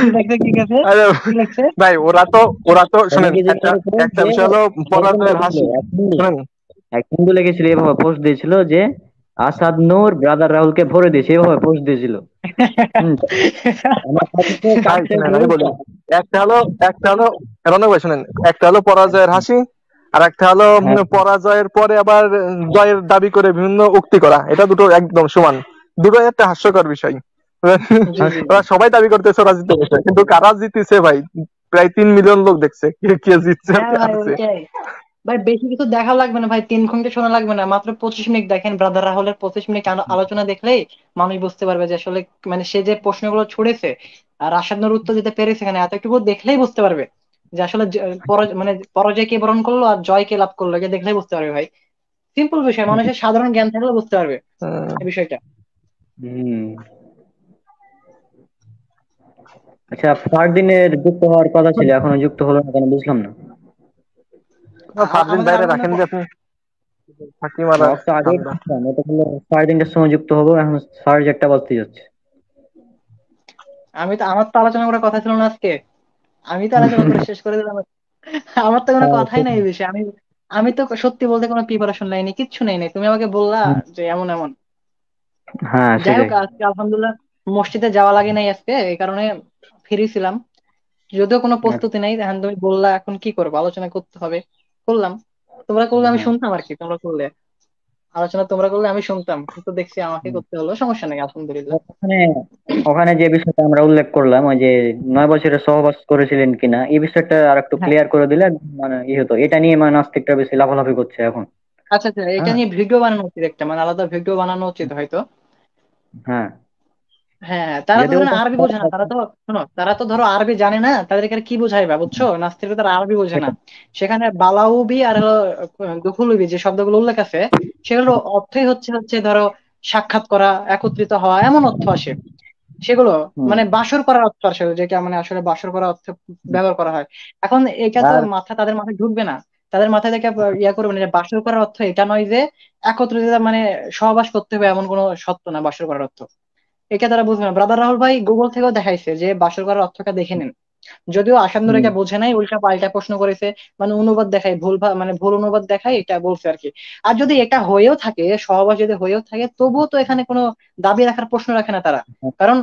কি লাগছে, কি গেছে, আরে কি লাগছে? ভাই, ওরা তো ও শুনেন, নাকি যে একটা এরকম একটা যে, বিষয় হলো এরকম পরাজয়ের লিখেছিল হাসি। এক হিন্দু, শুনেন, এক হিন্দু লিখেছিল এভাবে পোস্ট দিয়েছিল যে আসাদ নূর ব্রাদার রাহুলকে ভরে দিয়েছে, এভাবে পোস্ট দিয়েছিল। হম, আমার সাথে তো ভাই কাটছে শুনেন আমি বলি, উল্টা। একটা হলো একটা হলো রনক ভাই শুনেন, একটা হলো পরাজয়ের হাসি, আর একটা হলো হ্যাঁ পরাজয়ের পরে আবার জয়ের দাবি করে বিভিন্ন উক্তি করা, এটা দুটো একদম সমান, দুটোই একটা হাস্যকর বিষয়। জি জি জি। ওরা সবাই দাবি করতেছে ওরা জিতে গেছে, কিন্তু কারা জিতেছে ভাই? প্রায় 3 মিলিয়ন লোক দেখছে, কে কে জিতছে আর হ্যাঁ কে ভাই হারছে। ওইটাই ভাই, বেশি কিছু দেখা লাগবে না ভাই, 3 ঘন্টা শোনা লাগবে না, মাত্র 25 মিনিট দেখেন, ব্রাদার রাহুলের 25 মিনিট আলোচনা দেখলেই মানুষ বুঝতে পারবে যে আসলে, মানে সে যে প্রশ্নগুলো ছুড়েছে আর আসাদ নূর উত্তর দিতে পেরেছে, এখানে এতটুকু দেখলেই বুঝতে পারবে যে আসলে মানে পরাজয় কে বরণ করলো আর জয় কে লাভ করলো, এটা দেখলেই বুঝতে পারবে ভাই। সিম্পল বিষয়, মানুষের সাধারণ জ্ঞান থাকলে বুঝতে পারবে হম। এই বিষয়টা। হম। আচ্ছা, ফারদিনের যুক্ত হওয়ার কথা ছিল, এখনো যুক্ত হলো না কেন বুঝলাম না। ফারদিন আমাদের বাইরে আলোচনা রাখেন যে আপনি, ফাঁকি মারা ওকে তো আগেই ধান্দা। বুঝলাম, ওটা হলো 3:30টার সময় যুক্ত হবো, এখন 1:30 বাজতে যাচ্ছে। আমি তো, আমার তো আলোচনা করার কথা ছিল না আজকে, আমি তো আলোচনা করে শেষ করে দিলাম। আমার তো কোনো হ্যাঁ কথাই নাই এই বিষয়ে, আমি আমি তো সত্যি বলতে কোনো প্রিপারেশন নাইনি, কিচ্ছু নেই নাই, তুমি আমাকে বললা যে এমন এমন। হ্যাঁ, যাই হোক, সেটাই। আজকে আলহামদুলিল্লাহ মসজিদে যাওয়া লাগে নাই আজকে, এই কারণে ফ্রি ছিলাম, যদিও কোনো প্রস্তুতি নাই, এখন তুমি বললা এখন কি করবো, আলোচনা করতে হবে, করলাম। তোমরা করলে আমি হ্যাঁ, শুনতাম আর কি, তোমরা করলে আলোচনা, তোমরা করলে আমি শুনতাম, কিন্তু দেখছি আমাকে করতে হলো, সমস্যা নেই আলহামদুলিল্লাহ। ওখানে ওখানে যে বিষয়টা আমরা উল্লেখ করলাম, ওই যে 9 বছরের সহবাস করেছিলেন কিনা, এই বিষয়টা আর একটু হ্যাঁ, ক্লিয়ার করে দিলে মানে হতো, এটা নিয়ে মানে নাস্তিকরা বেশি লাফালাফি করছে এখন। আচ্ছা আচ্ছা, এটা হ্যাঁ নিয়ে ভিডিও বানানো উচিত একটা, মানে আলাদা ভিডিও বানানো উচিত হয়তো। হ্যাঁ, হ্যাঁ হ্যাঁ, তারা তো যাতে ধরেন ওটা, আরবি বোঝে না, তারা তো, শোনো, তারা তো ধরো আরবি জানে না, তাদেরকে আর কি বোঝাইবা, বুঝছো, নাস্তিক তারা আরবি বোঝে না। সেটা সেখানে বালাউবি আর হলো দুখুলুবি যে শব্দগুলো উল্লেখ আছে, সেগুলো অর্থই হচ্ছে হচ্ছে ধরো সাক্ষাৎ করা, একত্রিত হওয়া, এমন অর্থ আসে সেগুলো, হুম। মানে বাসর করার অর্থ আসে, যেটা মানে আসলে বাসর করার অর্থে ব্যবহার করা হয়। এখন এটা তো আর তাদের মাথায় ঢুকবে না, তাদের মাথায় থেকে ইয়া করবে না যে বাসর করার অর্থ এটা নয় যে একত্রিত, মানে সহবাস করতে হবে এমন কোনো সত্য না বাসর করার অর্থ, এটা তারা বুঝবে না। ব্রাদার রাহুল ভাই গুগল থেকেও দেখাইছে যে বাসর করার অর্থটা দেখে নেন, যদিও আসাদ হুম। এটা বোঝে নাই, উল্টা পাল্টা প্রশ্ন করেছে, মানে অনুবাদ দেখায় মানে ভুল অনুবাদ দেখায়, এটা বলছে আর কি। আর যদি এটা হয়েও থাকে, সহবাস যদি হয়েও থাকে, তবুও তো এখানে কোনো দাবি রাখার প্রশ্ন রাখে না তারা। কারণ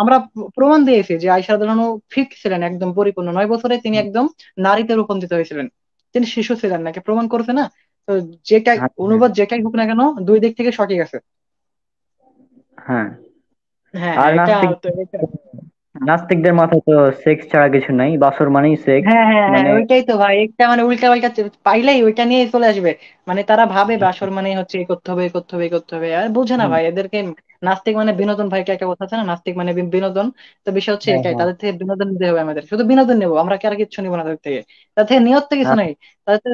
আমরা প্রমাণ দিয়েছি যে আয়েশা রাদিয়াল্লাহু আনহু ফিট ছিলেন, একদম পরিপূর্ণ, 9 বছরে তিনি একদম নারীতে রূপান্তরিত হয়েছিলেন, তিনি শিশু ছিলেন নাকি প্রমাণ করছে না? তো যেটাই হ্যাঁ, হ্যাঁ, অনুবাদ যেটাই হোক না কেন, দুই দিক থেকে সঠিক আছে। হ্যাঁ। হ্যাঁ আর হ্যাঁ, নাস্তিক এটা নাস্তিকদের মাথায় তো সেক্স ছাড়া কিছু নাই, বাসর মানেই সেক্স। হ্যাঁ হ্যাঁ হ্যাঁ, মানে ওইটাই তো ভাই, একটা মানে উল্টা পাল্টা পাইলেই ওইটা নিয়ে চলে আসবে। মানে তারা ভাবে বাসর মানে হচ্ছে এ করতে হবে, এ করতে হবে, এ করতে হবে, আর বোঝে না হুম, ভাই এদেরকে। নাস্তিক মানে বিনোদন, ভাই একটা কথা আছে না, নাস্তিক মানে বিনোদন। তো বিষয় হচ্ছে হ্যাঁ, এটাই, হ্যাঁ, তাদের থেকে বিনোদন নিতে হবে, আমাদের শুধু বিনোদন নেবো আমরা, কি আর কিচ্ছু নিবো না তাদের থেকে। তাদের থেকে নিয়ত তো কিছু হ্যাঁ, নাই।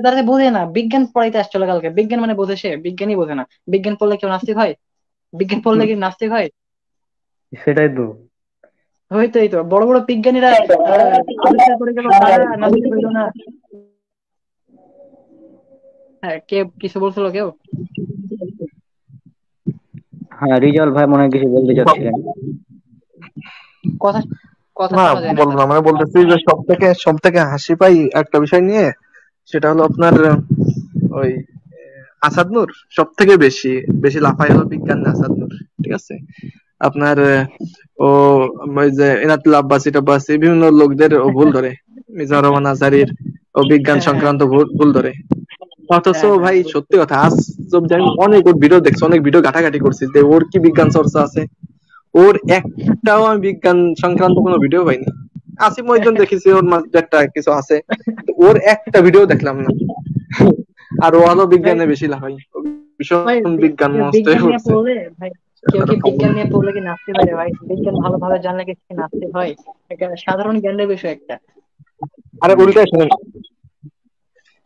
তাদের বোঝে না, বিজ্ঞান পড়াইতে আসছিল কালকে, বিজ্ঞান মানে বোঝে সে, বিজ্ঞানই বোঝে না। বিজ্ঞান পড়লে কেউ নাস্তিক হয়? বিজ্ঞান পড়লে হুম, কি নাস্তিক হয়? সেটাই তো। হয়তো এই তো বড় বড় বিজ্ঞানীরা আবিষ্কার করে গেল, তারা নাস্তিক হইলো না। হ্যাঁ, কে কিছু বলছিল কেউ? হ্যাঁ, রিজাল ভাই মনে হয় কিছু বলতে চাচ্ছিলেন। কথা কথা না, শোনা যায় না বলবো স্যার। না, মানে বলতেছি যে সব থেকে হাসি পাই একটা বিষয় নিয়ে, সেটা হলো আপনার ওই আসাদ নূর। সব থেকে বেশি বেশি লাফাই হলো বিজ্ঞান নিয়ে আসাদ নূর। ঠিক আছে, আপনার ও ওই যে এনাতুল আব্বাসি টাব্বাসি বিভিন্ন লোকদের ও ভুল ধরে, মিজানুর রহমান আজহারির ও বিজ্ঞান হ্যাঁ হ্যাঁ সংক্রান্ত ভুল ভুল ধরে। অথচ হ্যাঁ হ্যাঁ, ভাই সত্যি কথা, আজ অব্দি আমি অনেক ওর ভিডিও দেখছি, অনেক ভিডিও ঘাটাঘাটি করছি যে ওর কি বিজ্ঞান চর্চা আছে। ওর একটাও আমি বিজ্ঞান সংক্রান্ত কোনো ভিডিও পাইনি। আসিফ মহিউদ্দিন দেখেছি, ওর মাঝে একটা কিছু আছে, কিন্তু ওর একটা ভিডিও দেখলাম না। আর ও হলো ভাই বিজ্ঞানে বেশি লাফাই, ও ভাই ভীষণ বিজ্ঞান কেউ মস্ত হয়ে বিজ্ঞান নিয়ে পড়ছে। পড়লে ভাই, কেউ আর কি খাবো বিজ্ঞান না। নিয়ে পড়লে কি নাস্তিক হয় রে ভাই? বিজ্ঞান ভালোভাবে জানলে কি সে নাস্তিক হয়? এটা সাধারণ জ্ঞানের বিষয় একটা। আরে হুম, উল্টে শুনেন,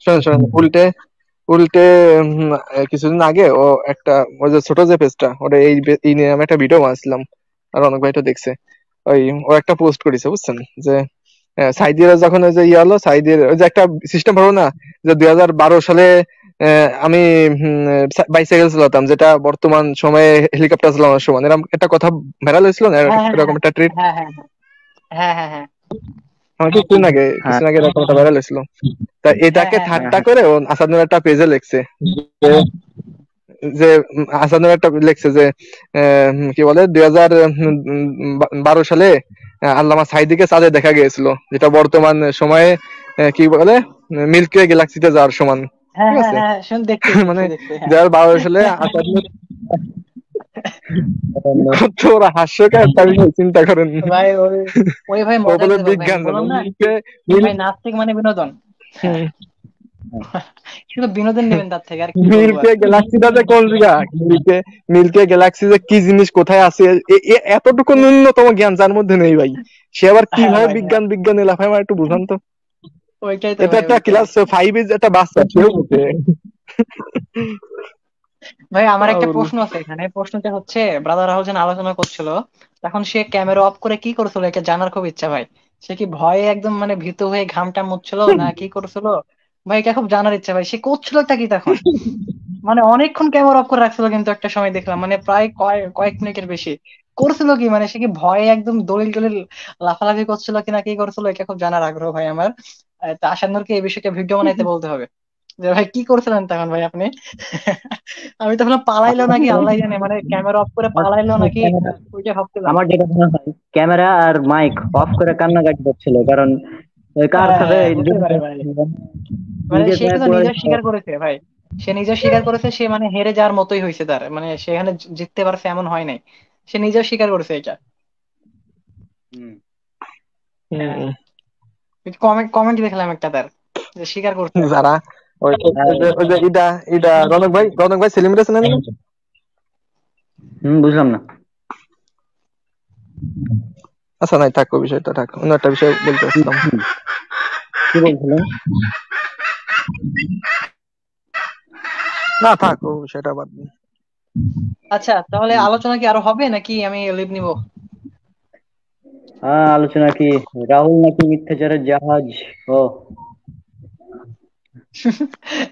শোনেন শোনেন, উল্টে উল্টে কিছুদিন আগে ও একটা, ওই যে ছোট যে পেজটা, ওটা এই নিয়ে আমি একটা ভিডিও বানাচ্ছিলাম, আর অনেক ভাই তো দেখছে। ওই ও একটা পোস্ট করেছে বুঝছেন, যে সাইদিরা যখন ওই যে ইয়ে হলো, সাইদির ওই যে একটা সিস্টেম হলো না, যে 2012 সালে আমি বাইসাইকেল চালাতাম, যেটা বর্তমান সময়ে হেলিকপ্টার চালানোর সমান, এরকম একটা কথা ভাইরাল হয়েছিল না, হ্যাঁ এরকম একটা ট্রিট। হ্যাঁ হ্যাঁ হ্যাঁ হ্যাঁ হ্যাঁ আমার কিছুদিন আগে হ্যাঁ, এরকম একটা ভাইরাল হয়েছিল। তা হ্যাঁ এটাকে হ্যাঁ হ্যাঁ হ্যাঁ, ঠাট্টা হ্যাঁ, করে ও আসাদুল একটা পেজে লিখছে যে আসাদুল একটা লিখছে যে কি বলে, 2012 সালে আল্লামা সাইদিকে চাঁদে দেখা গিয়েছিল, যেটা বর্তমান সময়ে কি বলে, মিল্কি ওয়ে গ্যালাক্সিতে যাওয়ার সমান। হ্যাঁ ঠিক হ্যাঁ আছে, হ্যাঁ, শুন দেখছি দেখছি মানে দেখছি, হ্যাঁ। 2012 সালে আসাদুল, কত ওরা হাস্যকর একটা বিষয়, চিন্তা করেন। ভাই ওই ওই ভাই ও মজা বলে করে ভাই, বিজ্ঞান জানে, বললাম না, মিল্কে মিল ভাই নাস্তিক মানে বিনোদন। হ্যাঁ, হুম, শুধু বিনোদন নেবেন তার থেকে, আর কি বলবো মিল্কে আর। গ্যালাক্সিটা যে কোন জায়গা, মিল্কে মিল্কে গ্যালাক্সি যে কি জিনিস, কোথায় আছে, এতটুকু ন্যূনতম জ্ঞান যার মধ্যে নেই ভাই, সে আবার হ্যাঁ কিভাবে ভাই হ্যাঁ, বিজ্ঞান বিজ্ঞান লাফায়, আমার একটু বুঝান তো। ওইটাই তো এটা ভাই, একটা ওইটাই। ক্লাস 5 এর একটা বাচ্চা, সেও বুঝে। ভাই আমার একটা পাগল। প্রশ্ন আছে এখানে, প্রশ্নটা হচ্ছে ব্রাদার রাহুল আলোচনা করছিল, তখন সে ক্যামেরা অফ করে কি করছিল, এটা জানার খুব ইচ্ছা ভাই। সে কি ভয়ে একদম মানে ভীত হয়ে ঘামটা মুছছিল না কি করছিল? ভাই এটা খুব জানার ইচ্ছা ভাই, সে করছিলটা কি তখন? মানে অনেকক্ষণ ক্যামেরা অফ করে রাখছিল, কিন্তু একটা সময় দেখলাম মানে প্রায় কয়েক মিনিটের বেশি করছিল কি, মানে সে কি ভয়ে একদম দলিল টলিল লাফালাফি করছিল কিনা, কি করছিল, এটা খুব জানার আগ্রহ ভাই আমার। তা আশানুরকে এই বিষয়টা ভিডিও বানাইতে বলতে হবে, যে ভাই কি করছিলেন তখন ভাই আপনি? আমি তখন পালাইলো নাকি আল্লাহ জানে, মানে ক্যামেরা অফ করে পালাইলো নাকি, ক্যামেরা, ওইটা ভাবছিলাম। আমার যেটা মনে হয় ক্যামেরা আর মাইক অফ করে কান্নাকাটি করছিল, কারণ ওই কার হ্যাঁ সাথে হ্যাঁ, হতে পারে ভাই। মানে নিজের সে পায়ে কিন্তু পড়ে নিজেও গেছিল। স্বীকার করেছে ভাই, সে নিজেও স্বীকার করেছে, সে মানে হেরে যাওয়ার মতোই হয়েছে তার, মানে সেখানে জিততে পারছে এমন হয় নাই, সে নিজেও স্বীকার করেছে এটা। হুম। হ্যাঁ, হুম, কমেন্ট কমেন্ট দেখলাম একটা তার, যে স্বীকার করছে। যারা আর ওই যে ইডা ইডা রনক ভাই সেলিম রে চেনেন না? বুঝলাম না। আচ্ছা নাই, থাক ওই বিষয়টা, থাক, অন্য একটা বিষয় বলতে হুম, আসলাম। হুম। কি বলছিলেন? না থাক, ও বিষয়টা বাদ দিন। আচ্ছা তাহলে হুম। আলোচনা কি আরো হবে নাকি আমি লিভ নিব? আলোচনা কি, রাহুল নাকি মিথ্যাচারের জাহাজ? ও,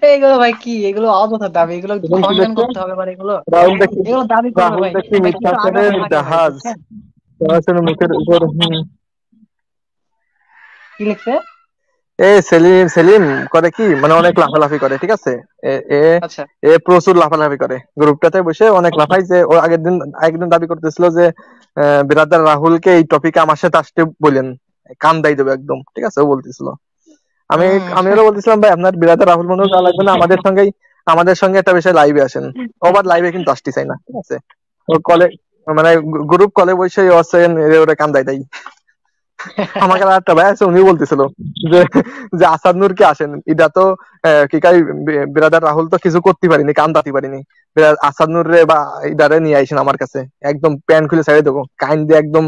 এইগুলো ভাই কি, এগুলো অযথা দাবি, এগুলো সেদিন কি খণ্ডন দেখছে, করতে হবে আবার এগুলো, রাহুল দেখি, এগুলো দাবি করবে রাহুল ভাই। দেখি ভাই কিছু আগাম মিথ্যাচারের থাকে ভাই, জাহাজ, বুঝছেন? সরাসরি মুখের উপর। কি লিখছে? সেলিম সেলিম করে কি মানে অনেক লাফালাফি করে, ঠিক আছে। এ এ আচ্ছা। এ প্রচুর লাফালাফি করে, গ্রুপটাতে বসে অনেক লাফাই। যে ও আগের দিন দাবি করতেছিল যে বিরাদার রাহুলকে এই টপিকে আমার সাথে আসতে বলেন, কান দাই দেবে একদম, ঠিক আছে, ও বলতেছিল। আমি হুম। আমি ওরা বলতেছিলাম ভাই আপনার বিরাদার রাহুল মনে যাওয়া লাগবে না, আমাদের সঙ্গে একটা বিষয় লাইভে আসেন। ওবার লাইভে কিন্তু আসতে চাই না, ঠিক আছে। ও কলে মানে গ্রুপ কলে বসে ওরা কান দাই দেয়। আমাকে আর একটা ভাই আছে, উনি বলতেছিল যে যে আসাদ নূরকে আসেন, এটা তো কি কাই বিরাদার রাহুল তো কিছু করতে পারিনি, কান দাতি পারিনি, আসাদ নূর রে বা ইদারে নিয়ে আইসেন আমার কাছে, একদম প্যান্ট খুলে ছেড়ে দেবো, কাইন দিয়ে একদম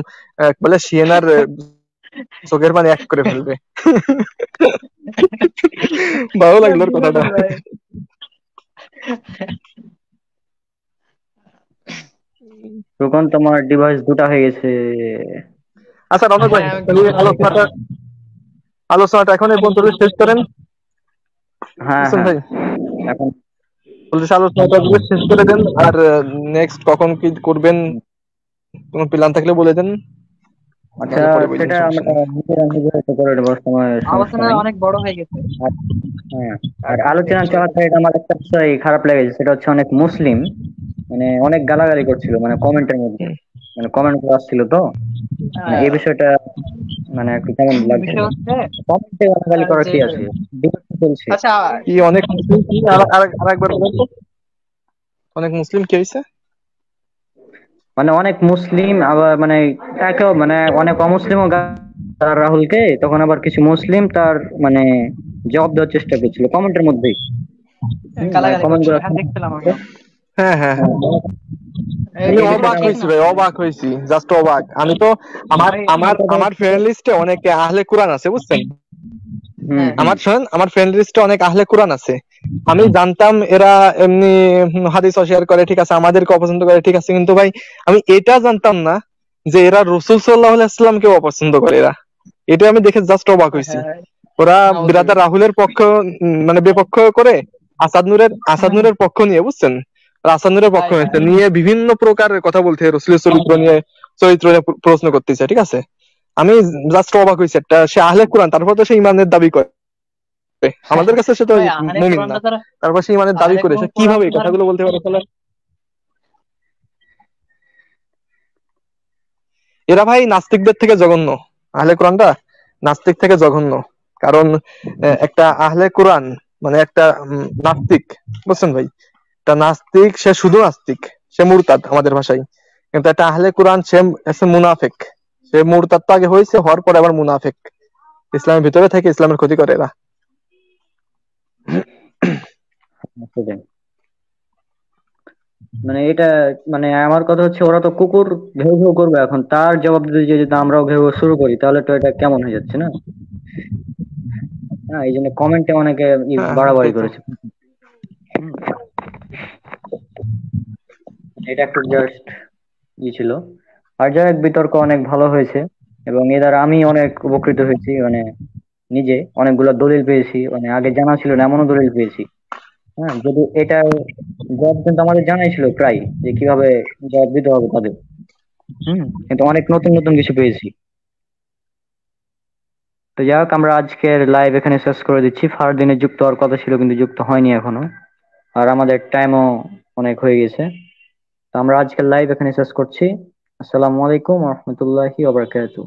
বলে শিয়েনার চোখের পানি এক করে ফেলবে। ভালো লাগলো ওর কথাটা। ভাই। তখন তোমার ডিভাইস দুটা হয়ে গেছে। আচ্ছা রনক ভাই, হ্যাঁ, আমি তাহলে আলোচনাটা আলোচনাটা এখন এই পর্যন্ত শেষ করেন, হ্যাঁ বুঝছেন হ্যাঁ, ভাই। এখন বলতেছি আলোচনাটা শেষ করে দেন, আর নেক্সট কখন কি করবেন কোনো প্ল্যান থাকলে বলে দেন, আচ্ছা, নাহলে পরে বললেন, সেটা সমস্যা আমরা নেই। নিজেরা নিজে হয়তো করে নেবো, সমস্যা আলোচনা নাই। অনেক বড় হয়ে গেছে, আর হ্যাঁ, আর এখন শেষ আলোচনা করে চালাতে দিই। আমার একটা বিষয় খারাপ লেগেছে, সেটা হচ্ছে অনেক মুসলিম মানে অনেক গালাগালি করছিল মানে কমেন্টের মধ্যে, হুম। মানে কমেন্ট করে আসছিল তো, মানে এই বিষয়টা মানে একটু কেমন লাগছে। বিষয় হচ্ছে কমেন্টে গালাগালি করার যে কি আছে, ডিবেট তো চলছে। আচ্ছা, কি অনেক মুসলিম কি আরেকবার বলেন তো, অনেক মুসলিম কি হয়েছে? মানে অনেক মুসলিম আবার মানে তাকেও মানে অনেক অমুসলিমও তার রাহুলকে, তখন আবার কিছু মুসলিম তার মানে জবাব দেওয়ার চেষ্টা করছিল কমেন্টের মধ্যেই। মানে গালাগালি কমেন্ট করছিল, গুলো হ্যাঁ দেখছিলাম আমিও। হ্যাঁ হ্যাঁ হ্যাঁ, আমি এই এখানে অবাক বিষয়টা ঠিক হয়েছি না ভাই, অবাক হয়েছি, জাস্ট অবাক। আমি তো আমার ভাই। আমার আমার ফ্রেন্ড লিস্টে অনেক আহলে কোরআন আছে, বুঝছেন। হুম হ্যাঁ, হুম। আমার ফ্রেন্ড লিস্টে অনেক আহলে কোরআন আছে। আমি জানতাম এরা এমনি হাদিস অস্বীকার করে, ঠিক আছে, আমাদেরকে অপছন্দ করে, ঠিক আছে, কিন্তু ভাই আমি এটা জানতাম না যে এরা রাসূল সাল্লাল্লাহু আলাইহি ওয়াসাল্লামকে অপছন্দ করে এরা। এটা আমি দেখে জাস্ট অবাক হয়েছি। হ্যাঁ, ওরা বিরাদার নাউজুবিল্লাহ। রাহুলের পক্ষ মানে বিপক্ষ করে আসাদ নূরের পক্ষ নিয়ে, বুঝছেন, আসাদ নূরের পক্ষ হাই হাই। নিয়ে বিভিন্ন প্রকারের কথা বলতে, রসুলের চরিত্র নিয়ে প্রশ্ন করতেছে, ঠিক আছে। আমি জাস্ট অবাক হয়েছি, একটা সে আহলে কোরআন, তারপর তো সে ইমানের দাবি করে, আমাদের কাছে সে তো ভাই আহলে মুমিন না, কোরআনটা তারা, তারপর সে ইমানের দাবি আহলে করে, সে কোরআন কিভাবে তো এই তারা, কথাগুলো বলতে পারে তাহলে? এরা ভাই নাস্তিকদের থেকে জঘন্য, আহলে কোরআনটা নাস্তিক থেকে জঘন্য। কারণ একটা আহলে কোরআন মানে একটা নাস্তিক, বুঝছেন ভাই, একটা নাস্তিক সে শুধু নাস্তিক, সে মুরতাদ আমাদের ভাষায়। কিন্তু একটা আহলে কোরআন সে মুনাফেক, সে মুরতাদ তো আগে হয়েছে, হওয়ার পর আবার মুনাফেক, ইসলামের ভিতরে থেকে ইসলামের ক্ষতি করে এরা। সেটাই। মানে এটা মানে আমার কথা হচ্ছে, ওরা তো কুকুর ঘেউ ঘেউ করবে, এখন তার জবাব দিতে যদি আমরাও ঘেউ ঘেউ শুরু করি তাহলে তো এটা কেমন হয়ে যাচ্ছে না? হ্যাঁ, এই জন্য কমেন্টে অনেকে হ্যাঁ বাড়াবাড়ি সেটাই তো। করেছে। হুম, এটা একটু জাস্ট ছিল। আর যাই হোক, বিতর্ক অনেক ভালো হয়েছে এবং এ দ্বারা আমি অনেক উপকৃত হয়েছি, মানে নিজে অনেকগুলো দলিল পেয়েছি, মানে আগে জানা ছিল না এমনও দলিল পেয়েছি। হ্যাঁ, যদি এটা জব কিন্তু আমাদের জানাই ছিল প্রায়, যে কিভাবে জবাব দিতে হবে তাদের। কিন্তু অনেক নতুন নতুন কিছু পেয়েছি। তো যাই হোক, আমরা আজকের লাইভ এখানে শেষ করে দিচ্ছি। ফারদিনে যুক্ত হওয়ার কথা ছিল কিন্তু যুক্ত হয়নি এখনো, আর আমাদের টাইমও অনেক হয়ে গেছে। তো আমরা আজকের লাইভ এখানে শেষ করছি। আসসালামু আলাইকুম ওয়া রাহমাতুল্লাহি ওয়া বারাকাতুহু।